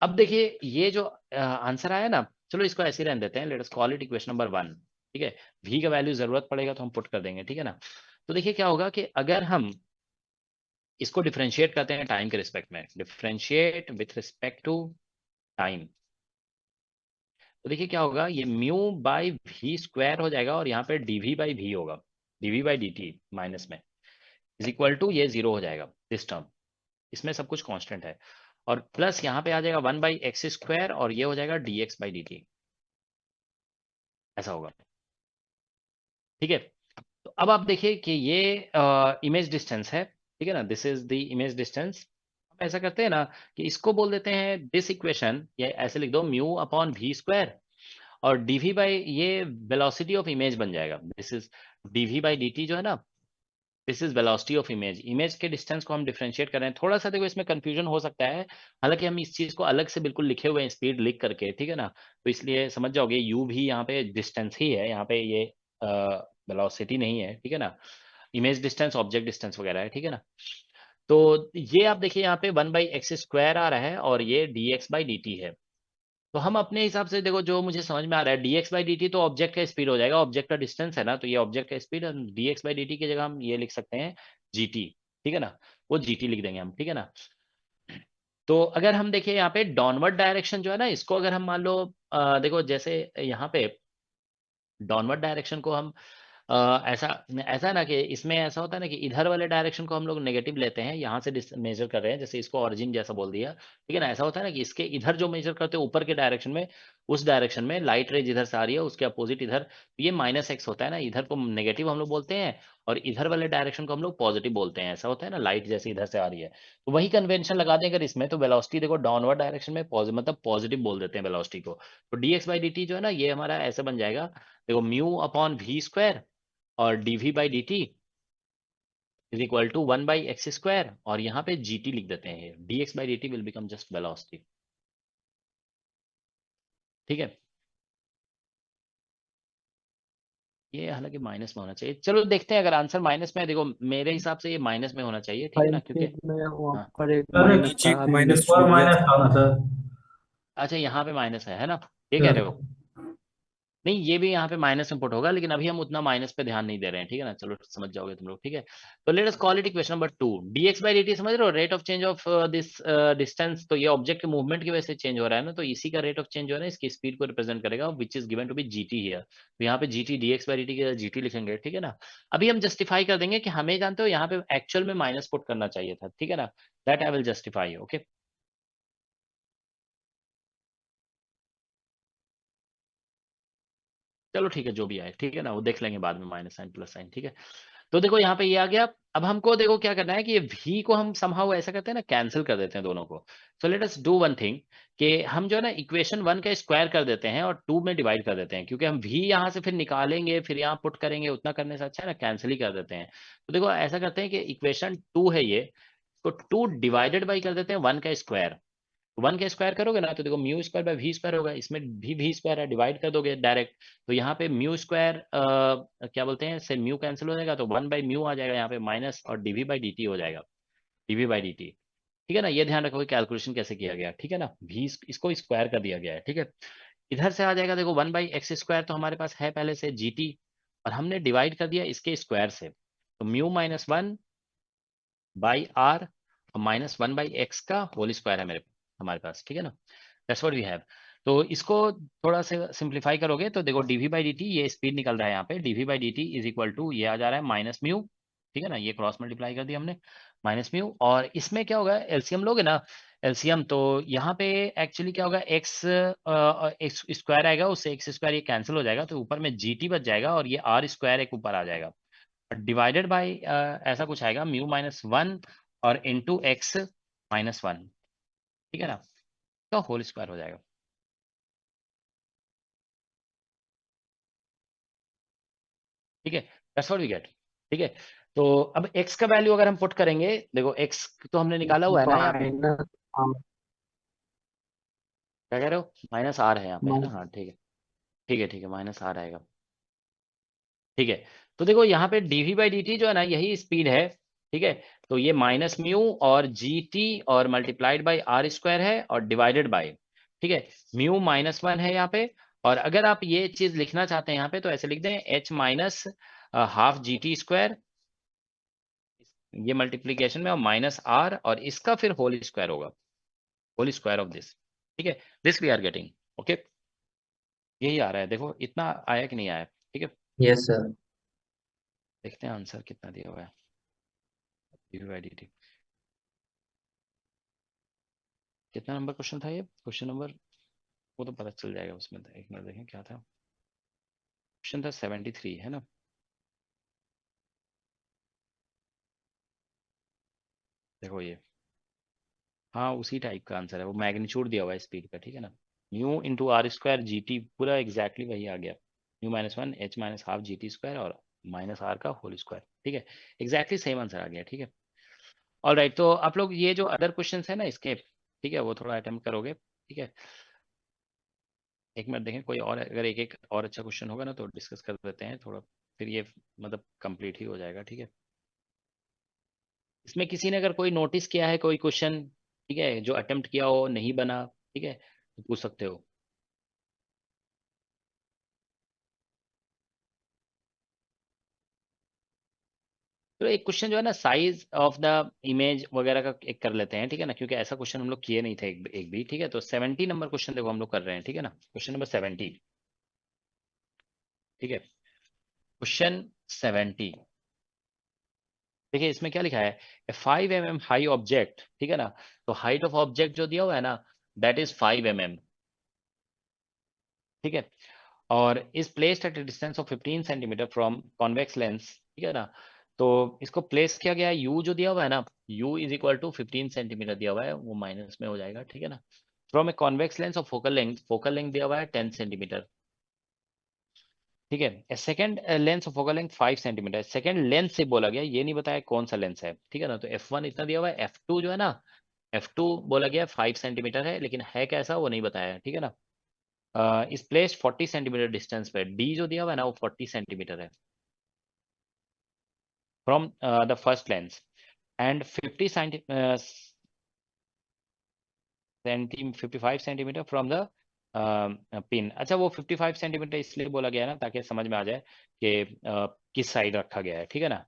अब देखिए ये जो आंसर आया ना, चलो इसको ऐसे ही रहने देते हैं, late us call it equation number 1, ठीक है। v का वैल्यू जरूरत पड़ेगा तो हम पुट कर देंगे, ठीक है ना। तो देखिए क्या होगा कि अगर हम इसको डिफरेंशिएट करते हैं टाइम के रिस्पेक्ट में, differentiate with respect to time, तो देखिए क्या होगा, ये म्यू बाई वी स्क्वायर हो जाएगा और यहाँ पे dv बाई वी होगा, dv बाई dt माइनस में इज इक्वल टू ये जीरो हो जाएगा, दिस टर्म, इसमें सब कुछ कांस्टेंट है, और प्लस यहाँ पे आ जाएगा 1/x स्क्वायर और ये हो जाएगा dx बाई dt, ऐसा होगा, ठीक है। तो अब आप देखिए कि ये इमेज डिस्टेंस है, ठीक है ना, this is the image distance. हम ऐसा करते हैं ना कि इसको बोल देते हैं दिस इक्वेशन, ये ऐसे लिख दो म्यू अपॉन वी स्क्वायर और dv बाई ये वेलोसिटी ऑफ इमेज बन जाएगा, this is dv by dt जो है ना, this is velocity of image, image के डिस्टेंस को हम डिफरेंशिएट कर रहे हैं। थोड़ा सा देखो इसमें कंफ्यूजन हो सकता है, हालांकि हम इस चीज को अलग से बिल्कुल लिखे हुए हैं स्पीड लिख करके, ठीक है ना। तो इसलिए समझ जाओगे u भी यहाँ पे डिस्टेंस ही है, यहाँ पे ये वेलोसिटी नहीं है, ठीक है ना। इमेज डिस्टेंस ऑब्जेक्ट डिस्टेंस वगैरह है, ठीक है ना। तो ये आप देखिए यहाँ पे 1/x स्क्वायर आ रहा है और ये dx बाई dt है। तो हम अपने हिसाब से देखो, जो मुझे समझ में आ रहा है, dx बाई dt तो ऑब्जेक्ट का स्पीड हो जाएगा, ऑब्जेक्ट का डिस्टेंस है ना, तो ये ऑब्जेक्ट का स्पीड, dx बाई dt की जगह हम ये लिख सकते हैं gt, ठीक है ना, वो gt लिख देंगे हम, ठीक है ना। तो अगर हम देखिए यहाँ पे डाउनवर्ड डायरेक्शन जो है ना, इसको अगर हम मान लो देखो जैसे यहाँ पे डाउनवर्ड डायरेक्शन को हम ऐसा ऐसा है ना कि इसमें ऐसा होता है ना कि इधर वाले डायरेक्शन को हम लोग नेगेटिव लेते हैं, यहाँ से मेजर कर रहे हैं, जैसे इसको ओरिजिन जैसा बोल दिया, ठीक है ना। ऐसा होता है ना कि इसके इधर जो मेजर करते हैं ऊपर के डायरेक्शन में, उस डायरेक्शन में लाइट रेज इधर से आ रही है, उसके अपोजिट इधर, तो ये -x होता है ना, इधर को नेगेटिव हम लोग बोलते हैं और इधर वाले डायरेक्शन को हम लोग पॉजिटिव बोलते हैं, ऐसा होता है ना, लाइट जैसे इधर से आ रही है। तो वही कन्वेंशन लगा दें अगर इसमें, तो वेलोसिटी देखो डाउनवर्ड डायरेक्शन में मतलब पॉजिटिव बोल देते हैं वेलोसिटी को। तो dx बाई dt जो है ना, ये हमारा ऐसे बन जाएगा, देखो म्यू अपॉन वी स्क्वायर और dv by dt is equal to 1/x square और यहाँ पे gt लिख देते हैं, dx by dt will become just velocity, ठीक है। ये हालांकि माइनस में होना चाहिए, चलो देखते हैं। अगर आंसर माइनस में है, देखो मेरे हिसाब से ये माइनस में होना चाहिए, ठीक है ना, क्योंकि में वहाँ हाँ पर एक सर माइनस नीचे था, एक अभी माइनस एक छूट गया माइनस था। था ना सर। अच्छा यहाँ पे माइनस है ना, ये कह सर रहे हो? नहीं, ये भी यहाँ पे माइनस में पुट होगा, लेकिन अभी हम उतना माइनस पे ध्यान नहीं दे रहे हैं, ठीक है ना, चलो समझ जाओगे तुम लोग, ठीक है। तो late us call it equation number 2, dx by dt समझ रहे हो, rate of change of this distance. तो ये ऑब्जेक्ट के मूवमेंट की वजह से चेंज हो रहा है ना, तो इसी का रेट ऑफ चेंज जो है ना, इसकी स्पीड को रिप्रेजेंट करेगा, which is given to be gt here. तो यहाँ पे gt dx बाई dt की gt लिखेंगे, ठीक है ना। अभी हम जस्टिफाई कर देंगे कि हमें जानते हो यहाँ पे एक्चुअल में माइनस पुट करना चाहिए था, ठीक है ना, that I will justify, okay. चलो ठीक है, जो भी आए, ठीक है ना, वो देख लेंगे बाद में, माइनस साइन प्लस साइन, ठीक है। तो देखो यहाँ पे ये आ गया। अब हमको देखो क्या करना है कि ये v को हम समहाउ ऐसा करते हैं ना, कैंसिल कर देते हैं दोनों को। सो let us do one thing, कि हम जो है ना इक्वेशन 1 का स्क्वायर कर देते हैं और 2 में डिवाइड कर देते हैं, क्योंकि हम v यहाँ से फिर निकालेंगे फिर यहाँ पुट करेंगे, उतना करने से अच्छा है ना कैंसिल ही कर देते हैं। तो देखो ऐसा करते हैं कि इक्वेशन 2 है ये, तो 2 डिवाइडेड बाई कर देते हैं 1 का स्क्वायर। 1 का स्क्वायर करोगे ना, तो देखो mu square by v square होगा, इसमें भी वी स्क्वायर है, डिवाइड कर दोगे डायरेक्ट। तो यहाँ पे म्यू स्क्वायर क्या बोलते हैं, से म्यू कैंसिल हो जाएगा, तो 1 बाई म्यू आ जाएगा यहाँ पे माइनस, और डीवी बाई डी टी हो जाएगा, डीवी बाई डी टी, ठीक है ना। ये ध्यान रखो कि कैलकुलेशन कैसे किया गया, ठीक है ना, भी इसको स्क्वायर कर दिया गया है, ठीक है। इधर से आ जाएगा देखो 1 बाई एक्स स्क्वायर, तो हमारे पास है पहले से जी टी, और हमने डिवाइड कर दिया इसके स्क्वायर से, तो म्यू माइनस 1 बाई आर और माइनस 1 बाई एक्स का होल स्क्वायर है हमारे पास, ठीक है ना, दैट्स व्हाट वी हैव। तो इसको थोड़ा सा सिंप्लीफाई करोगे तो देखो डीवी बाई डी टी, ये स्पीड निकल रहा है यहाँ पे, dv by d t is equal to, ये आ जा रहा है माइनस म्यू, ठीक है ना, ये क्रॉस मल्टीप्लाई कर दिया हमने, माइनस म्यू। और इसमें क्या होगा, एलसीएम लोगे ना, एलसीएम, तो यहाँ पे एक्चुअली क्या होगा, एक्स एक्स स्क्वायर आएगा, उससे एक्स स्क्वायर ये कैंसिल हो जाएगा, तो ऊपर में जी टी बच जाएगा, और ये आर स्क्वायर एक ऊपर आ जाएगा, डिवाइडेड बाई ऐसा कुछ आएगा, म्यू माइनस 1 और इंटू एक्स माइनस 1, ठीक है ना, तो होल स्क्वायर हो जाएगा, ठीक है, दैट्स व्हाट वी गेट, ठीक है। तो अब x का वैल्यू अगर हम पुट करेंगे, देखो x तो हमने निकाला हुआ है ना यहाँ पे, माइनस क्या कह रहे हो, माइनस आर है यहाँ पे, है ना, माइनस हाँ ठीक है, ठीक है, ठीक है, माइनस आर आएगा, ठीक है। तो देखो यहाँ पे dv बाई dt जो है ना, यही स्पीड है, ठीक है। तो ये माइनस म्यू और gt और मल्टीप्लाइड बाई आर स्क्वायर है और डिवाइडेड बाई, ठीक है, म्यू माइनस 1 है यहाँ पे। और अगर आप ये चीज लिखना चाहते हैं यहाँ पे, तो ऐसे लिख दें h minus half g t square, ये मल्टीप्लीकेशन में, और माइनस आर, और इसका फिर होल स्क्वायर होगा, होल स्क्वायर ऑफ दिस, ठीक है, this we are getting, okay. यही आ रहा है, देखो इतना आया कि नहीं आया, ठीक है। Yes sir. देखते हैं आंसर कितना दिया हुआ है, dv by dt कितना नंबर क्वेश्चन था ये, क्वेश्चन नंबर, वो तो पता चल जाएगा उसमें, एक मिनट देखें क्या था, क्वेश्चन था 73, है ना। देखो ये, हाँ उसी टाइप का आंसर है, वो मैग्नीट्यूड दिया हुआ है स्पीड का, ठीक है ना, mu into r square g t, पूरा एग्जैक्टली वही आ गया, mu minus 1 h minus half g t square और माइनस आर का होल स्क्वायर, ठीक है, एग्जैक्टली सेम आंसर आ गया, ठीक है। ऑल राइट, तो आप लोग ये जो अदर क्वेश्चन है ना इसके, ठीक है, वो थोड़ा अटेम्प्ट करोगे, ठीक है। एक मिनट देखें, कोई और अगर एक एक और अच्छा क्वेश्चन होगा ना तो डिस्कस कर देते हैं थोड़ा, फिर ये मतलब कंप्लीट ही हो जाएगा, ठीक है। इसमें किसी ने अगर कोई नोटिस किया है कोई क्वेश्चन, ठीक है, जो अटेम्प्ट किया हो नहीं बना, ठीक है, तो पूछ सकते हो। तो एक क्वेश्चन जो है ना, साइज ऑफ द इमेज वगैरह का एक कर लेते हैं, ठीक है ना, क्योंकि ऐसा क्वेश्चन हम लोग किए नहीं थे एक भी, ठीक है। तो 70 नंबर क्वेश्चन देखो हम लोग कर रहे हैं, ठीक है ना, क्वेश्चन नंबर 70, ठीक है, क्वेश्चन 70, देखिए इसमें क्या लिखा है, 5 mm हाई ऑब्जेक्ट, ठीक है ना, तो हाइट ऑफ ऑब्जेक्ट जो दिया हुआ है ना, दैट इज 5 mm, ठीक है, और is placed at a distance of 15 centimetre from convex lens, ठीक है ना। तो इसको प्लेस किया गया है, u जो दिया हुआ है ना, u is equal to 15 centimetre दिया हुआ है, वो माइनस में हो जाएगा, ठीक है ना। From A convex lens of focal length दिया हुआ है 10 सेंटीमीटर, ठीक है। Second lens of focal length 5 centimetre, second lens से बोला गया, ये नहीं बताया कौन सा लेंस है, ठीक है ना। तो f1 इतना दिया हुआ है, f2 जो है ना, f2 बोला गया 5 सेंटीमीटर है, लेकिन है कैसा वो नहीं बताया है, ठीक है ना। इज प्लेस्ड 40 सेंटीमीटर डिस्टेंस पे। डी जो दिया हुआ है ना वो 40 सेंटीमीटर है from the first lens and 55 centimetre from the pin. अच्छा, वो 55 सेंटीमीटर इसलिए बोला गया है ना ताकि समझ में आ जाए कि किस साइड रखा गया है, ठीक है ना।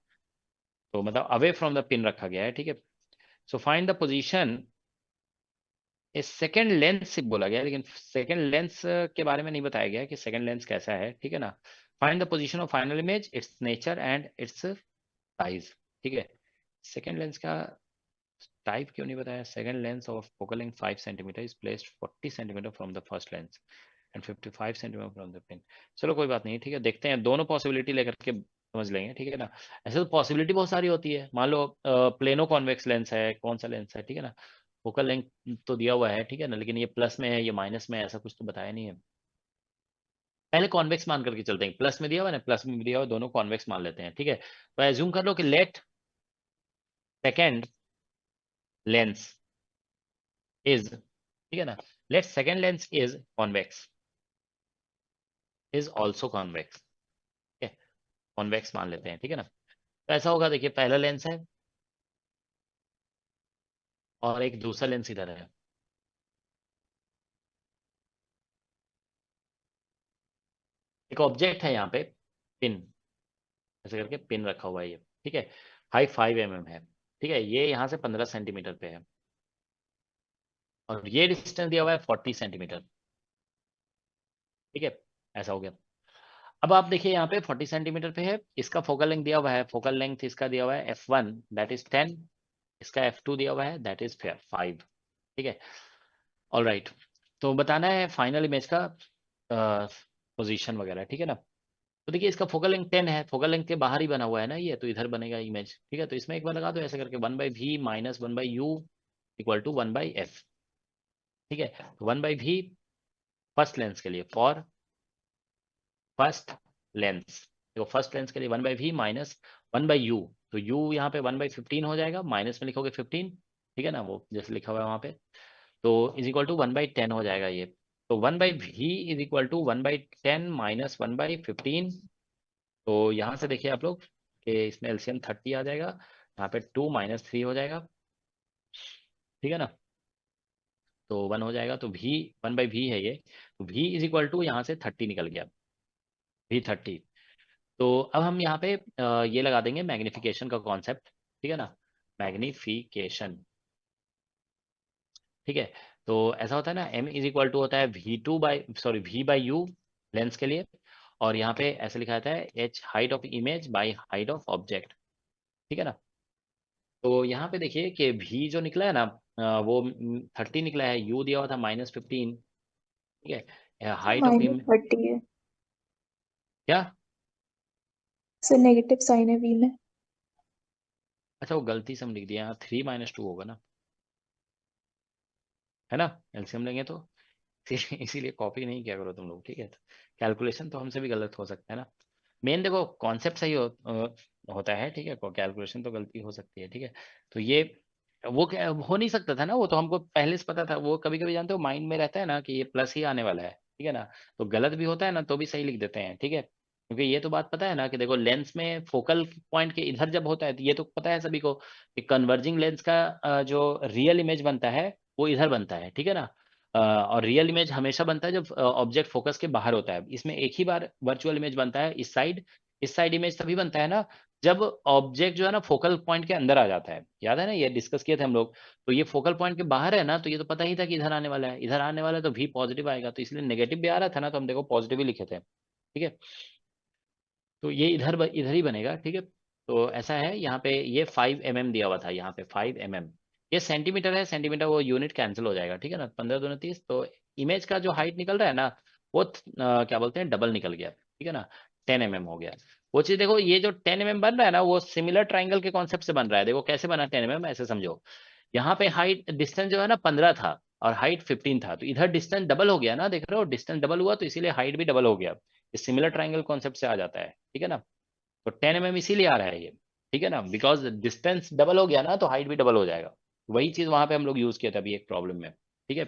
तो मतलब अवे फ्रॉम द पिन रखा गया है, ठीक है। सो फाइंड द पोजीशन इस सेकेंड लेंस से बोला गया है, लेकिन सेकेंड लेंस के बारे में नहीं बताया गया कि सेकेंड लेंस कैसा है, ठीक है ना। Find the position of final image, it's nature and it's size, ठीक है। सेकेंड लेंस का टाइप क्यों नहीं बताया? Second lens of focal length 5 centimetre is placed 40 centimetre from the first lens and 55 centimetre from the pin. चलो कोई बात नहीं, ठीक है, देखते हैं, दोनों पॉसिबिलिटी लेकर के समझ लेंगे, ठीक है ना। ऐसे तो पॉसिबिलिटी बहुत सारी होती है, मान लो प्लेनो कॉन्वेक्स लेंस है, कौन सा लेंस है, ठीक है ना। फोकल लेंथ तो दिया हुआ है, ठीक है ना, लेकिन ये प्लस में है, ये माइनस में है, ऐसा कुछ तो बताया नहीं है। पहले कॉन्वेक्स मान करके चलते हैं, प्लस में दिया हुआ है ना, प्लस में भी दिया हुआ है, दोनों कॉन्वेक्स मान लेते हैं, ठीक है। तो एज्यूम कर लो कि लेट सेकेंड लेंस इज, ठीक है ना, let second lens is convex, is also convex, ठीक है, कॉन्वेक्स मान लेते हैं, ठीक है ना। तो ऐसा होगा, देखिए पहला लेंस है और एक दूसरा लेंस इधर है, एक ऑब्जेक्ट है यहाँ पे पिन, ऐसे करके पिन रखा हुआ है ये, ठीक है, हाइट 5 mm है, ठीक है, ये यहाँ से 15 सेंटीमीटर पे है और ये डिस्टेंस दिया हुआ है 40 सेंटीमीटर, ठीक है, ऐसा हो गया। अब आप देखिए यहाँ पे 40 सेंटीमीटर पे है, इसका फोकल लेंथ दिया हुआ है, फोकल लेंथ इसका दिया हुआ है f1 दैट इज 10, इसका f2 दिया हुआ है दैट इज 5, ठीक है, ऑल राइट। तो बताना है फाइनल इमेज का पोजीशन वगैरह, ठीक है ना। तो देखिए इसका फोकल लेंथ 10 है, फोकल लेंथ के बाहर ही बना हुआ है ना ये, तो इधर बनेगा इमेज, ठीक है। तो इसमें एक बार लगा दो ऐसे करके 1/v minus 1/u equal to 1/f, ठीक है। 1/v फर्स्ट लेंस के लिए, फॉर फर्स्ट लेंस, देखो फर्स्ट लेंस के लिए 1/v माइनस 1/u, तो u यहाँ पे 1/15 हो जाएगा, माइनस में लिखोगे 15, ठीक है ना, वो जैसे लिखा हुआ है वहाँ पे, तो इज इक्वल टू 1/10 हो जाएगा ये। तो 1/v is equal to 1/10 minus 1/15। तो यहाँ से देखिए आप लोग कि इसमें एलसीएम 30 आ जाएगा, यहाँ पे 2 माइनस 3 हो जाएगा, ठीक है ना। तो 1 हो जाएगा, तो v 1/v है ये, तो v इज इक्वल टू यहाँ से 30 निकल गया, v 30। तो अब हम यहाँ पे ये लगा देंगे मैग्निफिकेशन का कॉन्सेप्ट, ठीक है ना, मैग्निफिकेशन, ठीक है। तो ऐसा होता है ना, m इज इक्वल टू होता है v/u लेंस के लिए, और यहाँ पे ऐसे लिखा जाता है h height of image by height of object, ठीक है ना। तो यहाँ पे देखिए कि v जो निकला है ना वो 30 निकला है, u दिया हुआ था -15, ठीक है, हाइट ऑफ इमेज -30 है क्या, सर, नेगेटिव साइन है v में। अच्छा वो गलती से हम लिख दिया, यहाँ 3 - 2 होगा ना, है ना, एलसीएम लेंगे तो इसीलिए कॉपी नहीं किया करो तुम लोग, ठीक है। कैलकुलेशन तो हमसे भी गलत हो सकता है ना, मेन देखो कॉन्सेप्ट सही होता है, ठीक है, कैलकुलेशन तो गलती हो सकती है, ठीक है। तो ये वो क्या हो नहीं सकता था ना, वो तो हमको पहले से पता था, वो कभी कभी जानते हो माइंड में रहता है ना कि ये प्लस ही आने वाला है, ठीक है ना, तो गलत भी होता है ना तो भी सही लिख देते हैं, ठीक है, क्योंकि ये तो बात पता है ना कि देखो लेंस में फोकल पॉइंट के इधर जब होता है तो ये तो पता है सभी को कि कन्वर्जिंग लेंस का जो रियल इमेज बनता है वो इधर बनता है, ठीक है ना। और रियल इमेज हमेशा बनता है जब ऑब्जेक्ट फोकस के बाहर होता है, इसमें एक ही बार वर्चुअल इमेज बनता है इस साइड इमेज तभी बनता है ना जब ऑब्जेक्ट जो है ना फोकल पॉइंट के अंदर आ जाता है, याद है ना, ये डिस्कस किए थे हम लोग। तो ये फोकल पॉइंट के बाहर है ना, तो ये तो पता ही था कि इधर आने वाला है, इधर आने वाला है तो भी पॉजिटिव आएगा, तो इसलिए नेगेटिव भी आ रहा था ना, तो हम देखो पॉजिटिव ही लिखे थे, ठीक है। तो ये इधर ही बनेगा, ठीक है। तो ऐसा है, यहाँ पे ये 5 mm दिया हुआ था, यहाँ पे 5 mm, ये सेंटीमीटर है, सेंटीमीटर वो यूनिट कैंसिल हो जाएगा, ठीक है ना, 15 दूनी 30, तो इमेज का जो हाइट निकल रहा है ना वो क्या बोलते हैं डबल निकल गया, ठीक है ना, 10 mm हो गया। वो चीज देखो, ये जो 10 mm बन रहा है ना वो सिमिलर ट्राइंगल के कॉन्सेप्ट से बन रहा है, देखो कैसे बना 10 mm, ऐसे समझो, यहाँ पे हाइट डिस्टेंस जो है ना 15 था और हाइट 15 था, तो इधर डिस्टेंस डबल हो गया ना, देख रहे हो डिस्टेंस डबल हुआ तो इसीलिए हाइट भी डबल हो गया, सिमिलर ट्राइंगल कॉन्सेप्ट से आ जाता है, ठीक है ना। तो 10 mm इसीलिए आ रहा है ये, ठीक है ना, बिकॉज डिस्टेंस डबल हो गया ना तो हाइट भी डबल हो जाएगा, वही चीज वहां पे हम लोग यूज किया था अभी एक प्रॉब्लम में, ठीक है।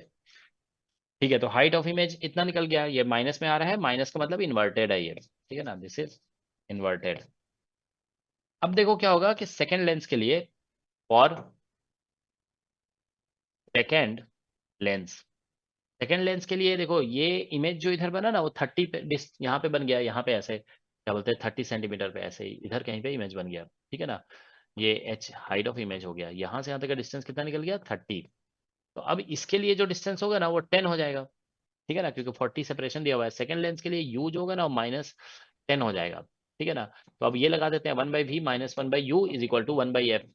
ठीक है, तो हाइट ऑफ इमेज इतना निकल गया, ये माइनस में आ रहा है, माइनस का मतलब इन्वर्टेड है ये, ठीक है ना, दिस इज इन्वर्टेड। अब देखो क्या होगा कि सेकेंड लेंस के लिए, for second lens, second lens के लिए देखो ये इमेज जो इधर बना ना वो 30 पे यहाँ पे बन गया, यहाँ पे ऐसे क्या बोलते हैं 30 सेंटीमीटर पे ऐसे ही इधर कहीं पे इमेज बन गया, ठीक है ना। ये एच हाइट ऑफ इमेज हो गया, यहाँ से यहाँ तक का डिस्टेंस कितना निकल गया 30। तो अब इसके लिए जो डिस्टेंस होगा ना वो 10 हो जाएगा, ठीक है ना, क्योंकि 40 सेपरेशन दिया हुआ है। सेकंड लेंस के लिए यू जो होगा ना वो -10 हो जाएगा, ठीक है ना। तो अब ये लगा देते हैं 1/v - 1/u is equal to 1/f,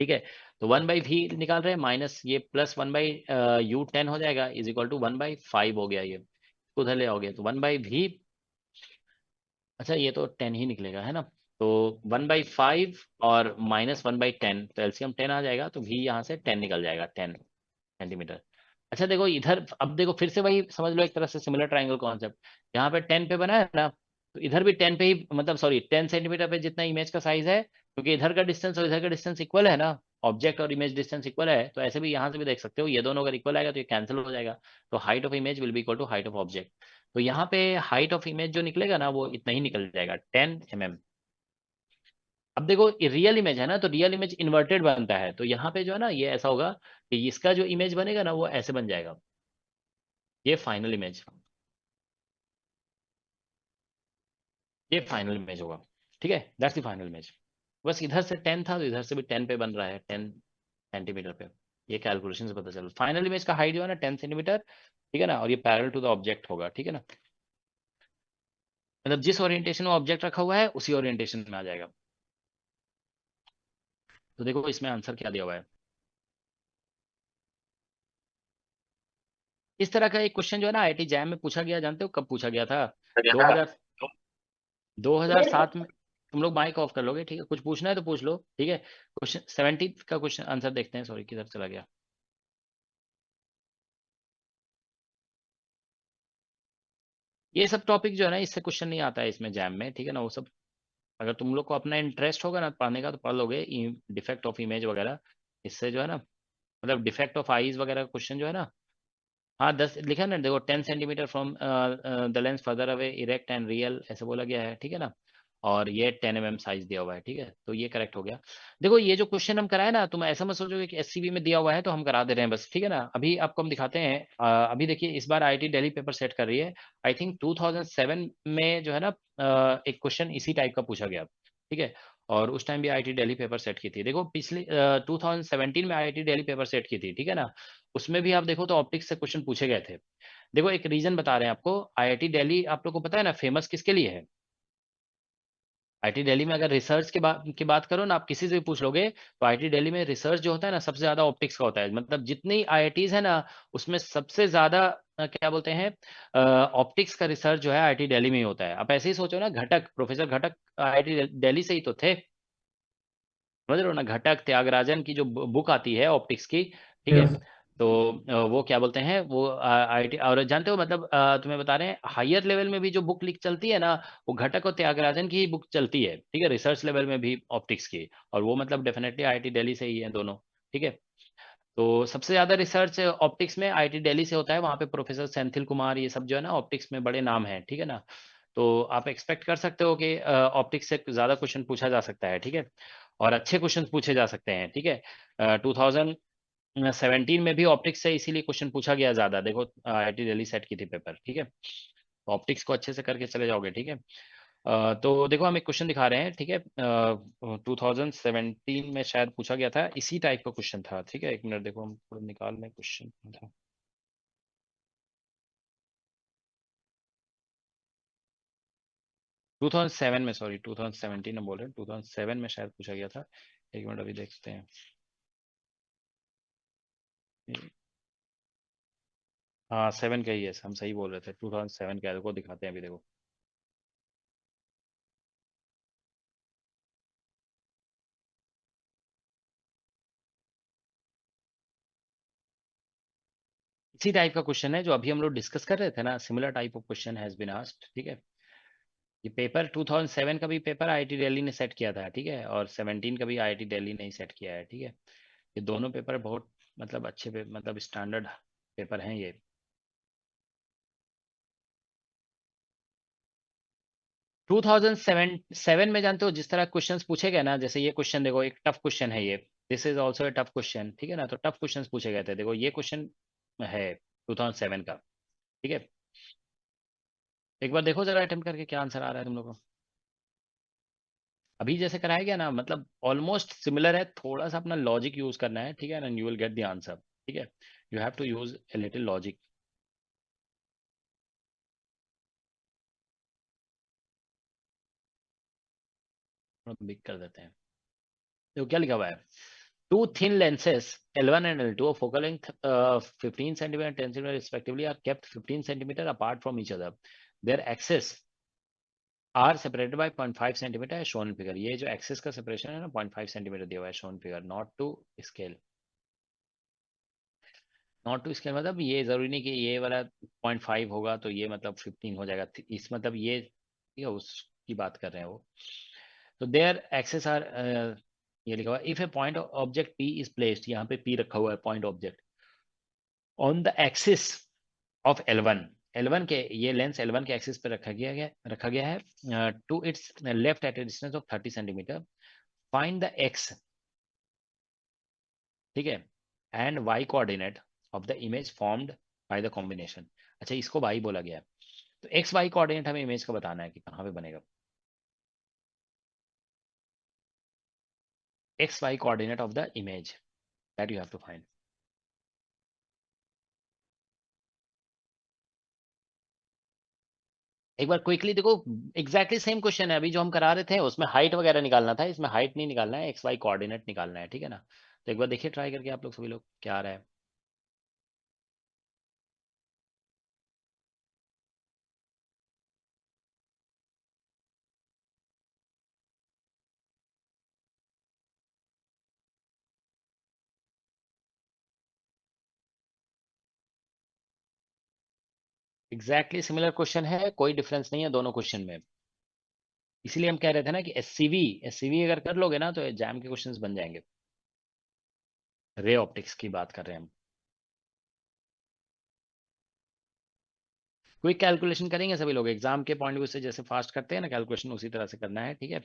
ठीक है। तो 1/v निकाल रहे हैं, माइनस ये प्लस 1/u 10 हो जाएगा इज इक्वल टू 1/5 हो गया, ये उधर ले आओगे तो 1/v, अच्छा ये तो 10 ही निकलेगा है ना, तो 1/5 और -1/10, तो एलसीएम 10 आ जाएगा, तो v यहाँ से 10 निकल जाएगा, 10 सेंटीमीटर। अच्छा देखो इधर, अब देखो फिर से वही समझ लो एक तरह से सिमिलर ट्राइंगल कॉन्सेप्ट, यहाँ पे 10 पे बना है ना, तो इधर भी 10 पे ही, मतलब सॉरी 10 सेंटीमीटर पे जितना इमेज का साइज है, क्योंकि इधर का डिस्टेंस और इधर का डिस्टेंस इक्वल है ना, ऑब्जेक्ट और इमेज डिस्टेंस इक्वल है, तो ऐसे भी यहाँ से भी देख सकते हो, ये दोनों अगर इक्वल आएगा तो ये कैंसिल हो जाएगा, तो height of image will be equal to height of object. तो यहाँ पे हाइट ऑफ इमेज जो निकलेगा ना वो इतना ही निकल जाएगा, 10 mm। अब देखो रियल इमेज है ना, तो रियल इमेज इन्वर्टेड बनता है, तो यहाँ पे जो है ना ये ऐसा होगा कि इसका जो इमेज बनेगा ना वो ऐसे बन जाएगा, ये फाइनल इमेज, ये फाइनल इमेज होगा, ठीक है, दैट्स द फाइनल इमेज। बस इधर से 10 था तो इधर से भी 10 पे बन रहा है, 10 सेंटीमीटर पे, ये कैलकुलेशन से पता चला। फाइनल इमेज का हाइट जो है ना 10 सेंटीमीटर, ठीक है ना, और ये पैरेलल टू द ऑब्जेक्ट होगा, ठीक है ना, मतलब जिस ओरिएंटेशन में ऑब्जेक्ट रखा हुआ है उसी ओरिएंटेशन में आ जाएगा। तो देखो इसमें आंसर क्या दिया हुआ है, इस तरह का एक क्वेश्चन जो है ना आईआईटी जैम में पूछा गया, जानते हो कब पूछा गया था? 2000 2007 में। तुम लोग माइक ऑफ कर लोगे, ठीक है, कुछ पूछना है तो पूछ लो, ठीक है। क्वेश्चन 70 का क्वेश्चन आंसर देखते हैं, सॉरी किधर चला गया, ये सब टॉपिक जो है ना इससे क्वेश्चन नहीं आता है इसमें जैम में, ठीक है ना, वो सब अगर तुम लोग को अपना इंटरेस्ट होगा ना पढ़ने का तो पढ़ लोगे, डिफेक्ट ऑफ इमेज वगैरह, इससे जो है ना, मतलब डिफेक्ट ऑफ आईज वगैरह क्वेश्चन जो है ना, हाँ 10 लिखा है ना, देखो 10 centimetre from the lens further away erect and real ऐसे बोला गया है, ठीक है ना, और ये 10 mm साइज दिया हुआ है, ठीक है, तो ये करेक्ट हो गया। देखो ये जो क्वेश्चन हम कराए ना, तुम ऐसा मत सोचोगे कि एससीबी में दिया हुआ है तो हम करा दे रहे हैं बस, ठीक है ना, अभी आपको हम दिखाते हैं। अभी देखिए इस बार आईआईटी दिल्ली पेपर सेट कर रही है, आई थिंक 2007 में जो है ना एक क्वेश्चन इसी टाइप का पूछा गया, ठीक है, और उस टाइम भी आईआईटी दिल्ली पेपर सेट की थी, देखो पिछले 2017 में आईआईटी दिल्ली पेपर सेट की थी, ठीक है ना, उसमें भी आप देखो तो ऑप्टिक्स से क्वेश्चन पूछे गए थे। देखो एक रीजन बता रहे हैं आपको, आईआईटी दिल्ली आप लोग को पता है ना फेमस किसके लिए है? आईआईटी दिल्ली में अगर रिसर्च की बात करो ना, आप किसी से भी पूछ लोगे तो आईआईटी दिल्ली में रिसर्च जो होता है ना सबसे ज्यादा ऑप्टिक्स का होता है, मतलब जितनी आईआईटीज है ना उसमें सबसे ज्यादा क्या बोलते हैं ऑप्टिक्स का रिसर्च जो है आईआईटी दिल्ली में ही होता है। आप ऐसे ही सोचो ना, घटक प्रोफेसर घटक आईआईटी दिल्ली से ही तो थे, समझ रहे हो ना, घटक त्यागराजन की जो बुक आती है ऑप्टिक्स की, ठीक है, Yes. तो वो क्या बोलते हैं वो आईआईटी, और जानते हो मतलब तुम्हें बता रहे हैं हायर लेवल में भी जो बुक लिख चलती है ना वो घटक और त्यागराजन की ही बुक चलती है, ठीक है, रिसर्च लेवल में भी ऑप्टिक्स की, और वो मतलब डेफिनेटली आईआईटी दिल्ली से ही है दोनों, ठीक है। तो सबसे ज्यादा रिसर्च ऑप्टिक्स में आईआईटी दिल्ली से होता है, वहाँ पे प्रोफेसर सेंथिल कुमार ये सब जो है ना ऑप्टिक्स में बड़े नाम है, ठीक है ना, तो आप एक्सपेक्ट कर सकते हो कि ऑप्टिक्स से ज्यादा क्वेश्चन पूछा जा सकता है, ठीक है, और अच्छे क्वेश्चन पूछे जा सकते हैं, ठीक है। 2017 में भी ऑप्टिक्स से इसीलिए क्वेश्चन पूछा गया ज्यादा, देखो आईआईटी दिल्ली सेट की थी पेपर, ठीक है, तो ऑप्टिक्स को अच्छे से करके चले जाओगे, ठीक है। तो देखो हम एक क्वेश्चन दिखा रहे हैं, ठीक है, 2017 में शायद पूछा गया था इसी टाइप का क्वेश्चन था, ठीक है, एक मिनट देखो हम थोड़ा निकाल लें क्वेश्चन था। टू थाउजेंड सेवन में, सॉरी 2017 में बोल रहे हैं, 2007 में शायद पूछा गया था, एक मिनट अभी देखते हैं। हाँ 7 का ही है, हम सही बोल रहे थे, 2007 का है, देखो दिखाते हैं अभी देखो। इसी टाइप का क्वेश्चन है जो अभी हम लोग डिस्कस कर रहे थे ना, similar type of question has been asked, ठीक है। ये पेपर 2007 का भी पेपर आईआईटी दिल्ली ने सेट किया था, ठीक है, और 17 का भी आईआईटी दिल्ली ने ही सेट किया है, ठीक है। ये दोनों पेपर बहुत मतलब अच्छे पे मतलब स्टैंडर्ड पेपर हैं ये। टू थाउजेंड सेवन में जानते हो जिस तरह क्वेश्चंस पूछे गए ना, जैसे ये क्वेश्चन देखो, एक टफ क्वेश्चन है ये, this is also a tough question, ठीक है ना। तो टफ क्वेश्चंस पूछे गए थे, देखो ये क्वेश्चन है 2007 का, ठीक है। एक बार देखो जरा अटेम्प्ट करके क्या आंसर आ रहा है तुम लोगों को। अभी जैसे कराया गया ना, मतलब ऑलमोस्ट सिमिलर है, थोड़ा सा अपना लॉजिक यूज करना है, ठीक है, and you will get the answer, ठीक है। You have to use a little logic. Big कर देते हैं। तो क्या लिखा हुआ है, two thin lenses L1 and L2 of focal length 15 centimeter and 10 centimeter respectively are kept 15 centimeter apart from each other. Their axes are separated by 0.5 centimeter as shown in figure. ये जो axis का separation है ना 0.5 centimeter दिया हुआ है shown figure, not to scale. Not to scale मतलब ये जरूरी नहीं कि ये वाला 0.5 होगा तो ये मतलब 15 हो जाएगा, इस मतलब ये, ठीक है, उसकी बात कर रहे हैं वो। तो देयर एक्सेस आर, ये लिखा हुआ है, if A point object P is placed, यहाँ पे पी रखा हुआ है point object, on the axis of L1, L1 के, ये लेंस L1 के एक्सिस पे रखा गया है to its left at a distance of 30 centimetre, find the X, ठीक है, and Y coordinate of the image formed by the combination. अच्छा, इसको वाई बोला गया है, तो एक्स वाई कोऑर्डिनेट हमें इमेज का बताना है कि कहाँ पे बनेगा। X Y coordinate of the image that you have to find. एक बार क्विकली देखो, एग्जैक्टली सेम क्वेश्चन है अभी जो हम करा रहे थे, उसमें हाइट वगैरह निकालना था, इसमें हाइट नहीं निकालना है, एक्स वाई कोऑर्डिनेट निकालना है, ठीक है ना। तो एक बार देखिए ट्राई करके आप लोग सभी लोग क्या आ रहा है। एग्जैक्टली सिमिलर क्वेश्चन है, कोई डिफरेंस नहीं है दोनों क्वेश्चन में। इसीलिए हम कह रहे थे ना कि एससीवी अगर कर लोगे ना तो एग्जाम के क्वेश्चंस बन जाएंगे। रे ऑप्टिक्स की बात कर रहे हैं हम। क्विक कैलकुलेशन करेंगे सभी लोग एग्जाम के पॉइंट व्यू से, जैसे फास्ट करते हैं ना कैलकुलेशन, उसी तरह से करना है, ठीक है।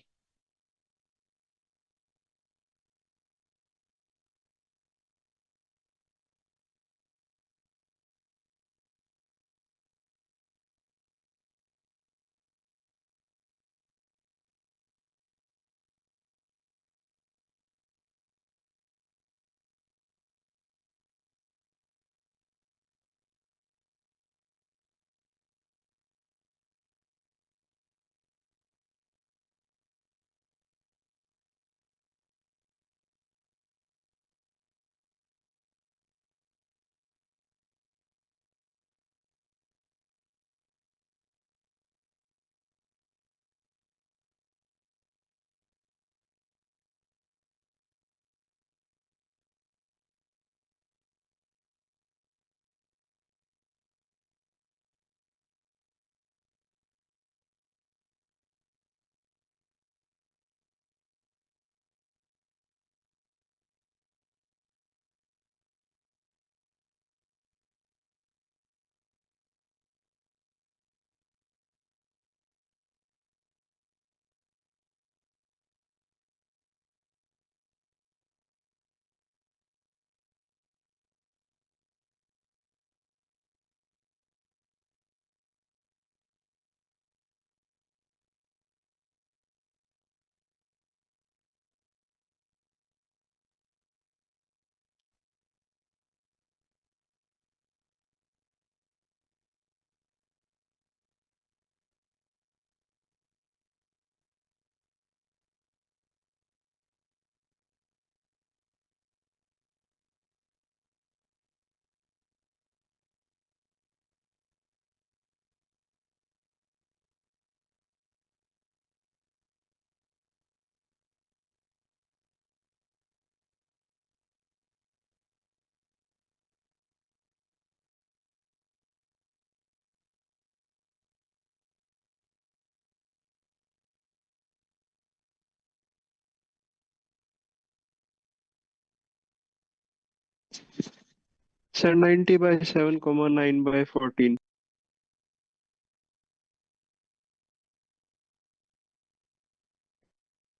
सर 90/7, 9/14।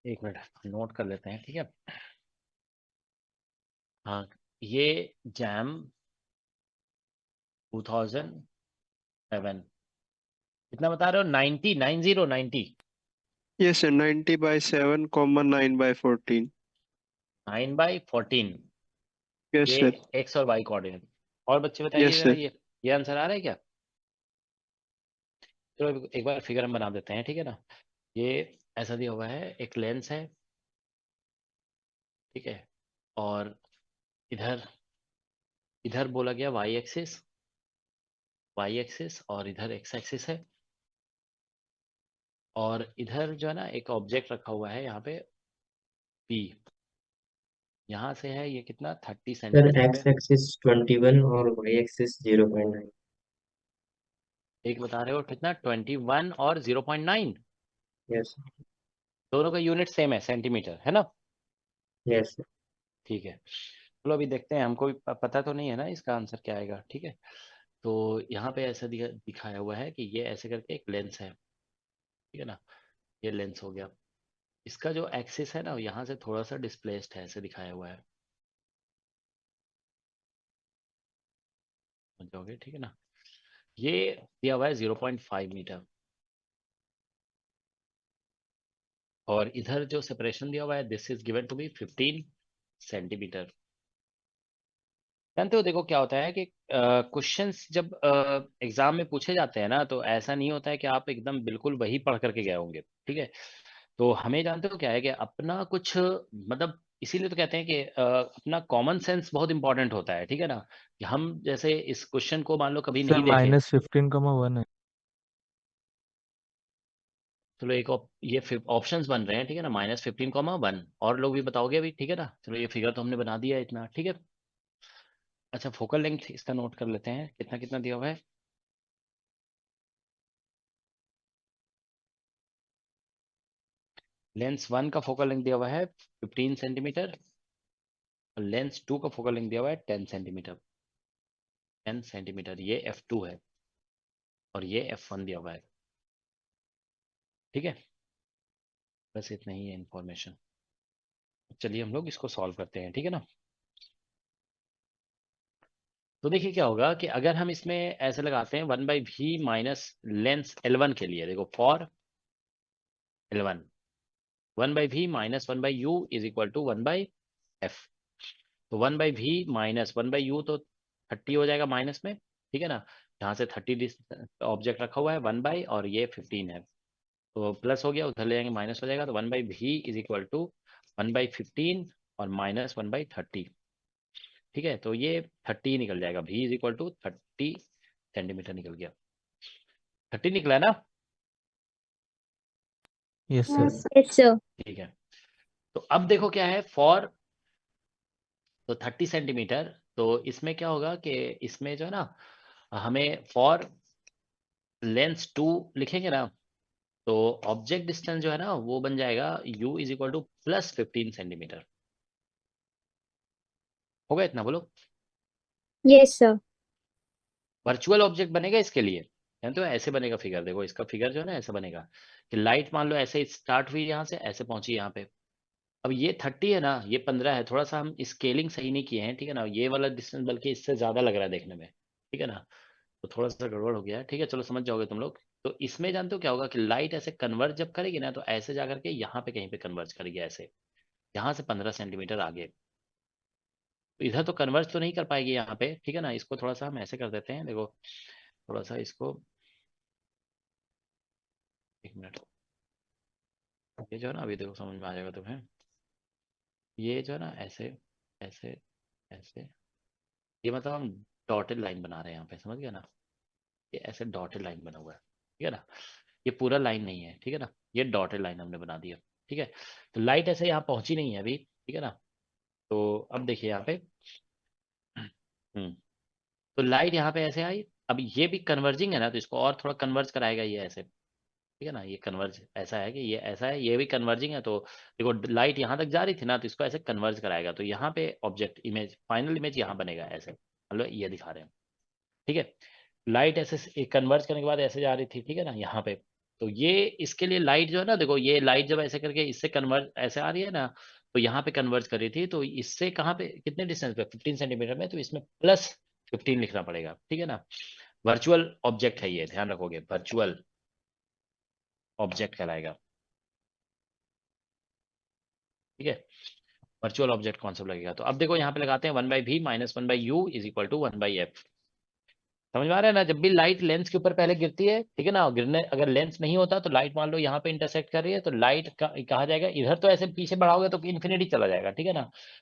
एक मिनट नोट कर लेते हैं, ठीक है। हाँ, ये जैम 2007 कितना बता रहे हो? 90 यस सर, 90/7, 9/14। 9/14। यस ये सर। एक्स और वाई कोऑर्डिनेट। और बच्चे बताइए यस जरा, सर। ये आंसर आ रहा है क्या? चलो एक बार फिगर हम बना देते हैं, ठीक है ना। ये ऐसा दिया हुआ है, एक लेंस है, ठीक है। और इधर इधर बोला गया वाई एक्सिस और इधर एक्स एक्सिस है। और इधर जो है ना एक ऑब्जेक्ट रखा हुआ है यहाँ पे पी। यहाँ से है ये कितना 30 सर सेंटीमीटर पे। एक्स एक्सिस 21 और वाई एक्सिस 0.9। एक बता रहे हो कितना 21 और 0.9। यस। दोनों का यूनिट सेम है, सेंटीमीटर है ना। यस। ठीक है, चलो अभी देखते हैं, हमको भी पता तो नहीं है ना इसका आंसर क्या आएगा, ठीक है। तो यहाँ पे ऐसा दिखाया हुआ है कि ये ऐसे करके एक लेंस है, ठीक है ना। ये लेंस हो गया। इसका जो एक्सिस है ना यहाँ से थोड़ा सा डिस्प्लेस्ड है, ऐसे दिखाया हुआ है, समझ जाओगे, ठीक है ना। ये दिया हुआ है 0.5 मीटर। और इधर जो सेपरेशन दिया हुआ है this is given to be 15 centimetre. जानते हो देखो क्या होता है कि क्वेश्चंस जब एग्जाम में पूछे जाते हैं ना, तो ऐसा नहीं होता है कि आप एकदम बिल्कुल वही पढ़ करके गए होंगे, ठीक है। तो हमें जानते हो क्या है कि अपना कुछ मतलब इसीलिए तो कहते हैं कि अपना कॉमन सेंस बहुत इंपॉर्टेंट होता है, ठीक है ना। कि हम जैसे इस क्वेश्चन को मान लो कभी सर नहीं देखे। -15,1 है। चलो एक ये ऑप्शंस बन रहे हैं, ठीक है ना, -15,1। और लोग भी बताओगे अभी, ठीक है ना। चलो ये फिगर तो हमने बना दिया है इतना, ठीक है। अच्छा फोकल लेंथ इसका नोट कर लेते हैं, कितना कितना दिया हुआ है। लेंस 1 का फोकल लेंथ दिया हुआ है 15 सेंटीमीटर। और लेंस 2 का फोकल लेंथ दिया हुआ है 10 सेंटीमीटर। 10 सेंटीमीटर ये f2 है और ये f1 दिया हुआ है, ठीक है। बस इतना ही है इंफॉर्मेशन। चलिए हम लोग इसको सॉल्व करते हैं, ठीक है ना। तो देखिए क्या होगा कि अगर हम इसमें ऐसे लगाते हैं 1/v माइनस लेंस L1 के लिए, देखो for L1 1/v minus 1/u is equal to 1/f। तो 1/v माइनस 1/u तो 30 हो जाएगा माइनस में, ठीक है ना। यहाँ से 30 ऑब्जेक्ट रखा हुआ है 1/, और ये 15 है, तो प्लस हो गया, उधर ले जाएंगे माइनस हो जाएगा। तो 1/v इज इक्वल टू 1/15 और माइनस 1/30, ठीक है। तो ये 30 निकल जाएगा, v is equal to 30 centimetre निकल गया। 30 निकला है ना, यस सर। Yes sir. ठीक है। तो अब देखो क्या है फॉर, तो 30 सेंटीमीटर। तो इसमें क्या होगा कि इसमें जो है ना हमें फॉर लेंस 2 लिखेंगे ना, तो ऑब्जेक्ट डिस्टेंस जो है ना वो बन जाएगा u is equal to +15 centimetre. होगा इतना, बोलो। Yes sir. वर्चुअल ऑब्जेक्ट बनेगा इसके लिए, जानते हो ऐसे बनेगा फिगर। देखो इसका फिगर जो है ना ऐसे बनेगा कि लाइट मान लो ऐसे स्टार्ट हुई यहाँ से, ऐसे पहुंची यहाँ पे। अब ये 30 है ना, ये 15 है, थोड़ा सा हम स्केलिंग सही नहीं किए हैं, ठीक है ना। ये वाला डिस्टेंस बल्कि इससे ज्यादा लग रहा है देखने में, ठीक है ना। तो थोड़ा सा गड़बड़ हो गया है, ठीक है। चलो समझ जाओगे तुम लोग। तो इसमें जानते हो क्या होगा कि लाइट ऐसे कन्वर्ज जब करेगी ना, तो ऐसे जा करके यहाँ पे कहीं पे कन्वर्ज करेगी, ऐसे यहाँ से 15 सेंटीमीटर आगे। तो इधर तो कन्वर्ज तो नहीं कर पाएगी यहाँ पे, ठीक है ना। इसको थोड़ा सा हम ऐसे कर देते हैं, देखो थोड़ा सा इसको, एक मिनट। ये जो है ना अभी देखो समझ में आ जाएगा तुम्हें। ये जो है ना ऐसे ऐसे ऐसे, ये मतलब हम डॉटेड लाइन बना रहे हैं यहाँ पे, समझ गया ना। ये ऐसे डॉटेड लाइन बना हुआ है, ठीक है ना। ये पूरा लाइन नहीं है, ठीक है ना। ये डॉटेड लाइन हमने बना दिया, ठीक है। तो लाइट ऐसे यहाँ पहुंची नहीं है अभी, ठीक है ना। तो अब देखिए यहाँ पे तो लाइट यहाँ पे ऐसे आई। अब ये भी कन्वर्जिंग है ना, तो इसको और थोड़ा कन्वर्ज कराएगा ये ऐसे, ठीक है ना। ये कन्वर्ज ऐसा है कि ये ऐसा है, ये भी कन्वर्जिंग है। तो देखो लाइट यहाँ तक जा रही थी ना, तो इसको ऐसे कन्वर्ज कराएगा। तो यहाँ पे ऑब्जेक्ट इमेज फाइनल इमेज यहाँ बनेगा ऐसे, मान लो ये दिखा रहे हैं, ठीक है। लाइट ऐसे कन्वर्ज करने के बाद ऐसे जा रही थी, ठीक है ना, यहाँ पे। तो ये इसके लिए लाइट जो है ना, देखो ये लाइट जब ऐसे करके इससे कन्वर्ज ऐसे आ रही है ना, तो यहाँ पे कन्वर्ज कर रही थी, तो इससे कहाँ पे कितने डिस्टेंस पे, 15 सेंटीमीटर में, तो इसमें +15 लिखना पड़ेगा, ठीक है ना। वर्चुअल ऑब्जेक्ट है ये, ध्यान रखोगे, वर्चुअल ऑब्जेक्ट कहलाएगा, ठीक है। वर्चुअल ऑब्जेक्ट कॉन्सेप्ट लगेगा। तो अब देखो यहाँ पे लगाते हैं 1/v minus 1/u is equal to 1/f। समझ में आ रहा है ना, जब भी लाइट लेंस के ऊपर पहले गिरती है, ठीक है ना, गिरने अगर लेंस नहीं होता तो लाइट मान लो यहाँ पे इंटरसेक्ट कर रही है, तो लाइट कहा जाएगा, इधर तो ऐसे पीछे बढ़ाओगे तो इन्फिनिटी चला जाएगा, ठीक है ना।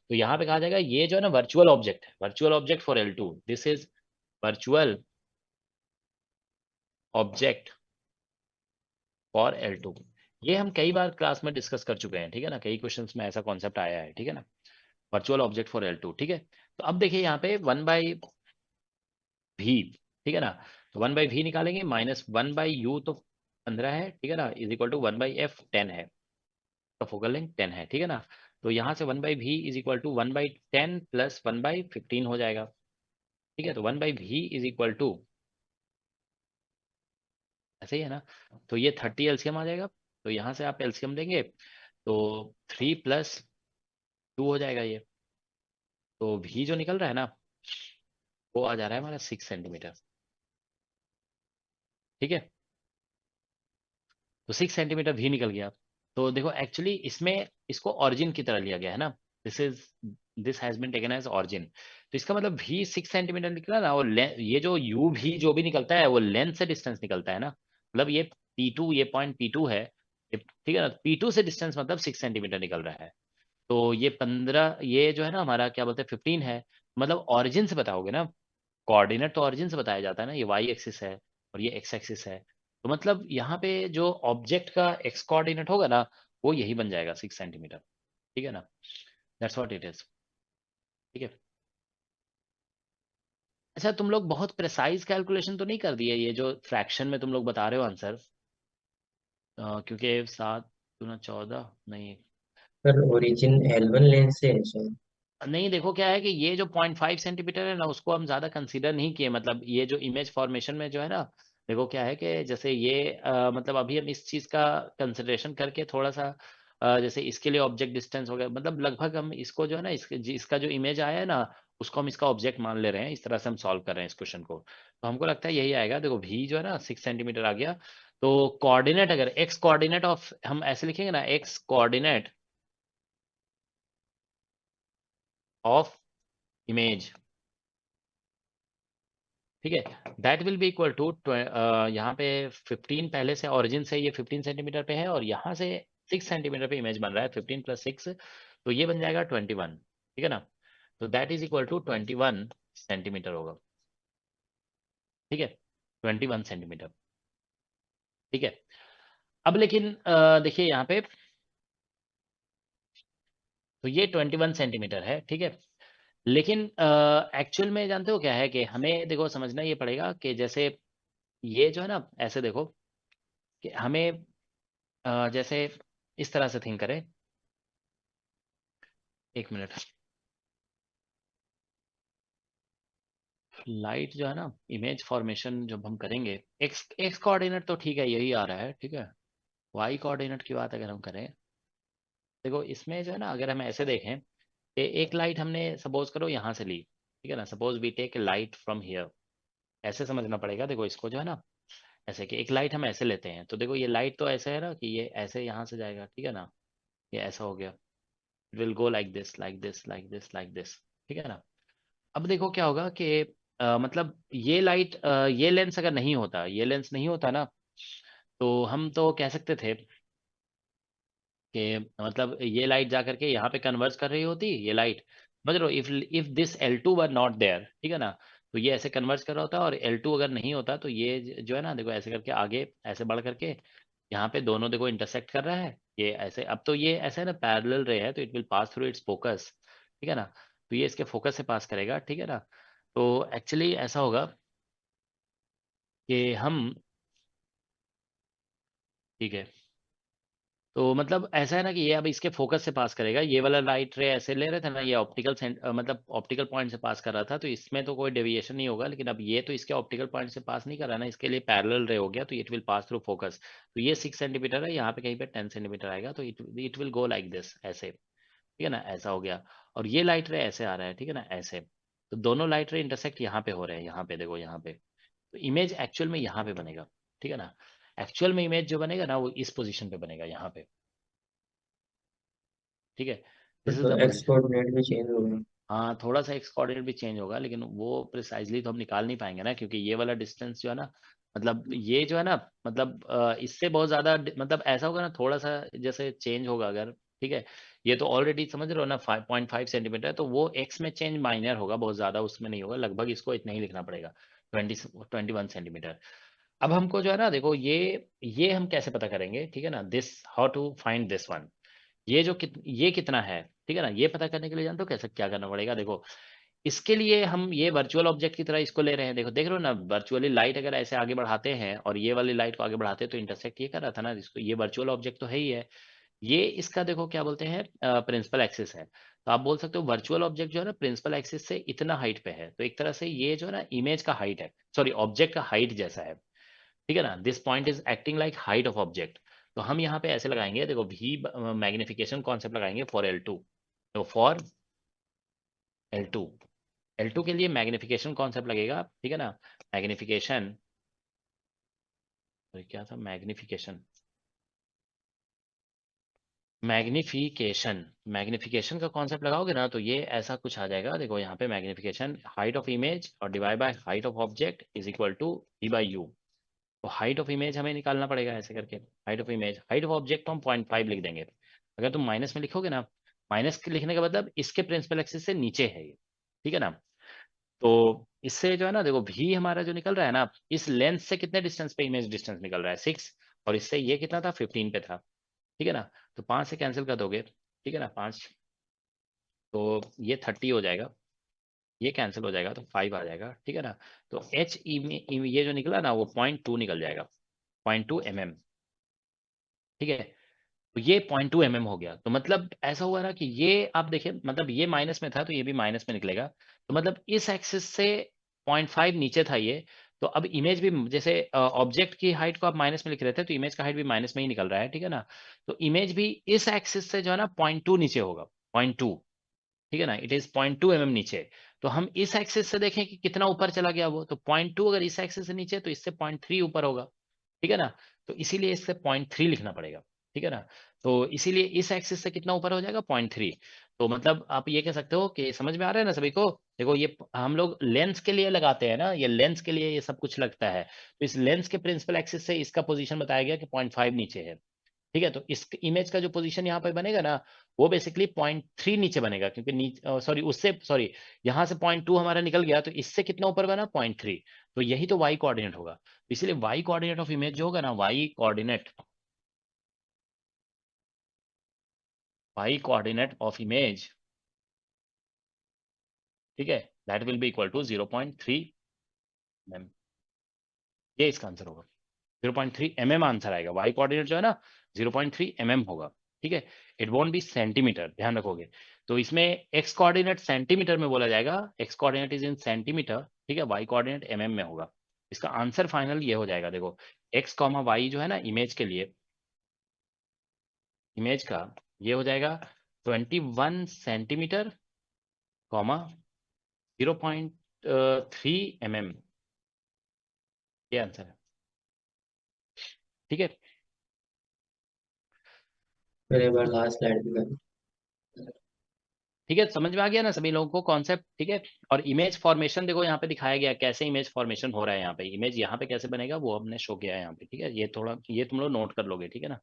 तो यहाँ पे कहा जाएगा ये जो है ना वर्चुअल ऑब्जेक्ट है, virtual object for L2, this is virtual object for L2। ये हम कई बार क्लास में डिस्कस कर चुके हैं, ठीक है ना, कई क्वेश्चंस में ऐसा कॉन्सेप्ट आया है, ठीक है ना, वर्चुअल ऑब्जेक्ट फॉर L2, ठीक है। तो अब देखिए यहाँ पे 1/v, ठीक है ना, तो 1/v निकालेंगे, माइनस 1/u तो 15 है, ठीक है ना, इज इक्वल टू 1/f 10 है, तो फोकल लेंथ 10 है, ठीक है ना। तो यहाँ से 1/v is equal to 1/10 plus 1/15 हो जाएगा, ठीक है। तो 1/v इज इक्वल टू ऐसे ही है ना, तो ये 30 एलसीएम आ जाएगा। तो यहाँ से आप एलसीएम देंगे तो 3 + 2 हो जाएगा ये। तो v जो निकल रहा है ना, वो आ जा रहा है हमारा 6 सेंटीमीटर, ठीक है। तो 6 सेंटीमीटर भी निकल गया। तो देखो एक्चुअली इसमें इसको ऑरिजिन की तरह लिया गया है ना, this has been taken as origin. तो इसका मतलब भी 6 सेंटीमीटर निकला ना, और ये जो यू भी जो भी निकलता है वो लेंथ से डिस्टेंस निकलता है ना, मतलब ये P2, ये पॉइंट P2 है, ठीक है ना, P2 से डिस्टेंस मतलब 6 सेंटीमीटर निकल रहा है। तो ये 15, ये जो है ना हमारा क्या बोलते हैं 15 है, मतलब ऑरिजिन से बताओगे ना, कोऑर्डिनेट तो ऑरिजिन से बताया जाता है ना, ये वाई एक्सिस है और ये एक्स एक्सिस है, तो मतलब यहाँ पे जो ऑब्जेक्ट का एक्स कोऑर्डिनेट होगा ना, वो यही बन जाएगा 6 सेंटीमीटर, ठीक है ना, दैट्स व्हाट इट इज, ठीक है। अच्छा तुम लोग बहुत प्रिसाइज कैलकुलेशन तो नहीं कर दिए, ये जो फ्रैक्शन में तुम लोग बता रहे हो आंसर, क्योंकि 7×14 नहीं, सर ओरिजिन L1 लेंस से है शायद। नहीं देखो क्या है कि ये जो 0.5 सेंटीमीटर है ना, उसको हम ज्यादा कंसीडर नहीं किए, मतलब ये जो इमेज फॉर्मेशन में जो है ना, देखो क्या है कि जैसे ये मतलब अभी हम इस चीज का कंसिडरेशन करके थोड़ा सा जैसे इसके लिए ऑब्जेक्ट डिस्टेंस हो गया, मतलब लगभग हम इसको जो है ना, इसका जो इमेज आया है ना, उसको हम इसका ऑब्जेक्ट मान ले रहे हैं, इस तरह से हम सॉल्व कर रहे हैं इस क्वेश्चन को। तो हमको लगता है यही आएगा, देखो भी जो है ना 6 सेंटीमीटर आ गया। तो कोऑर्डिनेट, अगर एक्स कोऑर्डिनेट ऑफ, हम ऐसे लिखेंगे ना, एक्स कोऑर्डिनेट ऑफ इमेज, ठीक है, that will be equal to, यहाँ पे 15 पहले से ऑरिजिन से ये 15 सेंटीमीटर पे है, और यहाँ से 6 सेंटीमीटर पे इमेज बन रहा है, 15 + 6, तो ये बन जाएगा 21, ठीक है ना। तो that is equal to 21 centimetre होगा, ठीक है, 21 सेंटीमीटर, ठीक है। अब लेकिन देखिए यहाँ पे, तो ये 21 सेंटीमीटर है, ठीक है। लेकिन एक्चुअल में जानते हो क्या है कि हमें देखो समझना ये पड़ेगा कि जैसे ये जो है ना, ऐसे देखो कि हमें जैसे इस तरह से थिंक करें, एक मिनट, लाइट जो है ना, इमेज फॉर्मेशन जब हम करेंगे, एक्स एक्स कोऑर्डिनेट तो ठीक है यही आ रहा है, ठीक है। वाई कोऑर्डिनेट की बात अगर हम करें, देखो इसमें जो है ना, अगर हम ऐसे देखें कि एक लाइट हमने सपोज करो यहाँ से ली, ठीक है ना, suppose we take light from here, ऐसे समझना पड़ेगा, देखो इसको जो है ना, ऐसे कि एक लाइट हम ऐसे लेते हैं, तो देखो ये लाइट तो ऐसे है ना कि ये ऐसे यहाँ से जाएगा, ठीक है ना, ये ऐसा हो गया, it will go like this like this like this like this, ठीक है ना। अब देखो क्या होगा कि मतलब ये लाइट, ये लेंस अगर नहीं होता, ये लेंस नहीं होता ना, तो हम तो कह सकते थे कि मतलब ये लाइट जा करके यहाँ पे कन्वर्ज कर रही होती, ये लाइट, समझ रहे हो, if this L2 were not there, ठीक है ना, तो ये ऐसे कन्वर्ज कर रहा होता, और L2 अगर नहीं होता तो ये जो है ना, देखो ऐसे करके आगे ऐसे बढ़ करके यहाँ पे दोनों देखो इंटरसेक्ट कर रहा है, ये ऐसे, अब तो ये ऐसे है ना पैरेलल रे है, तो it will pass through it's focus, ठीक है ना, तो ये इसके फोकस से पास करेगा, ठीक है ना। तो एक्चुअली ऐसा होगा कि हम, ठीक है, तो मतलब ऐसा है ना कि ये अब इसके फोकस से पास करेगा, ये वाला लाइट रे ऐसे ले रहे थे ना, ये ऑप्टिकल मतलब ऑप्टिकल पॉइंट से पास कर रहा था, तो इसमें तो कोई डेविएशन नहीं होगा, लेकिन अब ये तो इसके ऑप्टिकल पॉइंट से पास नहीं कर रहा ना, इसके लिए पैरेलल रे हो गया, तो it will pass through focus. तो ये 6 सेंटीमीटर है, यहाँ पे कहीं पे 10 सेंटीमीटर आएगा, तो it will go like this, ऐसे, ठीक है ना, ऐसा हो गया। और ये लाइट रे ऐसे आ रहा है, ठीक है ना, ऐसे। तो दोनों लाइट रे इंटरसेक्ट यहाँ पे हो रहे हैं, यहाँ पे देखो, यहाँ पे। तो इमेज एक्चुअल में यहाँ पे बनेगा, ठीक है ना। एक्चुअल में इमेज जो बनेगा ना वो इस पोजीशन पे बनेगा, यहाँ पे, ठीक है। दिस इज तो द एक्स पोजीशन। कोऑर्डिनेट भी चेंज होगा। हाँ, थोड़ा सा एक्स कोऑर्डिनेट भी चेंज होगा, लेकिन वो प्रिसाइजली तो हम निकाल नहीं पाएंगे ना, क्योंकि ये वाला डिस्टेंस जो है ना, मतलब ये जो है ना, मतलब इससे बहुत ज्यादा मतलब ऐसा होगा ना, थोड़ा सा जैसे चेंज होगा अगर, ठीक है। ये तो ऑलरेडी समझ रहे हो ना 5.5 सेंटीमीटर, तो वो एक्स में चेंज माइनर होगा, बहुत ज्यादा उसमें नहीं होगा, लगभग इसको इतना ही लिखना पड़ेगा, 21 सेंटीमीटर। अब हमको जो है ना, देखो ये हम कैसे पता करेंगे, ठीक है ना, this how to find this one. ये कितना है, ठीक है ना, ये पता करने के लिए जानते हो कैसे क्या करना पड़ेगा, देखो। इसके लिए हम ये वर्चुअल ऑब्जेक्ट की तरह इसको ले रहे हैं, देखो, देख रहे हो ना, वर्चुअली लाइट अगर ऐसे आगे बढ़ाते हैं और ये वाली लाइट को आगे बढ़ाते हैं, तो इंटरसेक्ट ये कर रहा था ना, इसको, ये वर्चुअल ऑब्जेक्ट तो है ही है। ये इसका देखो क्या बोलते हैं, प्रिंसिपल एक्सिस है। तो आप बोल सकते हो वर्चुअल ऑब्जेक्ट जो है ना, प्रिंसिपल एक्सिस से इतना हाइट पे है, तो एक तरह से ये जो है ना इमेज का हाइट है, सॉरी ऑब्जेक्ट का हाइट जैसा है, ठीक है ना। This point is acting like height of object. तो हम यहाँ पे ऐसे लगाएंगे, देखो, वी मैग्निफिकेशन कॉन्सेप्ट लगाएंगे फॉर L2। तो फॉर L2, L2 के लिए मैग्निफिकेशन कॉन्सेप्ट लगेगा, ठीक है ना। मैग्निफिकेशन, क्या था, मैग्निफिकेशन का कॉन्सेप्ट लगाओगे ना, तो ये ऐसा कुछ आ जाएगा, देखो यहाँ पे मैग्निफिकेशन हाइट ऑफ इमेज और divide by height of object is equal to V/U। तो हाइट ऑफ इमेज हमें निकालना पड़ेगा ऐसे करके, height of image, height of object तो हम 0.5 लिख देंगे। अगर तुम माइनस में लिखोगे ना, माइनस लिखने का मतलब इसके प्रिंसिपल एक्सिस से नीचे है ये, ठीक है ना। तो इससे जो है ना, देखो, भी हमारा जो निकल रहा है ना, इस लेंथ से कितने डिस्टेंस पे इमेज डिस्टेंस निकल रहा है, 6। और इससे ये कितना था, 15 पे था, ठीक है ना। तो 5 से कैंसिल कर दोगे, ठीक है ना, 5, तो ये 30 हो जाएगा, ये कैंसिल हो जाएगा, तो 5 आ जाएगा, ठीक है ना। तो एच ये जो निकला ना, वो 0.2 निकल जाएगा, 0.2 mm, ठीक है। तो ये 0.2 mm हो गया। तो मतलब ऐसा हुआ ना कि ये आप देखिए, मतलब ये माइनस में था, तो ये भी माइनस में निकलेगा। तो मतलब इस एक्सिस से 0.5 नीचे था ये। तो अब इमेज भी, जैसे ऑब्जेक्ट की हाइट को आप माइनस में लिख रहे थे, तो इमेज का हाइट भी माइनस में ही निकल रहा है, ठीक है ना। तो इमेज भी इस एक्सिस से जो है ना 0.2 नीचे होगा, 0.2, ठीक है ना, इट इज 0.2 mm नीचे। तो हम इस एक्सिस से देखें कि कितना ऊपर चला गया वो, तो 0.2 अगर इस एक्सिस से नीचे, तो इससे 0.3 ऊपर होगा, ठीक है ना। तो इसीलिए इससे 0.3 लिखना पड़ेगा, ठीक है ना। तो इसीलिए इस एक्सिस से कितना ऊपर हो जाएगा, 0.3। तो मतलब आप ये कह सकते हो कि समझ में आ रहा है ना सभी को। देखो, ये हम लोग लेंस के लिए लगाते हैं ना, ये लेंस के लिए ये सब कुछ लगता है। तो इस लेंस के प्रिंसिपल एक्सिस से इसका पोजीशन बताया गया कि 0.5 नीचे है, ठीक है। तो इस इमेज का जो पोजीशन यहाँ पे बनेगा ना, वो बेसिकली 0.3 नीचे बनेगा, क्योंकि नीचे, सॉरी, उससे, सॉरी, यहाँ से 0.2 हमारा निकल गया, तो इससे कितना ऊपर बना, 0.3। तो यही तो वाई कोऑर्डिनेट होगा। इसलिए वाई कोऑर्डिनेट ऑफ इमेज जो होगा ना, वाई कोऑर्डिनेट ऑफ इमेज, ठीक है, that will be equal to 0.3 mm। ये इसका आंसर होगा, 0.3 mm आंसर आएगा। वाई कोऑर्डिनेट जो है ना 0.3 mm होगा, ठीक है। इट वॉन्ट बी सेंटीमीटर, ध्यान रखोगे। तो इसमें एक्स कोऑर्डिनेट सेंटीमीटर में बोला जाएगा, x coordinate is in centimetre, ठीक है। वाई कोऑर्डिनेट mm में होगा। इसका आंसर फाइनल ये हो जाएगा, देखो, एक्स कॉमा वाई जो है ना इमेज के लिए, इमेज का ये हो जाएगा 21 सेंटीमीटर कॉमा 0.3 mm। ये आंसर है, ठीक है। मेरे बार लास्ट स्लाइड दिखाई। ठीक है, समझ में आ गया ना सभी लोगों को कॉन्सेप्ट, ठीक है। और इमेज फॉर्मेशन देखो यहाँ पे दिखाया गया कैसे इमेज फॉर्मेशन हो रहा है, यहाँ पे इमेज यहाँ पे कैसे बनेगा वो हमने शो किया है यहाँ पे, ठीक है। ये थोड़ा, ये तुम लोग नोट कर लोगे, ठीक है ना।